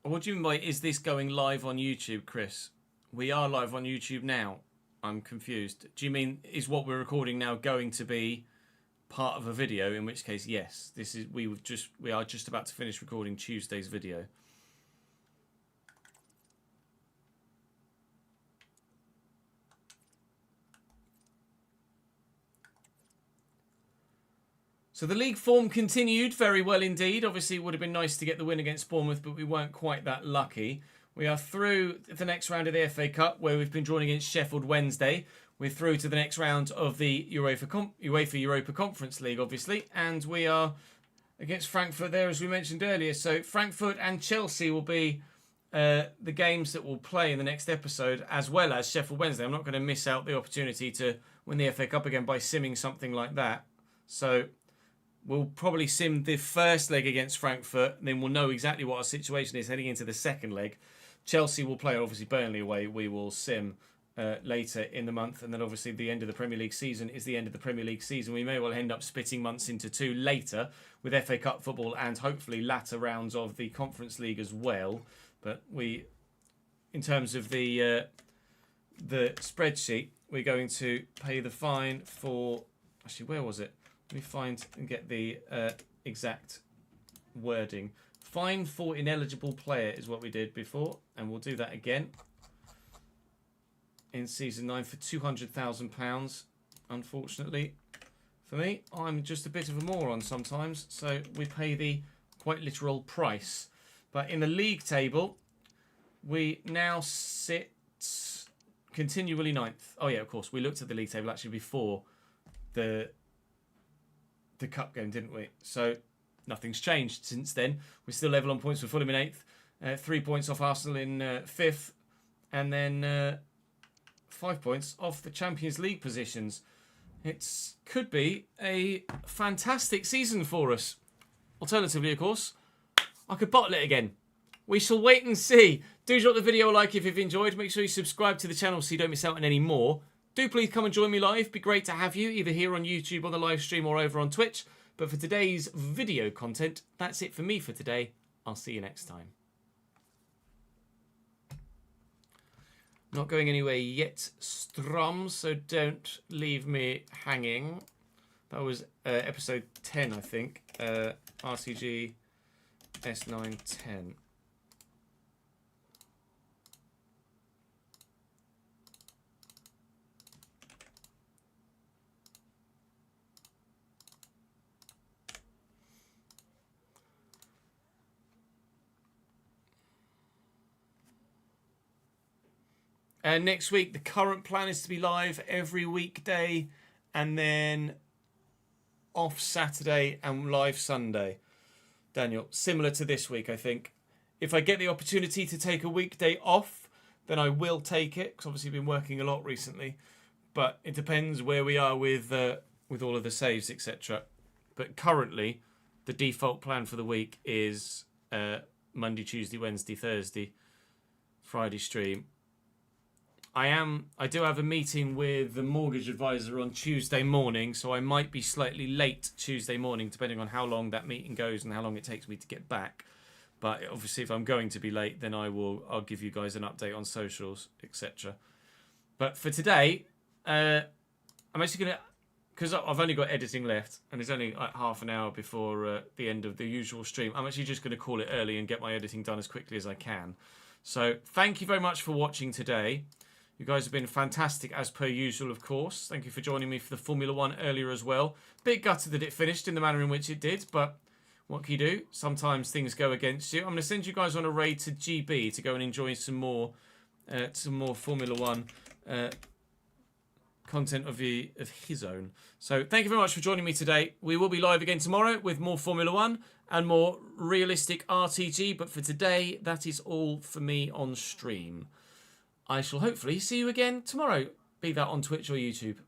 What do you mean by, is this going live on YouTube, Chris? We are live on YouTube now. I'm confused. Do you mean, is what we're recording now going to be part of a video? In which case, yes. This is we are just about to finish recording Tuesday's video. So the league form continued very well indeed. Obviously, it would have been nice to get the win against Bournemouth, but we weren't quite that lucky. We are through the next round of the FA Cup, where we've been drawn against Sheffield Wednesday. We're through to the next round of the UEFA Europa Conference League, obviously, and we are against Frankfurt there, as we mentioned earlier. So Frankfurt and Chelsea will be the games that we'll play in the next episode, as well as Sheffield Wednesday. I'm not going to miss out the opportunity to win the FA Cup again by simming something like that. So we'll probably sim the first leg against Frankfurt, and then we'll know exactly what our situation is heading into the second leg. Chelsea will play, obviously, Burnley away. We will sim later in the month, and then obviously the end of the Premier League season is the end of the Premier League season. We may well end up splitting months into two later with FA Cup football and hopefully latter rounds of the Conference League as well. But we in terms of the spreadsheet, we're going to pay the fine for... Actually, where was it? Let me find and get the exact wording. Fine for ineligible player is what we did before, and we'll do that again in Season 9 for £200,000. Unfortunately for me, I'm just a bit of a moron sometimes, so we pay the quite literal price. But in the league table, we now sit continually 9th. Oh yeah, of course, we looked at the league table actually before the cup game, didn't we? So nothing's changed since then. We're still level on points with Fulham in 8th, 3 points off Arsenal in 5th, and then 5 points off the Champions League positions. It could be a fantastic season for us. Alternatively, of course, I could bottle it again. We shall wait and see. Do drop the video a like if you've enjoyed. Make sure you subscribe to the channel so you don't miss out on any more. Do please come and join me live. Be great to have you, either here on YouTube on the live stream or over on Twitch. But for today's video content, that's it for me for today. I'll see you next time. Not going anywhere yet, Strum, so don't leave me hanging. That was episode 10, I think. RCG S910. Next week, the current plan is to be live every weekday and then off Saturday and live Sunday. Daniel, similar to this week, I think. If I get the opportunity to take a weekday off, then I will take it, because obviously I've been working a lot recently. But it depends where we are with all of the saves, etc. But currently, the default plan for the week is Monday, Tuesday, Wednesday, Thursday, Friday stream. I do have a meeting with the mortgage advisor on Tuesday morning, so I might be slightly late Tuesday morning, depending on how long that meeting goes and how long it takes me to get back. But obviously, if I'm going to be late, then I'll give you guys an update on socials, etc. But for today, I'm actually gonna, because I've only got editing left, and it's only like half an hour before the end of the usual stream. I'm actually just gonna call it early and get my editing done as quickly as I can. So thank you very much for watching today. You guys have been fantastic as per usual, of course. Thank you for joining me for the Formula 1 earlier as well. Bit gutted that it finished in the manner in which it did, but what can you do? Sometimes things go against you. I'm going to send you guys on a raid to GB to go and enjoy some more Formula 1 content of his own. So thank you very much for joining me today. We will be live again tomorrow with more Formula 1 and more realistic RTG. But for today, that is all for me on stream. I shall hopefully see you again tomorrow, be that on Twitch or YouTube.